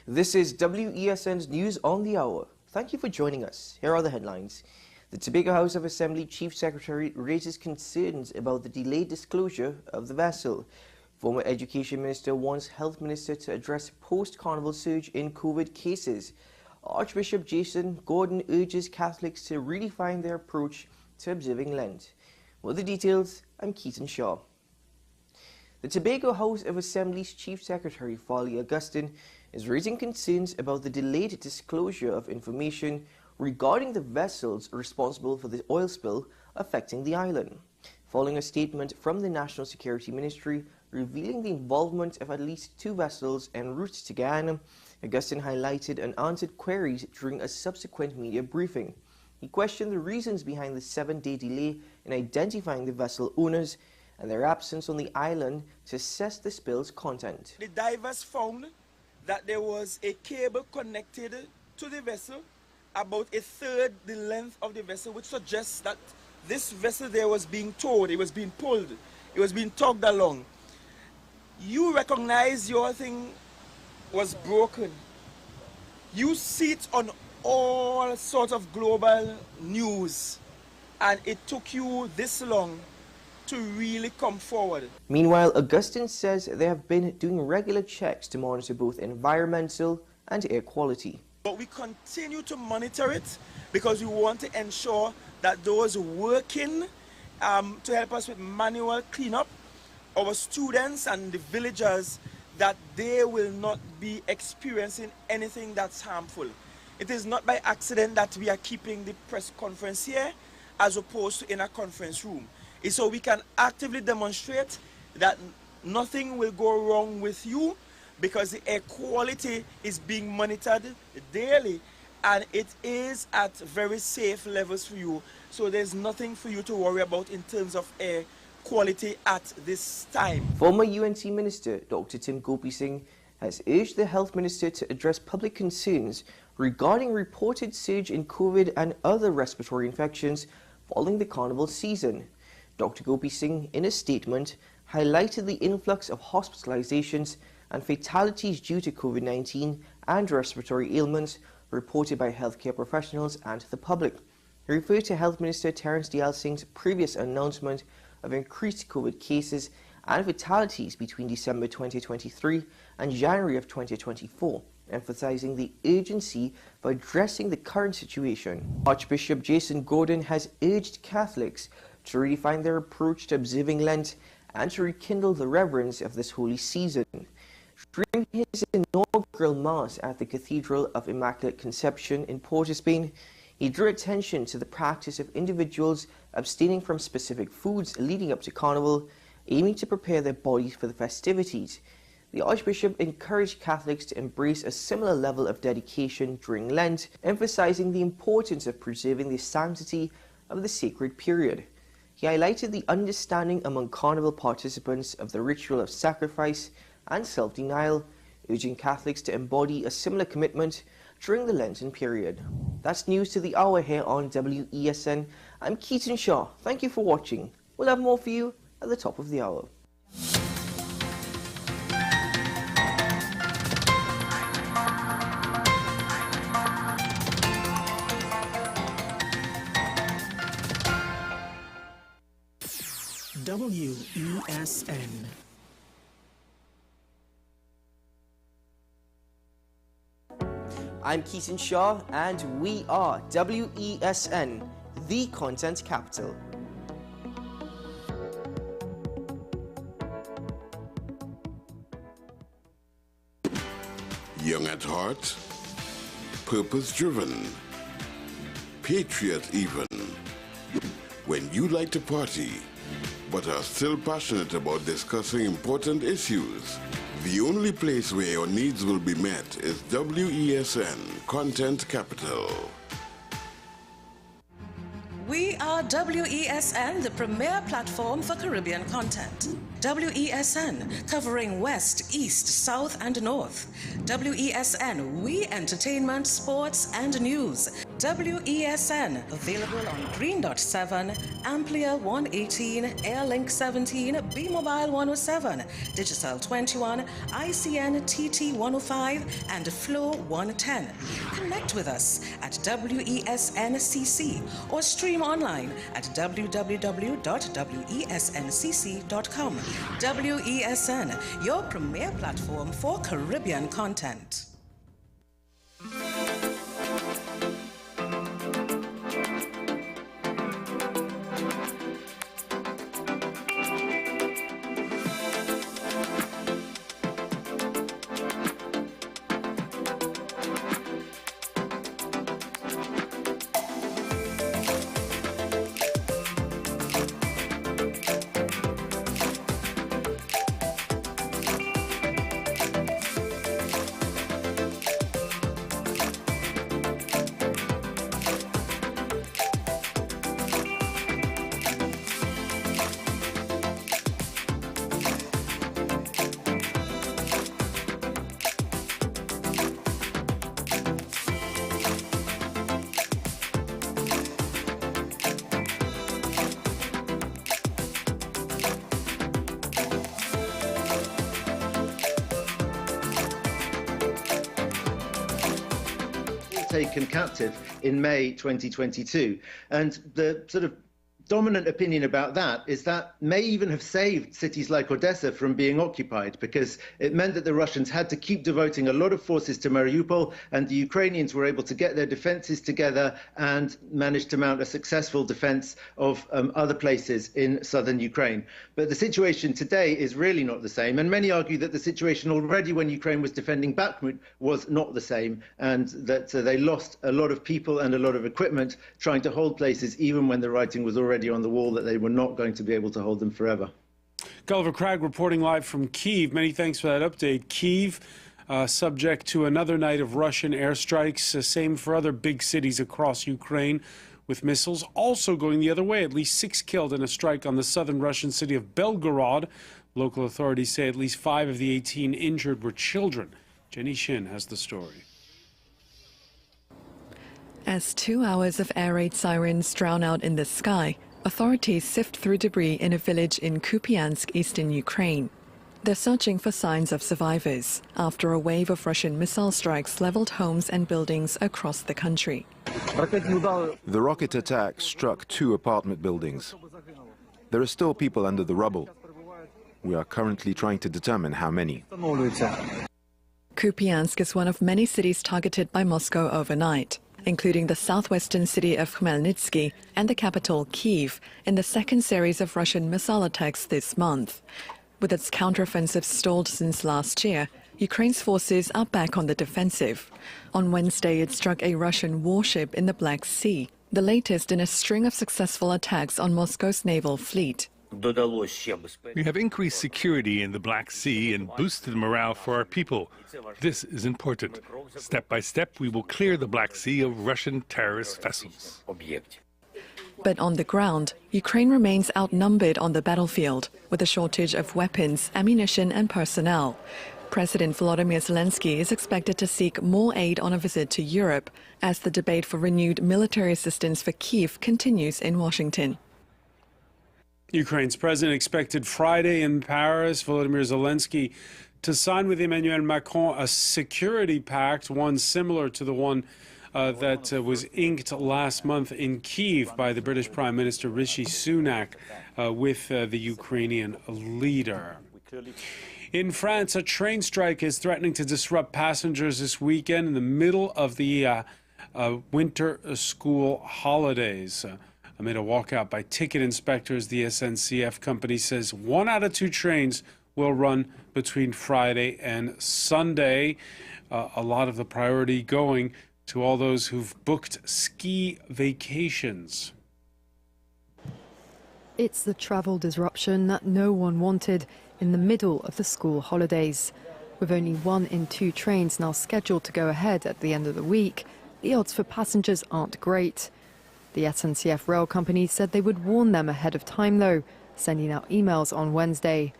This is WESN's News on the Hour. Thank you for joining us. Here are the headlines. The Tobago House of Assembly Chief Secretary raises concerns about the delayed disclosure of the vessel. Former Education Minister wants Health Minister to address post-carnival surge in COVID cases. Archbishop Jason Gordon urges Catholics to redefine their approach to observing Lent. For the details, I'm Keaton Shaw. The Tobago House of Assembly's Chief Secretary, Folly Augustine, is raising concerns about the delayed disclosure of information regarding the vessels responsible for the oil spill affecting the island. Following a statement from the National Security Ministry revealing the involvement of at least 2 vessels en route to Guyana, Augustine highlighted and answered queries during a subsequent media briefing. He questioned the reasons behind the 7-day delay in identifying the vessel owners and their absence on the island to assess the spill's content. The divers found that there was a cable connected to the vessel about a third the length of the vessel, which suggests that this vessel there was being towed, it was being pulled, it was being tugged along. You recognize your thing was broken. You see it on all sorts of global news, and it took you this long to really come forward. Meanwhile, Augustine says they have been doing regular checks to monitor both environmental and air quality. But we continue to monitor it because we want to ensure that those working to help us with manual cleanup, our students and the villagers, that they will not be experiencing anything that's harmful. It is not by accident that we are keeping the press conference here as opposed to in a conference room. It's so we can actively demonstrate that nothing will go wrong with you, because the air quality is being monitored daily and it is at very safe levels for you. So there's nothing for you to worry about in terms of air quality at this time. Former UNC Minister Dr. Tim Gopi Singh has urged the Health Minister to address public concerns regarding reported surge in COVID and other respiratory infections following the carnival season. Dr. Gopi Singh, in a statement, highlighted the influx of hospitalizations and fatalities due to COVID-19 and respiratory ailments reported by healthcare professionals and the public. He referred to Health Minister Terence Dayal Singh's previous announcement of increased COVID cases and fatalities between December 2023 and January of 2024, emphasizing the urgency of addressing the current situation. Archbishop Jason Gordon has urged Catholics to redefine their approach to observing Lent and to rekindle the reverence of this holy season. During his inaugural Mass at the Cathedral of Immaculate Conception in Port of Spain, he drew attention to the practice of individuals abstaining from specific foods leading up to Carnival, aiming to prepare their bodies for the festivities. The Archbishop encouraged Catholics to embrace a similar level of dedication during Lent, emphasizing the importance of preserving the sanctity of the sacred period. He highlighted the understanding among Carnival participants of the ritual of sacrifice and self-denial, urging Catholics to embody a similar commitment during the Lenten period. That's news to the hour here on WESN. I'm Keaton Shaw. Thank you for watching. We'll have more for you at the top of the hour. WESN. I'm Keaton Shaw, and we are WESN, the content capital. Young at heart, purpose-driven, patriot even. When you like to party, but are still passionate about discussing important issues, the only place where your needs will be met is WESN Content Capital. We are WESN, the premier platform for Caribbean content. WESN, covering West, East, South, and North. WESN, we entertainment, sports, and news. WESN, available on Greendot 7, Amplia 118, Airlink 17, Bmobile 107, Digicel 21, ICNTT 105, and Flow 110. Connect with us at WESNCC or stream online at www.wesncc.com. WESN, your premier platform for Caribbean content. taken captive in May 2022. And the sort of dominant opinion about that is that may even have saved cities like Odessa from being occupied, because it meant that the Russians had to keep devoting a lot of forces to Mariupol, and the Ukrainians were able to get their defenses together and managed to mount a successful defense of other places in southern Ukraine. But the situation today is really not the same, and many argue that the situation already when Ukraine was defending Bakhmut was not the same, and that they lost a lot of people and a lot of equipment trying to hold places even when the writing was already on the wall that they were not going to be able to hold them forever. Gulliver Cragg reporting live from Kyiv. Many thanks for that update. Kyiv, subject to another night of Russian airstrikes, same for other big cities across Ukraine, with missiles also going the other way. At least 6 killed in a strike on the southern Russian city of Belgorod. Local authorities say at least 5 of the 18 injured were children. Jenny Shin has the story. As 2 hours of air raid sirens drown out in the sky, authorities sift through debris in a village in Kupiansk, eastern Ukraine. They're searching for signs of survivors after a wave of Russian missile strikes leveled homes and buildings across the country. The rocket attack struck 2 apartment buildings. There are still people under the rubble. We are currently trying to determine how many. Kupiansk is one of many cities targeted by Moscow overnight, including the southwestern city of Khmelnytsky and the capital, Kyiv, in the second series of Russian missile attacks this month. With its counteroffensive stalled since last year, Ukraine's forces are back on the defensive. On Wednesday, it struck a Russian warship in the Black Sea, the latest in a string of successful attacks on Moscow's naval fleet. We have increased security in the Black Sea and boosted morale for our people. This is important. Step by step, we will clear the Black Sea of Russian terrorist vessels. But on the ground, Ukraine remains outnumbered on the battlefield, with a shortage of weapons, ammunition and personnel. President Volodymyr Zelensky is expected to seek more aid on a visit to Europe, as the debate for renewed military assistance for Kyiv continues in Washington. Ukraine's president expected Friday in Paris, Volodymyr Zelensky, to sign with Emmanuel Macron a security pact, one similar to the one that was inked last month in Kyiv by the British Prime Minister Rishi Sunak with the Ukrainian leader. In France, a train strike is threatening to disrupt passengers this weekend in the middle of the winter school holidays. Amid a walkout by ticket inspectors, the SNCF company says 1 out of 2 trains will run between Friday and Sunday. A lot of the priority going to all those who've booked ski vacations. It's the travel disruption that no one wanted in the middle of the school holidays. With only 1 in 2 trains now scheduled to go ahead at the end of the week, the odds for passengers aren't great. The SNCF rail company said they would warn them ahead of time, though, sending out emails on Wednesday.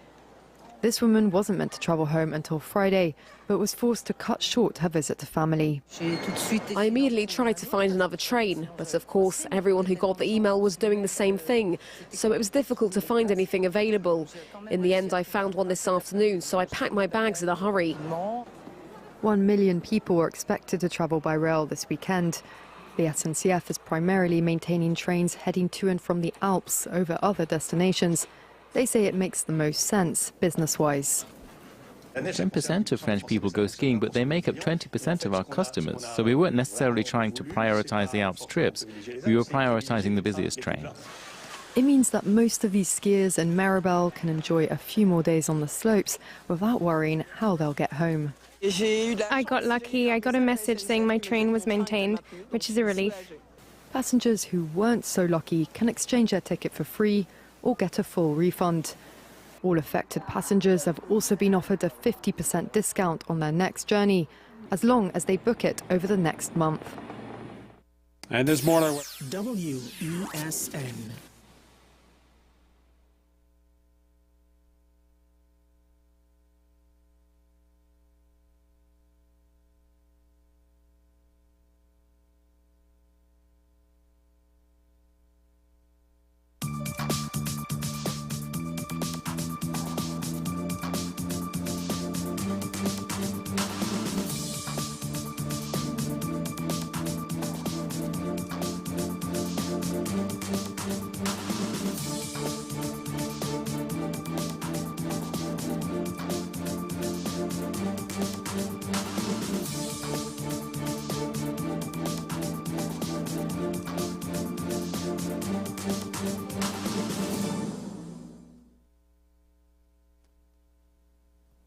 This woman wasn't meant to travel home until Friday, but was forced to cut short her visit to family. I immediately tried to find another train, but of course everyone who got the email was doing the same thing, so it was difficult to find anything available. In the end, I found one this afternoon, so I packed my bags in a hurry. 1 million people are expected to travel by rail this weekend. The SNCF is primarily maintaining trains heading to and from the Alps over other destinations. They say it makes the most sense, business-wise. 10% of French people go skiing, but they make up 20% of our customers, so we weren't necessarily trying to prioritize the Alps trips. We were prioritizing the busiest trains. It means that most of these skiers in Maribel can enjoy a few more days on the slopes without worrying how they'll get home. I got lucky. I got a message saying my train was maintained, which is a relief. Passengers who weren't so lucky can exchange their ticket for free or get a full refund. All affected passengers have also been offered a 50% discount on their next journey, as long as they book it over the next month. And there's more. WESN.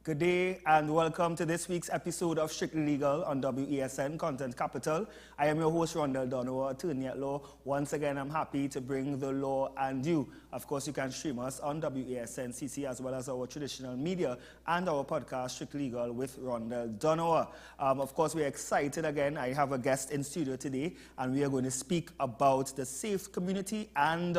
Good day and welcome to this week's episode of Strictly Legal on WESN Content Capital. I am your host, Rondell Donowa, attorney at law. Once again, I'm happy to bring the law and you. Of course, you can stream us on WESN CC as well as our traditional media and our podcast, Strictly Legal with Rondell Donowa. Of course, we're excited again. I have a guest in studio today and we are going to speak about the safe community and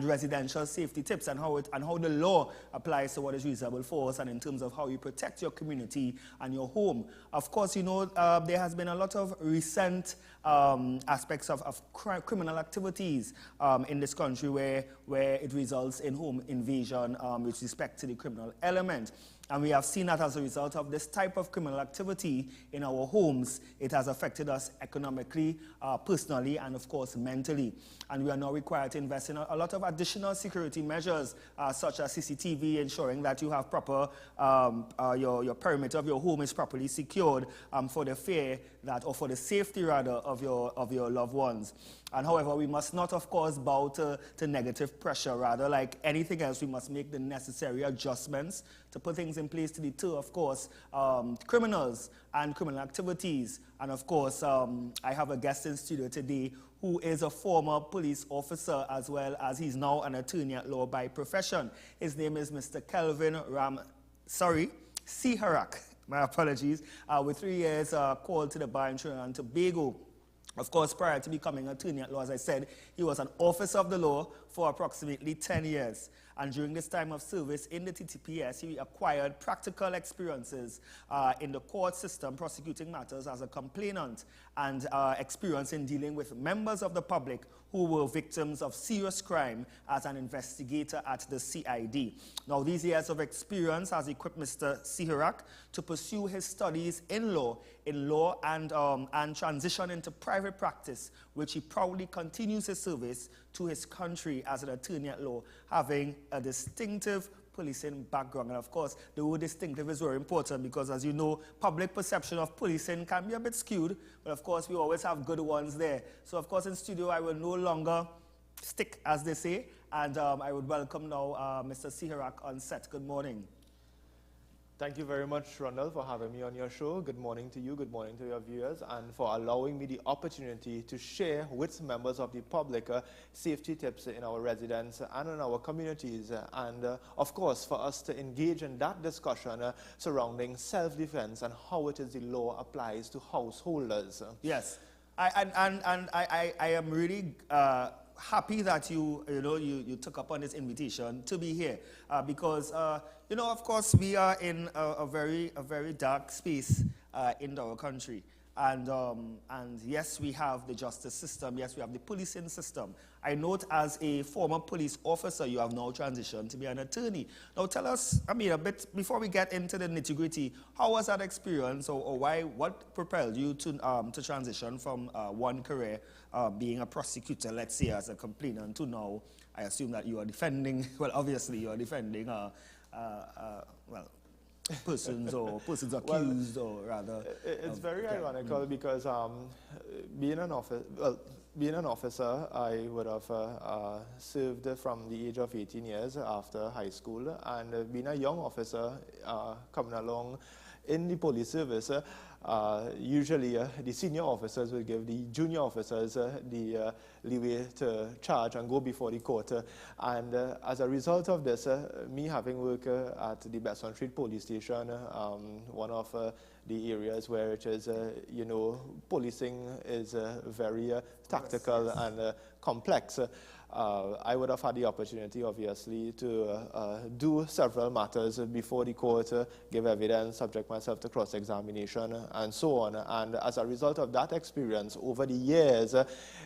residential safety tips and how the law applies to what is reasonable for us and in terms of how you protect your community and your home. Of course, you know, there has been a lot of recent aspects of criminal activities in this country where it results in home invasion with respect to the criminal element. And we have seen that as a result of this type of criminal activity in our homes, it has affected us economically, personally, and of course mentally. And we are now required to invest in a lot of additional security measures, such as CCTV, ensuring that you have proper, your perimeter of your home is properly secured for the fear that, or for the safety rather, of your loved ones. And however, we must not, of course, bow to negative pressure. Rather, like anything else, we must make the necessary adjustments to put things in place to deter, of course, criminals and criminal activities. And of course, I have a guest in studio today who is a former police officer as well as he's now an attorney at law by profession. His name is Mr. Kelvin Siharak. My apologies. With 3 years called to the bar in Trinidad and Tobago. Of course, prior to becoming attorney at law, as I said, he was an officer of the law for approximately 10 years. And during this time of service in the TTPS, he acquired practical experiences in the court system, prosecuting matters as a complainant, and experience in dealing with members of the public who were victims of serious crime as an investigator at the CID. Now, these years of experience has equipped Mr. Siharak to pursue his studies in law and transition into private practice, which he proudly continues his service to his country as an attorney at law, having a distinctive policing background. And of course, the word distinctive is very important because, as you know, public perception of policing can be a bit skewed, but of course, we always have good ones there. So of course, in studio, I will no longer stick, as they say, and I would welcome now Mr. Siharak on set. Good morning. Thank you very much, Rondell, for having me on your show. Good morning to you, good morning to your viewers, and for allowing me the opportunity to share with members of the public safety tips in our residence and in our communities, and of course, for us to engage in that discussion surrounding self-defense and how it is the law applies to householders. Yes, I am really happy that you took up on this invitation to be here because you know, of course, we are in a very dark space in our country, and yes, we have the justice system. Yes, we have the policing system. I note as a former police officer, you have now transitioned to be an attorney. Now, tell us, I mean, a bit before we get into the nitty-gritty. How was that experience, or what propelled you to transition from one career, being a prosecutor, let's say, as a complainant, to now? I assume that you are defending. Well, obviously, you are defending. Persons accused, or rather. It's very ironical because being an officer, I would have served from the age of 18 years after high school, and being a young officer coming along in the police service, usually the senior officers will give the junior officers the leeway to charge and go before the court. And as a result of this, me having worked at the Besson Street Police Station, one of the areas where it is, you know, policing is very tactical and complex. I would have had the opportunity, obviously, to do several matters before the court, give evidence, subject myself to cross-examination, and so on. And as a result of that experience, over the years,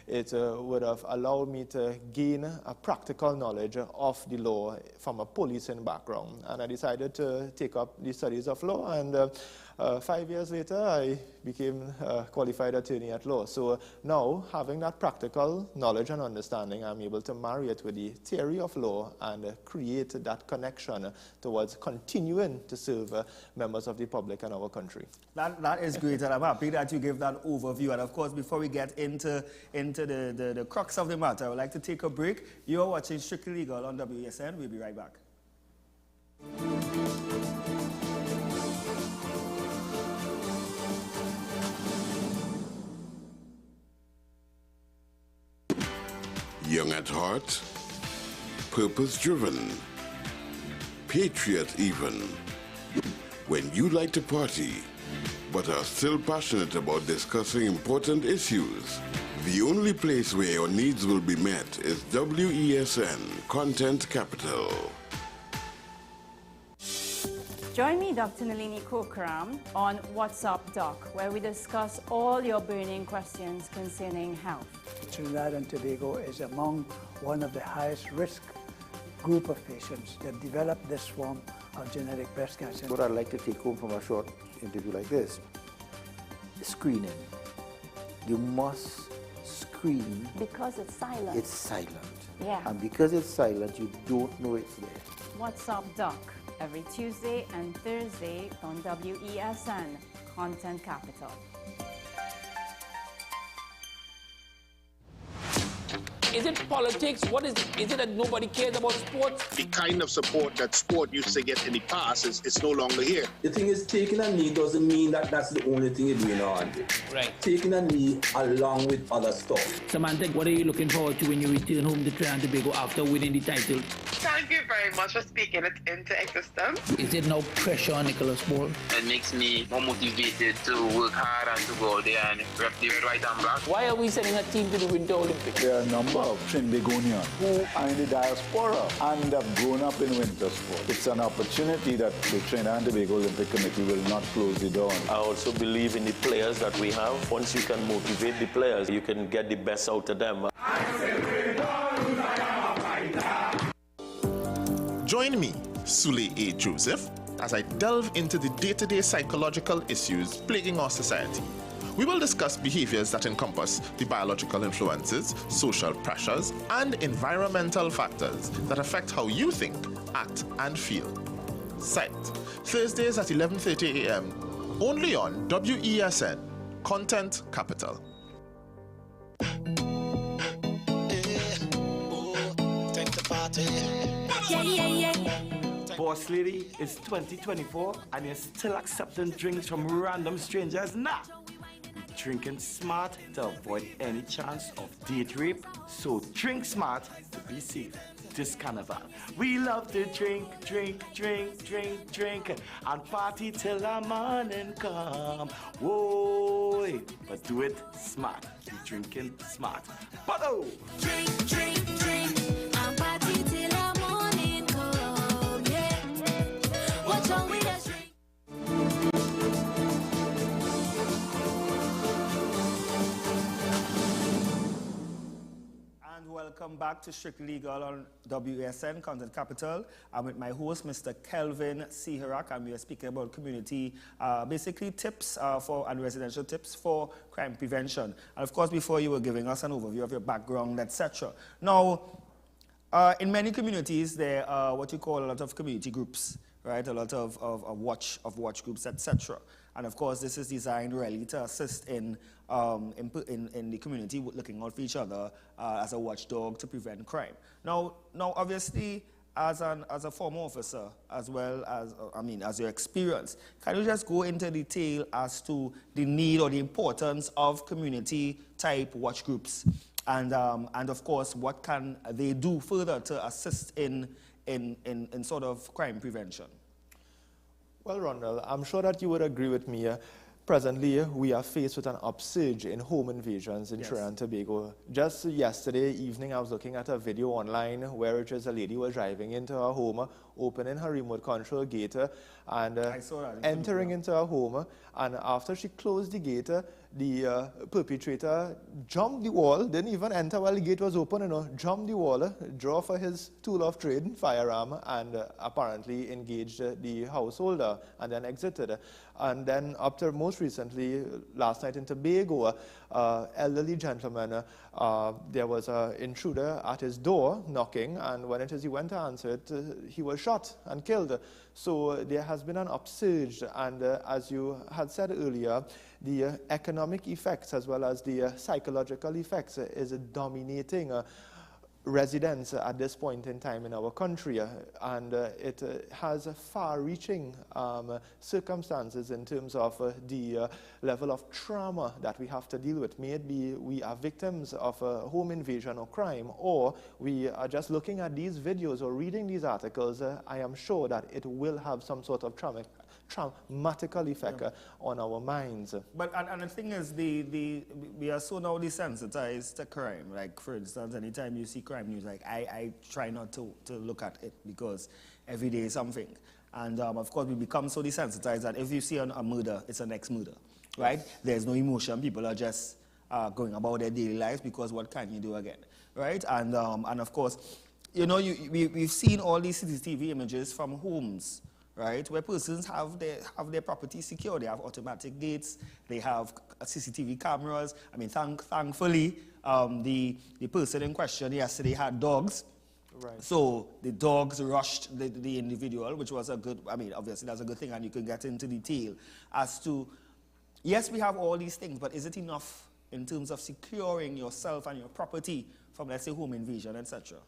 it would have allowed me to gain a practical knowledge of the law from a policing background. And I decided to take up the studies of law, and 5 years later, I became a qualified attorney at law. So now, having that practical knowledge and understanding, I'm able to marry it with the theory of law and create that connection towards continuing to serve members of the public and our country. That is great, and I'm happy that you gave that overview. And of course, before we get into the crux of the matter, I would like to take a break. You're watching Strictly Legal on WESN. We'll be right back. Young at heart, purpose-driven, patriot even. When you like to party, but are still passionate about discussing important issues, the only place where your needs will be met is WESN Content Capital. Join me, Dr. Nalini Kokram, on What's Up Doc, where we discuss all your burning questions concerning health. Trinidad and Tobago is among one of the highest risk group of patients that develop this form of genetic breast cancer. What I'd like to take home from a short interview like this, screening. You must screen. Because it's silent. It's silent. Yeah. And because it's silent, you don't know it's there. What's Up Doc, every Tuesday and Thursday on WESN Content Capital. Is it politics? What is it? Is it that nobody cares about sports? The kind of support that sport used to get in the past is no longer here. The thing is, taking a knee doesn't mean that that's the only thing you're doing on. Right. Taking a knee along with other stuff. Samantha, what are you looking forward to when you return home to Trinidad and Tobago after winning the title? Thank you very much for speaking it into existence. Is there no pressure on Nicholas Ball? It makes me more motivated to work hard and to go out there and rep the red, white and black. Why are we sending a team to the Winter Olympics? There are a number of Trinbagonians who are in the diaspora and have grown up in winter sport. It's an opportunity that the Trinidad and Tobago Olympic Committee will not close the door on. I also believe in the players that we have. Once you can motivate the players, you can get the best out of them. Join me, Sule A. Joseph, as I delve into the day-to-day psychological issues plaguing our society. We will discuss behaviors that encompass the biological influences, social pressures, and environmental factors that affect how you think, act, and feel. Sight, Thursdays at 11:30 a.m., only on WESN, Content Capital. Boss lady, it's 2024 and you're still accepting drinks from random strangers? Nah! Drinking smart to avoid any chance of date rape, so drink smart to be safe this carnival. We love to drink, drink, drink, drink, drink, and party till the morning come. Whoa, but do it smart. Be drinking smart. Bottle! Drink, drink, drink, and party till the morning come. Yeah. What's wrong with us? Welcome back to Strictly Legal on WESN Content Capital. I'm with my host, Mr. Kelvin Siharak, and we are speaking about community, basically tips and residential tips for crime prevention. And of course, before you were giving us an overview of your background, etc. Now, in many communities, there are what you call a lot of community groups, right? A lot of watch groups, etc. And of course, this is designed really to assist in the community looking out for each other as a watchdog to prevent crime. Now, obviously, as a former officer, as well as, as your experience, can you just go into detail as to the need or the importance of community-type watch groups? And of course, what can they do further to assist in sort of crime prevention? Well, Ronald, I'm sure that you would agree with me. Presently, we are faced with an upsurge in home invasions in Trinidad and Tobago. Just yesterday evening, I was looking at a video online where it was a lady was driving into her home, opening her remote control gate, and entering into her home. And after she closed the gate, the perpetrator jumped the wall, didn't even enter while the gate was open, jumped the wall, drew for his tool of trade, firearm, and apparently engaged the householder and then exited. And then up to most recently, last night in Tobago, elderly gentleman, there was an intruder at his door knocking, and when he went to answer it, he was shot and killed. So there has been an upsurge, and as you had said earlier, the economic effects as well as the psychological effects is dominating residents at this point in time in our country, and it has far-reaching circumstances in terms of the level of trauma that we have to deal with. May it be we are victims of a home invasion or crime, or we are just looking at these videos or reading these articles, I am sure that it will have some sort of traumatical effect on our minds. But and the thing is, we are so now desensitized to crime. Like, for instance, anytime you see crime news, like I try not to look at it because every day is something. And of course, we become so desensitized that if you see a murder, it's a next murder, right? There's no emotion. People are just going about their daily lives because what can you do again, right? And of course, you know, we've seen all these CCTV images from homes, right, where persons have their property secure. They have automatic gates, they have CCTV cameras. I mean, thankfully, the person in question yesterday had dogs. Right. So the dogs rushed the individual, which was a good, I mean, obviously that's a good thing, and you can get into detail as to, yes, we have all these things, but is it enough in terms of securing yourself and your property from, let's say, home invasion, etc.?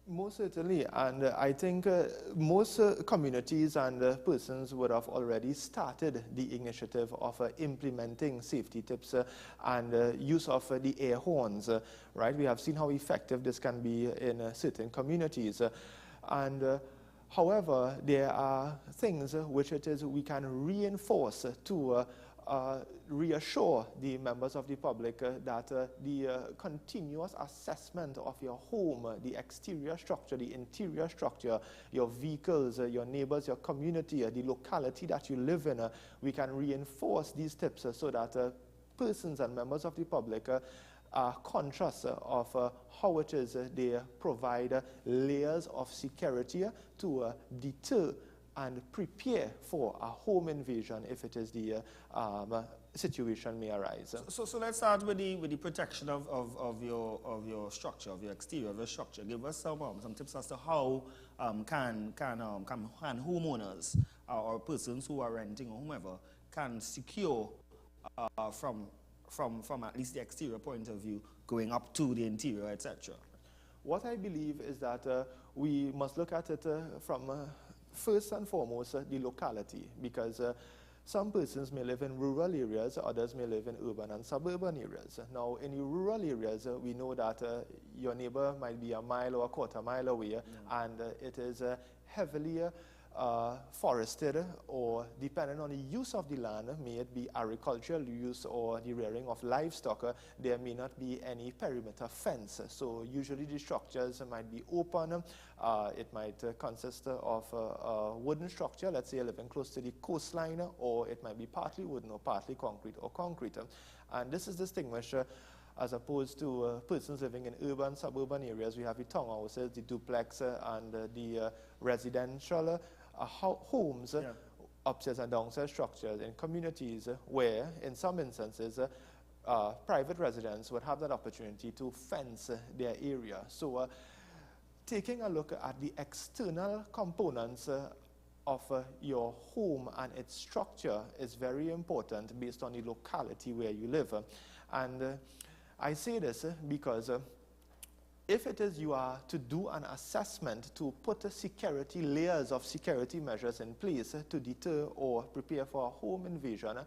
Most certainly, and I think most communities and persons would have already started the initiative of implementing safety tips and use of the air horns, right? We have seen how effective this can be in certain communities. However, there are things which it is we can reinforce to reassure the members of the public that the continuous assessment of your home, the exterior structure, the interior structure, your vehicles, your neighbors, your community, the locality that you live in, we can reinforce these tips so that persons and members of the public are conscious of how it is they provide layers of security to deter and prepare for a home invasion if it is the situation may arise. So let's start with the protection of your structure, of your exterior, of your structure. Give us some tips as to how can homeowners or persons who are renting or whomever can secure from at least the exterior point of view going up to the interior, etc. What I believe is that we must look at it from first and foremost, the locality, because some persons may live in rural areas, others may live in urban and suburban areas. Now, in the rural areas, we know that your neighbor might be a mile or a quarter mile away, and it is heavily forested, or depending on the use of the land, may it be agricultural use or the rearing of livestock, there may not be any perimeter fence. So usually the structures might be open. It might consist of a wooden structure, let's say living close to the coastline, or it might be partly wooden or partly concrete or concrete. And this is distinguished as opposed to persons living in urban, suburban areas. We have the townhouses, the duplex, and the residential homes, upstairs and downstairs structures in communities where, in some instances, private residents would have that opportunity to fence their area. So taking a look at the external components of your home and its structure is very important based on the locality where you live. And I say this because if it is you are to do an assessment to put layers of security measures in place to deter or prepare for a home invasion,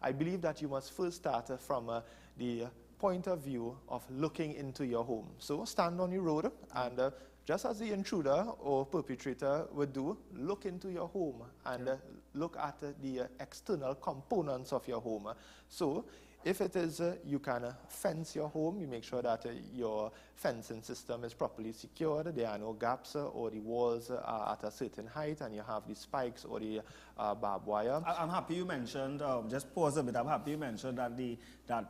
I believe that you must first start from the point of view of looking into your home. So stand on your road and just as the intruder or perpetrator would do, look into your home and look at the external components of your home. So if it is you can fence your home, you make sure that your fencing system is properly secured, there are no gaps or the walls are at a certain height, and you have the spikes or the barbed wire. I'm happy you mentioned, just pause a bit, I'm happy you mentioned that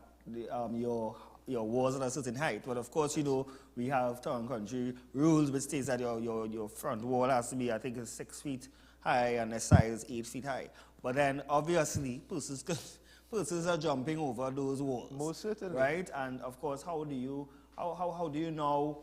your walls at a certain height. But of course, you know, we have town country rules which states that your front wall has to be, I think it's 6 feet high and the side is 8 feet high. But then obviously persons are jumping over those walls. Most certainly. Right? And of course, how do you now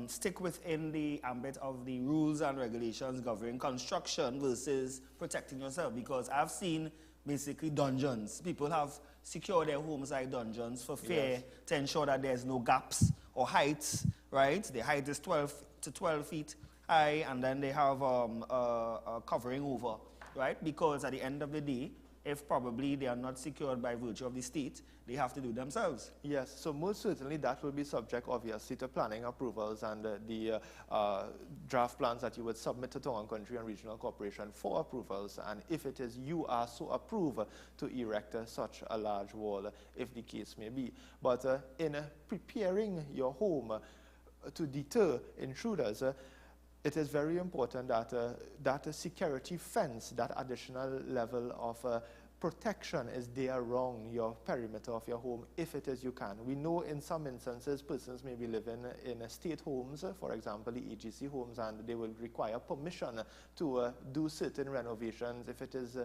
stick within the ambit of the rules and regulations governing construction versus protecting yourself? Because I've seen basically dungeons. People have secured their homes like dungeons for fear, to ensure that there's no gaps or heights right? The height is 12 to 12 feet high, and then they have a covering over, right? Because at the end of the day, if probably they are not secured by virtue of the state, they have to do themselves. Yes, so most certainly that will be subject, obviously, to planning approvals and the draft plans that you would submit to Town, Country and Regional Corporation for approvals. And if it is you are so approved to erect such a large wall, if the case may be. But in preparing your home to deter intruders, it is very important that that security fence, that additional level of protection is there around your perimeter of your home, if it is you can. We know in some instances persons may be living in state homes, for example the AGC homes, and they will require permission to do certain renovations. If it is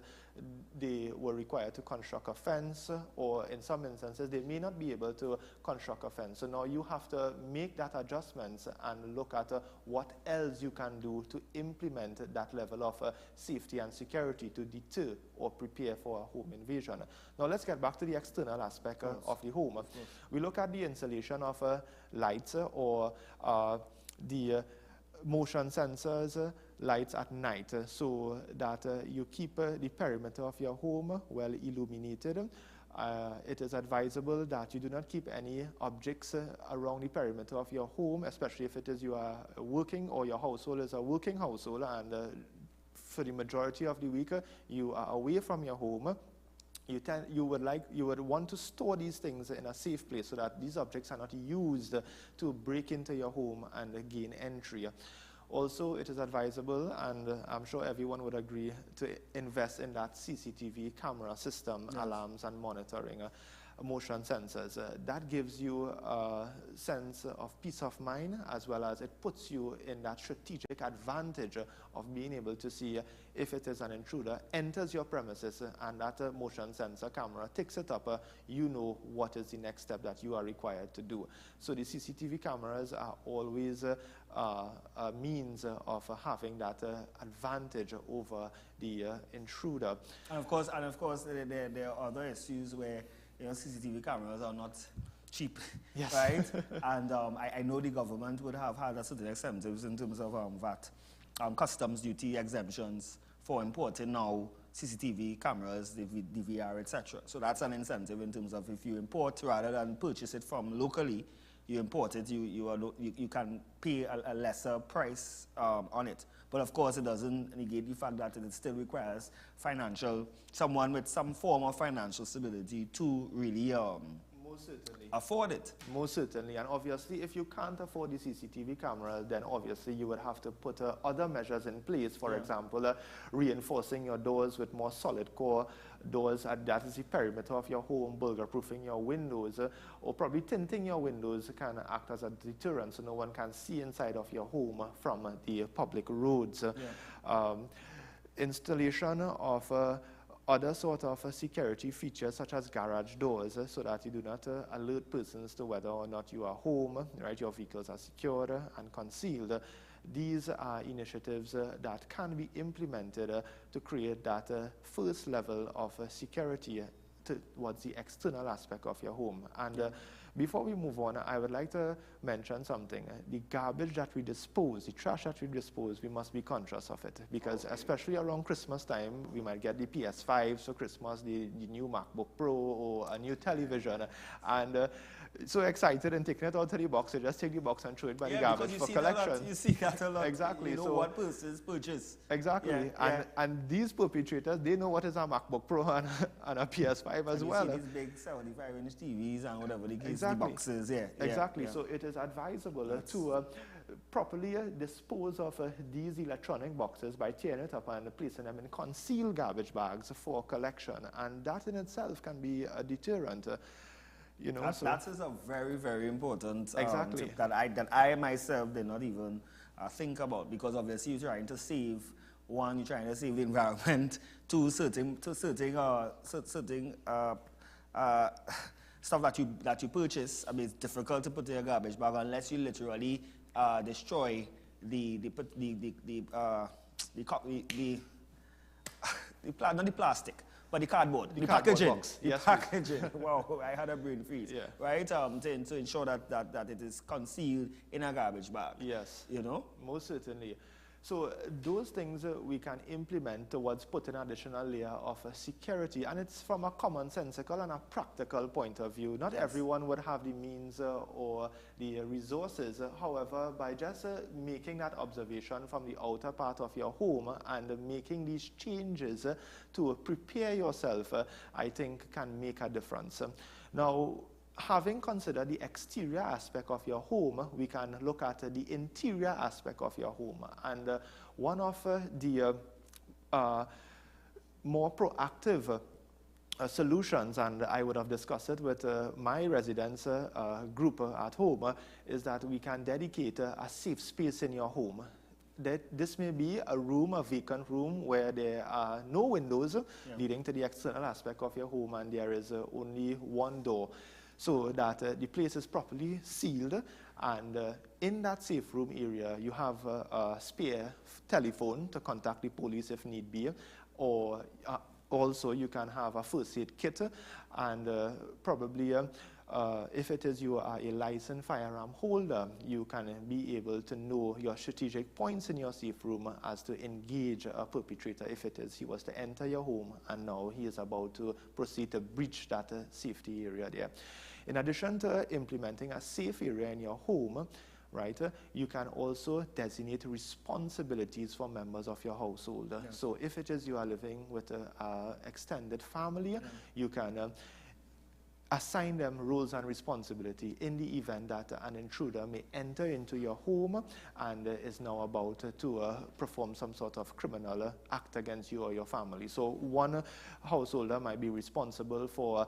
they were required to construct a fence, or in some instances they may not be able to construct a fence. So now you have to make that adjustments and look at what else you can do to implement that level of safety and security to deter or prepare for a home invasion. Now let's get back to the external aspect of the home. We look at the installation of lights or the motion sensors, lights at night, so that you keep the perimeter of your home well illuminated. It is advisable that you do not keep any objects around the perimeter of your home, especially if it is you are working or your household is a working household, and for the majority of the week you are away from your home. You would want to store these things in a safe place so that these objects are not used to break into your home and gain entry. Also, it is advisable, and I'm sure everyone would agree, to invest in that CCTV camera system, alarms and monitoring, motion sensors. That gives you a sense of peace of mind, as well as it puts you in that strategic advantage of being able to see if it is an intruder enters your premises and that motion sensor camera takes it up, you know what is the next step that you are required to do. So the CCTV cameras are always a means of having that advantage over the intruder. And of course, there are other issues where CCTV cameras are not cheap, yes. right? And I know the government would have had a certain incentives in terms of VAT, customs duty exemptions for importing now CCTV cameras, DVR, etc. So that's an incentive in terms of if you import rather than purchase it from locally, you import it, you can pay a lesser price on it. But of course, it doesn't negate the fact that it still requires someone with some form of financial stability to really most certainly afford it. Most certainly, and obviously if you can't afford the CCTV camera, then obviously you would have to put other measures in place. For example, reinforcing your doors with more solid core doors, that is the perimeter of your home, burglar-proofing your windows, or probably tinting your windows can act as a deterrent so no one can see inside of your home from the public roads. Installation of other sort of security features such as garage doors, so that you do not alert persons to whether or not you are home, right? Your vehicles are secured and concealed. These are initiatives that can be implemented to create that first level of security towards the external aspect of your home. And before we move on, I would like to mention something. The garbage that we dispose, the trash that we dispose, we must be conscious of it, because especially around Christmas time, we might get the PS5 for Christmas, the new MacBook Pro, or a new television, and so excited and taking it out of the box, you just take the box and throw it by the garbage for collection. You see that a lot. Exactly. You know what persons purchase. Exactly. And these perpetrators, they know what is a MacBook Pro and a PS5 as well. You see these big 75-inch TVs and whatever the case, exactly. the boxes. Exactly. So it is advisable to properly dispose of these electronic boxes by tearing it up and placing them in concealed garbage bags for collection. And that in itself can be a deterrent. You know, that is a very, very important tip that I myself did not even think about, because obviously you're trying to save, one, you're trying to save the environment, two, certain stuff that you purchase. I mean, it's difficult to put in a garbage bag unless you literally destroy not the plastic, but the cardboard, the cardboard packaging, box. the Yes, packaging. Wow, I had a brain freeze. Yeah. Right, to ensure that it is concealed in a garbage bag. Yes. You know? Most certainly. So those things we can implement towards putting an additional layer of security, and it's from a commonsensical and a practical point of view. Not everyone would have the means or the resources. However, by just making that observation from the outer part of your home and making these changes to prepare yourself, I think can make a difference. Now, having considered the exterior aspect of your home, we can look at the interior aspect of your home. And one of the more proactive solutions, and I would have discussed it with my residents group at home, is that we can dedicate a safe space in your home. This may be a room, a vacant room, where there are no windows leading to the external aspect of your home, and there is only one door, so that the place is properly sealed. And in that safe room area, you have a spare telephone to contact the police if need be, or also you can have a first aid kit, and probably if it is you are a licensed firearm holder, you can be able to know your strategic points in your safe room as to engage a perpetrator if it is he was to enter your home and now he is about to proceed to breach that safety area there. In addition to implementing a safe area in your home, right, you can also designate responsibilities for members of your household. Yeah. So if it is you are living with an extended family, you can assign them roles and responsibility in the event that an intruder may enter into your home and is now about to perform some sort of criminal act against you or your family. So one householder might be responsible for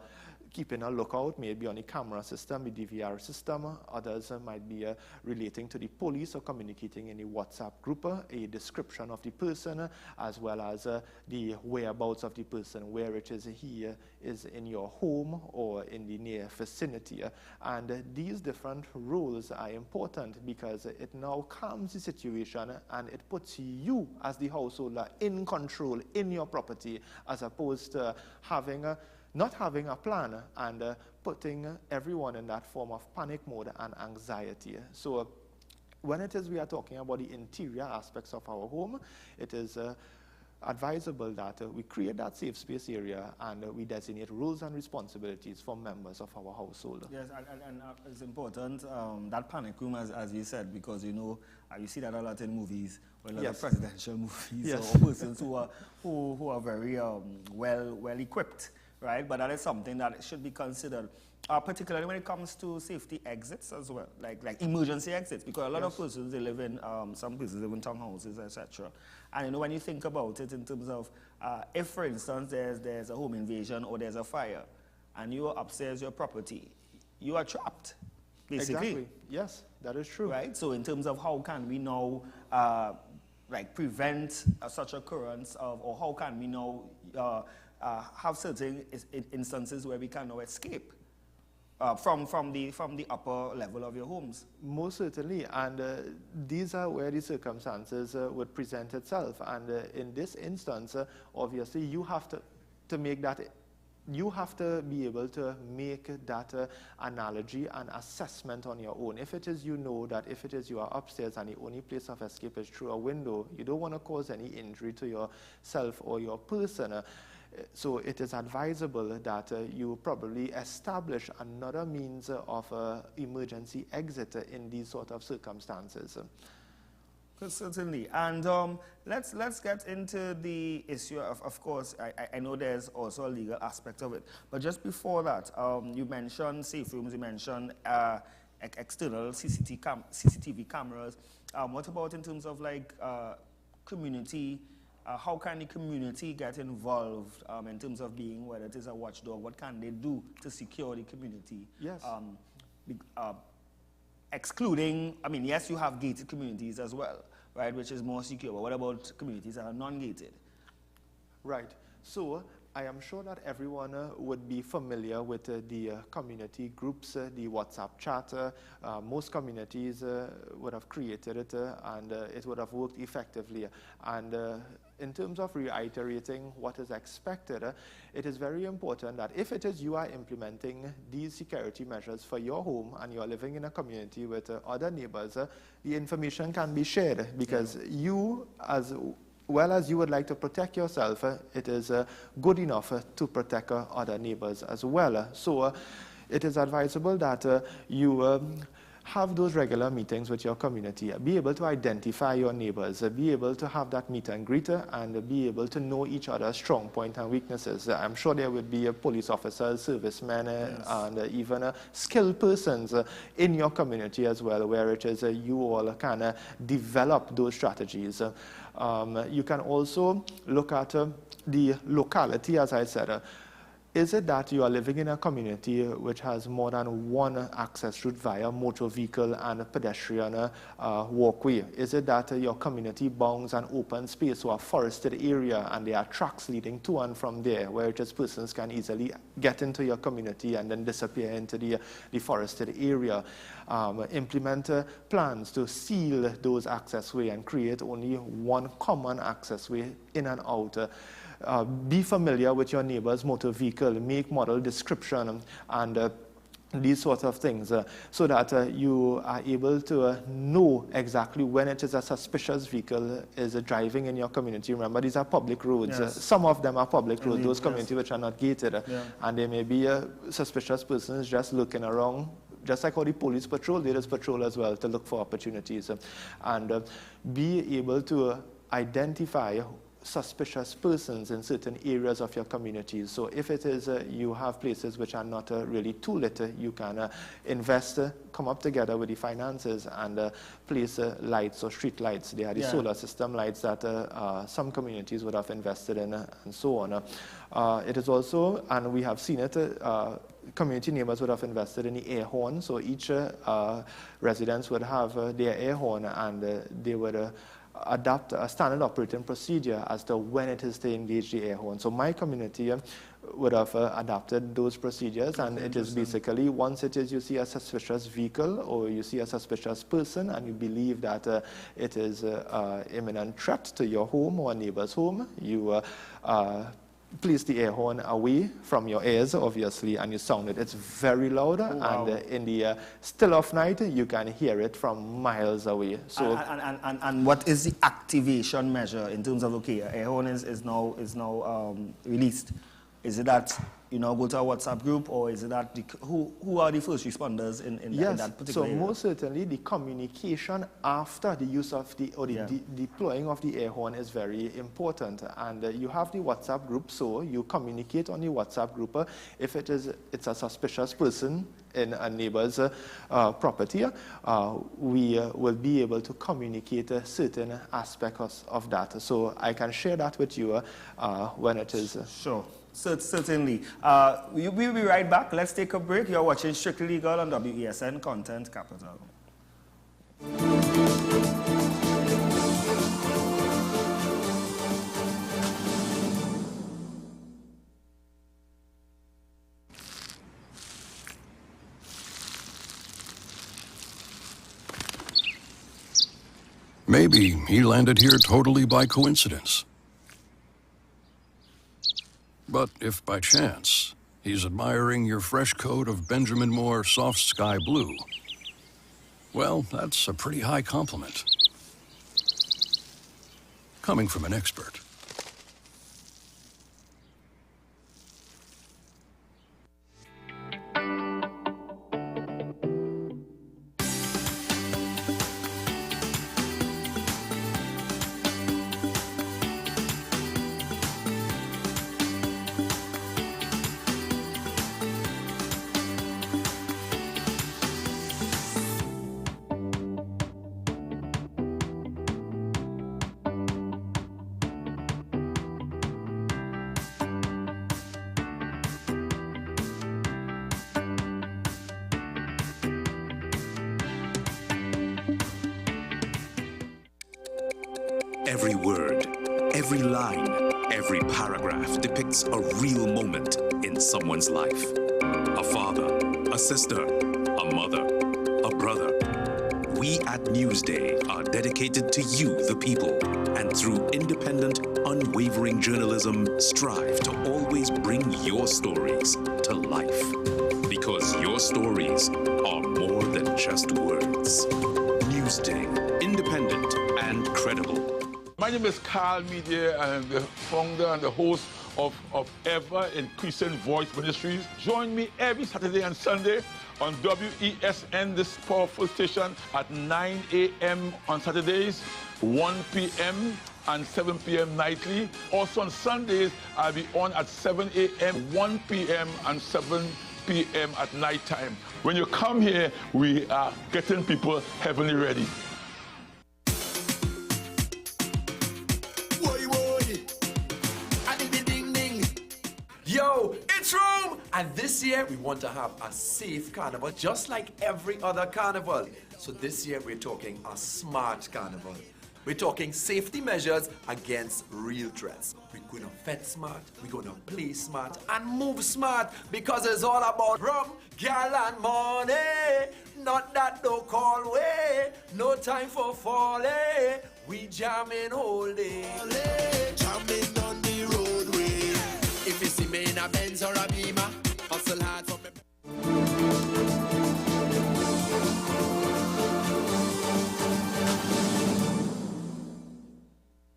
keeping a lookout, maybe on the camera system, the DVR system. Others might be relating to the police or communicating in a WhatsApp group, a description of the person, as well as the whereabouts of the person, where it is he is in your home or in the near vicinity. And these different roles are important because it now calms the situation and it puts you as the householder in control in your property, as opposed to not having a plan and putting everyone in that form of panic mode and anxiety. So when it is we are talking about the interior aspects of our home, it is advisable that we create that safe space area and we designate roles and responsibilities for members of our household. Yes, and it's important, that panic room, as you said, because you know, you see that a lot in movies, a lot of presidential movies, or persons who are very well equipped. Right, but that is something that should be considered, particularly when it comes to safety exits as well, like emergency exits, because a lot of persons, they live in, some persons live in townhouses, etc. And you know, when you think about it in terms of, if for instance there's a home invasion or there's a fire, and you are upstairs your property, you are trapped, basically. Exactly. Yes, that is true. Right. So in terms of how can we now, prevent such occurrence of, or how can we now have certain instances where we can now escape from the upper level of your homes? Most certainly, and these are where the circumstances would present itself. And in this instance, obviously, you have to make that. You have to be able to make that analogy and assessment on your own. If it is you know that if it is you are upstairs and the only place of escape is through a window, you don't want to cause any injury to yourself or your person. So it is advisable that you probably establish another means of emergency exit in these sort of circumstances. Certainly. And let's get into the issue of course, I know there's also a legal aspect of it. But just before that, you mentioned safe rooms, you mentioned external CCTV cameras. What about in terms of like community? How can the community get involved in terms of being, whether it is a watchdog, what can they do to secure the community? Yes. Excluding, I mean, yes, you have gated communities as well, right, which is more secure, but what about communities that are non-gated? Right. So I am sure that everyone would be familiar with the community groups, the WhatsApp chat. Most communities would have created it and it would have worked effectively. And in terms of reiterating what is expected, it is very important that if it is you are implementing these security measures for your home and you are living in a community with other neighbors, the information can be shared because you, as well as you would like to protect yourself, it is good enough to protect other neighbors as well. So it is advisable that you have those regular meetings with your community, be able to identify your neighbors, be able to have that meet and greet, and be able to know each other's strong points and weaknesses. I'm sure there would be police officers, servicemen, and even skilled persons in your community as well, where it is you all can develop those strategies. You can also look at the locality, as I said. Is it that you are living in a community which has more than one access route via motor vehicle and pedestrian walkway? Is it that your community bounds an open space or a forested area and there are tracks leading to and from there where it is persons can easily get into your community and then disappear into the forested area? Implement plans to seal those accessways and create only one common accessway in and out. Be familiar with your neighbor's motor vehicle, make, model, description, and these sorts of things, so that you are able to know exactly when it is a suspicious vehicle is driving in your community. Remember, these are public roads. Yes. Some of them are public roads, those Yes. communities which are not gated, and there may be suspicious persons just looking around. Just like how the police patrol, there is patrol as well to look for opportunities, and be able to identify suspicious persons in certain areas of your communities. So if it is you have places which are not really too lit, you can invest, come up together with the finances and place lights or street lights. They are the solar system lights that some communities would have invested in and so on. It is also, and we have seen it, community neighbors would have invested in the air horn. So each residence would have their air horn and they would adopt a standard operating procedure as to when it is to engage the air horn. So my community would have adopted those procedures, and it is basically once it is you see a suspicious vehicle or you see a suspicious person and you believe that it is an imminent threat to your home or a neighbor's home, you place the air horn away from your ears, obviously, and you sound it. It's very loud, and in the still of night, you can hear it from miles away. So, and what is the activation measure in terms of, okay, air horn is now released? Is it that go to a WhatsApp group, or is it that who are the first responders in that particular area? So most certainly the communication after the use of the deploying of the air horn is very important, and you have the WhatsApp group, so you communicate on the WhatsApp group if it's a suspicious person in a neighbor's property. We will be able to communicate certain aspects of that. So I can share that with you when it is. Sure. Certainly. We'll be right back. Let's take a break. You're watching Strictly Legal on WESN Content Capital. Maybe he landed here totally by coincidence. But if by chance he's admiring your fresh coat of Benjamin Moore soft sky blue, well, that's a pretty high compliment. Coming from an expert. Every word, every line, Every paragraph depicts a real moment in someone's life. A father, a sister, a mother, a brother. We at Newsday are dedicated to you, the people, and through independent, unwavering journalism, strive to always bring your stories to life. Because your stories are more than just words. Newsday, independent and credible. My name is Carl Media, and I'm the founder and the host of Ever Increasing Voice Ministries. Join me every Saturday and Sunday on WESN, this powerful station, at 9 a.m. on Saturdays, 1 p.m. and 7 p.m. nightly. Also on Sundays, I'll be on at 7 a.m., 1 p.m. and 7 p.m. at night time. When you come here, we are getting people heavenly ready. Yo, it's Rome! And this year we want to have a safe carnival just like every other carnival. So this year we're talking a smart carnival. We're talking safety measures against real threats. We're going to vet smart, we're going to play smart, and move smart, because it's all about rum, gal, and money. Not that no call way, no time for folly. We jamming all day. Jamming on the roadway. If you see me in a Benz or a Beamer, hustle hard for me.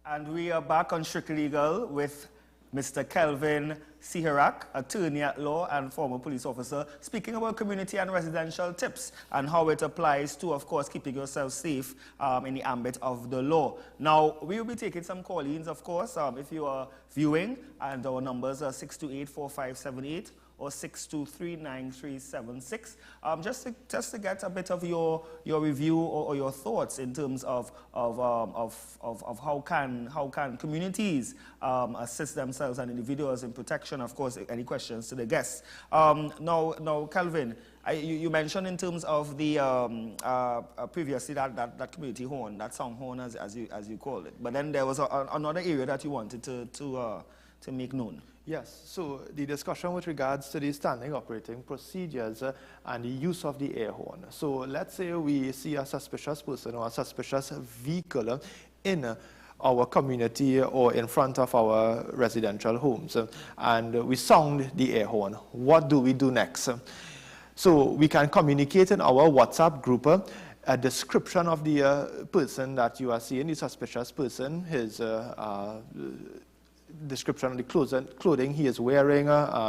And we are back on Strict Legal with Mr. Kelvin Siharak, attorney at law and former police officer, speaking about community and residential tips and how it applies to, of course, keeping yourself safe in the ambit of the law. Now, we will be taking some call-ins, of course, if you are viewing, and our numbers are 628-4578 or 623-9376. Just to get a bit of your review or your thoughts in terms of how can communities assist themselves and individuals in protection. Of course, any questions to the guests. Now, Calvin, you mentioned in terms of the previously that community horn, that sound horn as you called it. But then there was another area that you wanted to make known. Yes, so the discussion with regards to the standing operating procedures and the use of the air horn. So let's say we see a suspicious person or a suspicious vehicle in our community or in front of our residential homes, and we sound the air horn. What do we do next? So we can communicate in our WhatsApp group a description of the person that you are seeing, the suspicious person, his description of the clothing he is wearing,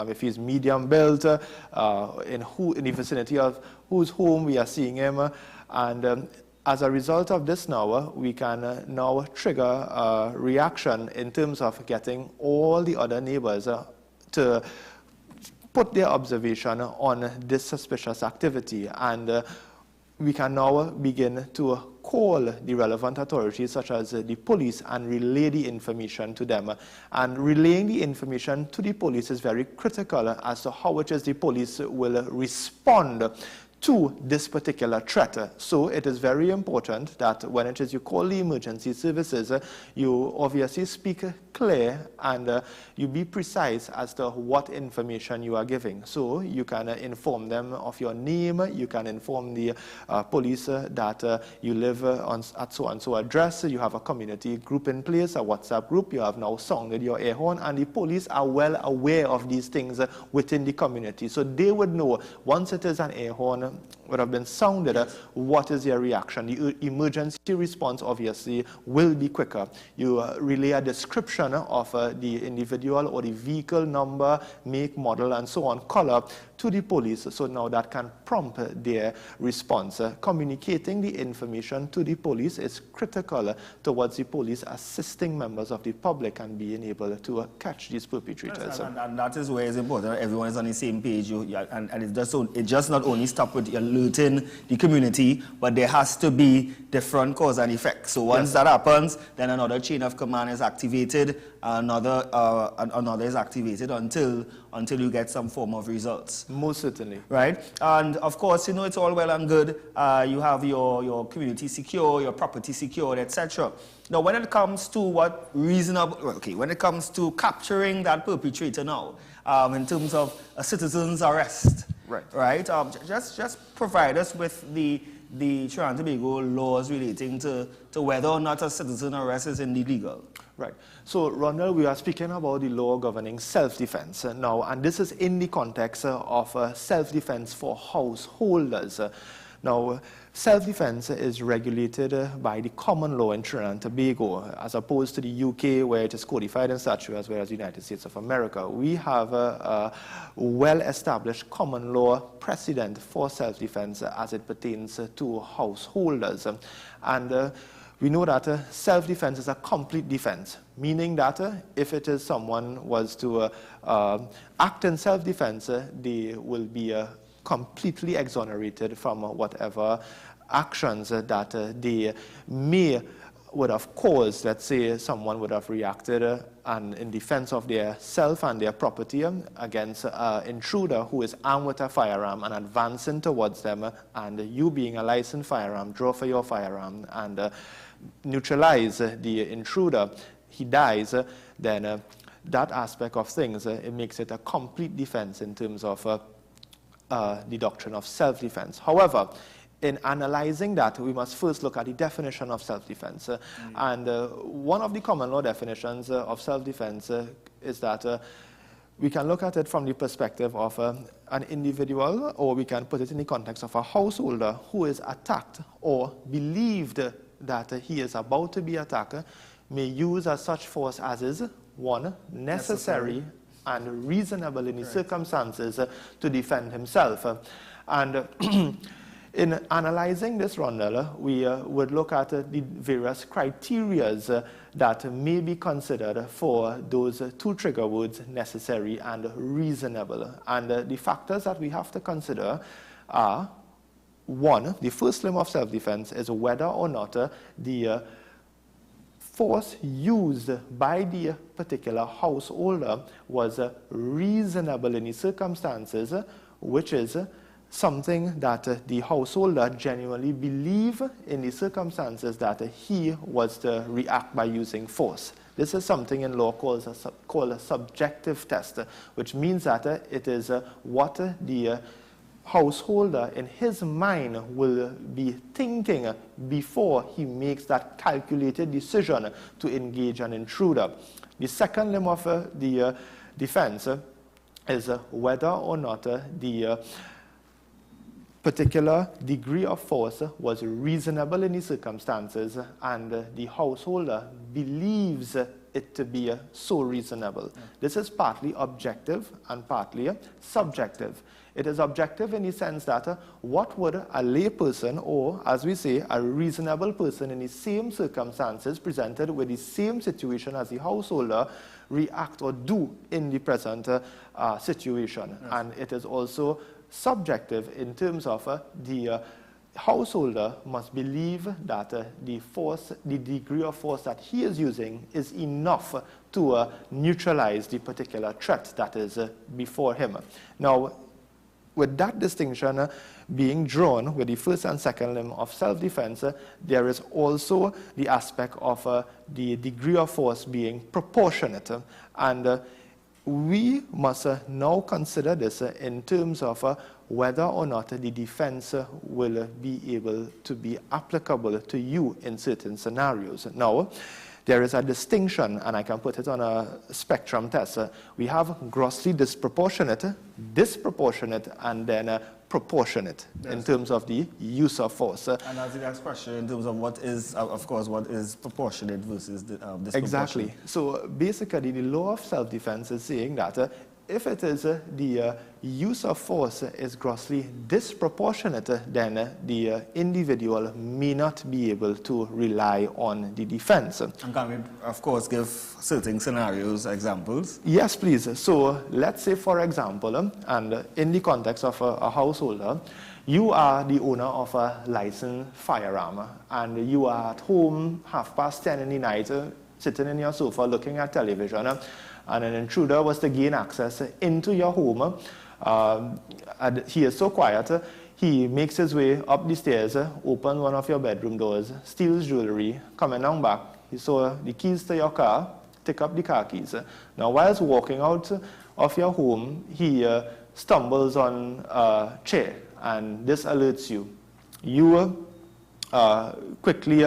if he's medium built, in the vicinity of whose home we are seeing him, and as a result of this now, we can now trigger a reaction in terms of getting all the other neighbors to put their observation on this suspicious activity, and we can now begin to call the relevant authorities such as the police and relay the information to them. And relaying the information to the police is very critical as to how it is the police will respond to this particular threat. So it is very important that when it is you call the emergency services, you obviously speak clear and you be precise as to what information you are giving. So you can inform them of your name, you can inform the police that you live at so-and-so address, you have a community group in place, a WhatsApp group, you have now sounded your air horn, and the police are well aware of these things within the community. So they would know, once it is an air horn would have been sounded, what is your reaction? The emergency response obviously will be quicker. You relay a description of the individual or the vehicle number, make, model, and so on, color to the police, so now that can prompt their response. Communicating the information to the police is critical towards the police assisting members of the public and being able to catch these perpetrators. And that is where it's important. Everyone is on the same page, and it just not only stop with alerting the community, but there has to be different cause and effect. So once that happens, then another chain of command is activated activated, another is activated until you get some form of results. Most certainly. Right? And of course, you know, it's all well and good. You have your community secure, your property secured, etc. Now, when it comes to when it comes to capturing that perpetrator now, in terms of a citizen's arrest, right? Just provide us with the Trinidad and Tobago laws relating to whether or not a citizen arrest is indeed legal. Right. So, Ronald, we are speaking about the law governing self-defense now, and this is in the context of self-defense for householders. Now, self-defense is regulated by the common law in Trinidad and Tobago, as opposed to the UK, where it is codified in statute, as well as the United States of America. We have a well-established common law precedent for self-defense as it pertains to householders. And we know that self-defense is a complete defense, meaning that if it is someone was to act in self-defense, they will be completely exonerated from whatever actions that they would have caused. Let's say someone would have reacted and in defense of their self and their property against an intruder who is armed with a firearm and advancing towards them, and you being a licensed firearm, draw for your firearm and neutralize the intruder, he dies, then that aspect of things, it makes it a complete defense in terms of the doctrine of self-defense. However, in analyzing that, we must first look at the definition of self-defense. And one of the common law definitions of self-defense is that we can look at it from the perspective of an individual, or we can put it in the context of a householder who is attacked or believed that he is about to be attacked, may use as such force as is, one, necessary and reasonable in the circumstances to defend himself. And in analyzing this, Rondell, we would look at the various criteria that may be considered for those two trigger words, necessary and reasonable. And the factors that we have to consider are, one, the first limb of self-defense is whether or not the force used by the particular householder was reasonable in the circumstances, which is something that the householder genuinely believe in the circumstances that he was to react by using force. This is something in law called a subjective test, which means that it is what the householder in his mind will be thinking before he makes that calculated decision to engage an intruder. The second limb of the defense is whether or not the particular degree of force was reasonable in the circumstances and the householder believes it to be so reasonable. This is partly objective and partly subjective. It is objective in the sense that what would a lay person, or as we say, a reasonable person in the same circumstances presented with the same situation as the householder react or do in the present situation. Yes. And it is also subjective in terms of the householder must believe that the degree of force that he is using is enough to neutralize the particular threat that is before him. Now, with that distinction being drawn with the first and second limb of self-defense, there is also the aspect of the degree of force being proportionate. And we must now consider this in terms of whether or not the defense will be able to be applicable to you in certain scenarios. Now, there is a distinction, and I can put it on a spectrum test. We have grossly disproportionate, and then proportionate. Yes. In terms of the use of force. And that's the next question in terms of what is, of course, what is proportionate versus disproportionate. Exactly. So basically, the law of self-defense is saying that if it is the use of force is grossly disproportionate, then the individual may not be able to rely on the defense. And can we, of course, give certain scenarios, examples? Yes, please. So let's say, for example, and in the context of a householder, you are the owner of a licensed firearm, and you are at home 10:30 in the night, sitting in your sofa looking at television, and an intruder was to gain access into your home. And he is so quiet, he makes his way up the stairs, opens one of your bedroom doors, steals jewelry, coming down back. He saw the keys to your car, take up the car keys. Now, whilst walking out of your home, he stumbles on a chair, and this alerts you. You quickly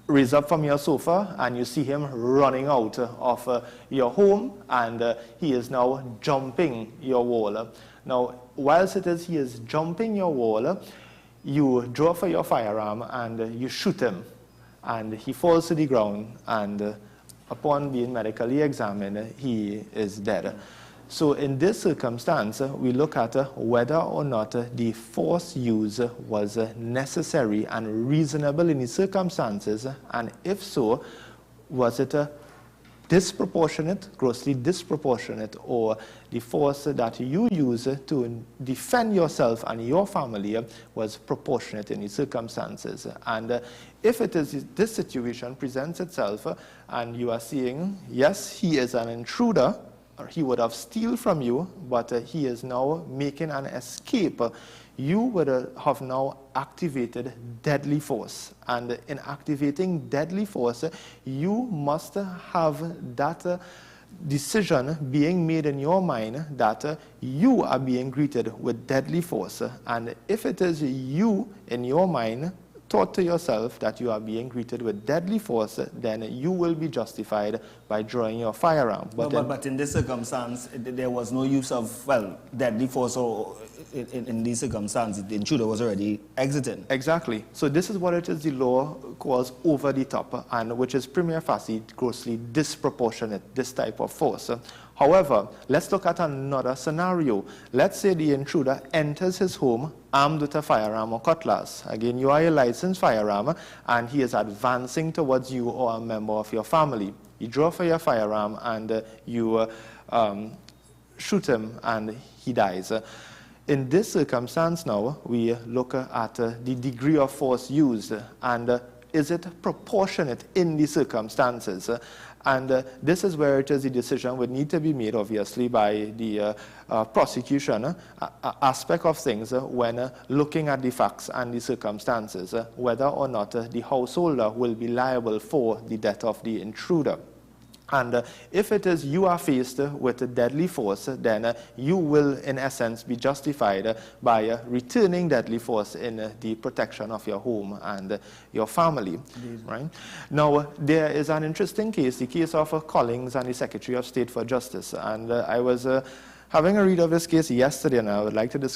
raise up from your sofa, and you see him running out of your home, and he is now jumping your wall. Now, whilst he is jumping your wall, you draw for your firearm and you shoot him, and he falls to the ground, and upon being medically examined, he is dead. So in this circumstance, we look at whether or not the force used was necessary and reasonable in the circumstances, and if so, was it disproportionate, grossly disproportionate, or the force that you use to defend yourself and your family was proportionate in the circumstances. And if it is this situation presents itself and you are seeing, yes, he is an intruder, or he would have stolen from you, but he is now making an escape, you would have now activated deadly force. And in activating deadly force, you must have that decision being made in your mind that you are being greeted with deadly force. And if it is you in your mind thought to yourself that you are being greeted with deadly force, then you will be justified by drawing your firearm. But in this circumstance, there was no use of, well, deadly force, or in these circumstances, the intruder was already exiting. Exactly. So this is what it is the law calls over the top, and which is prima facie grossly disproportionate, this type of force. However, let's look at another scenario. Let's say the intruder enters his home armed with a firearm or cutlass. Again, you are a licensed firearm, and he is advancing towards you or a member of your family. You draw for your firearm, and you shoot him, and he dies. In this circumstance now, we look at the degree of force used, and is it proportionate in the circumstances? And this is where it is the decision would need to be made, obviously, by the prosecution aspect of things when looking at the facts and the circumstances, whether or not the householder will be liable for the death of the intruder. And if it is you are faced with a deadly force, then you will, in essence, be justified by returning deadly force in the protection of your home and your family. Right? Now, there is an interesting case, the case of Collins and the Secretary of State for Justice. And I was having a read of this case yesterday, and I would like to discuss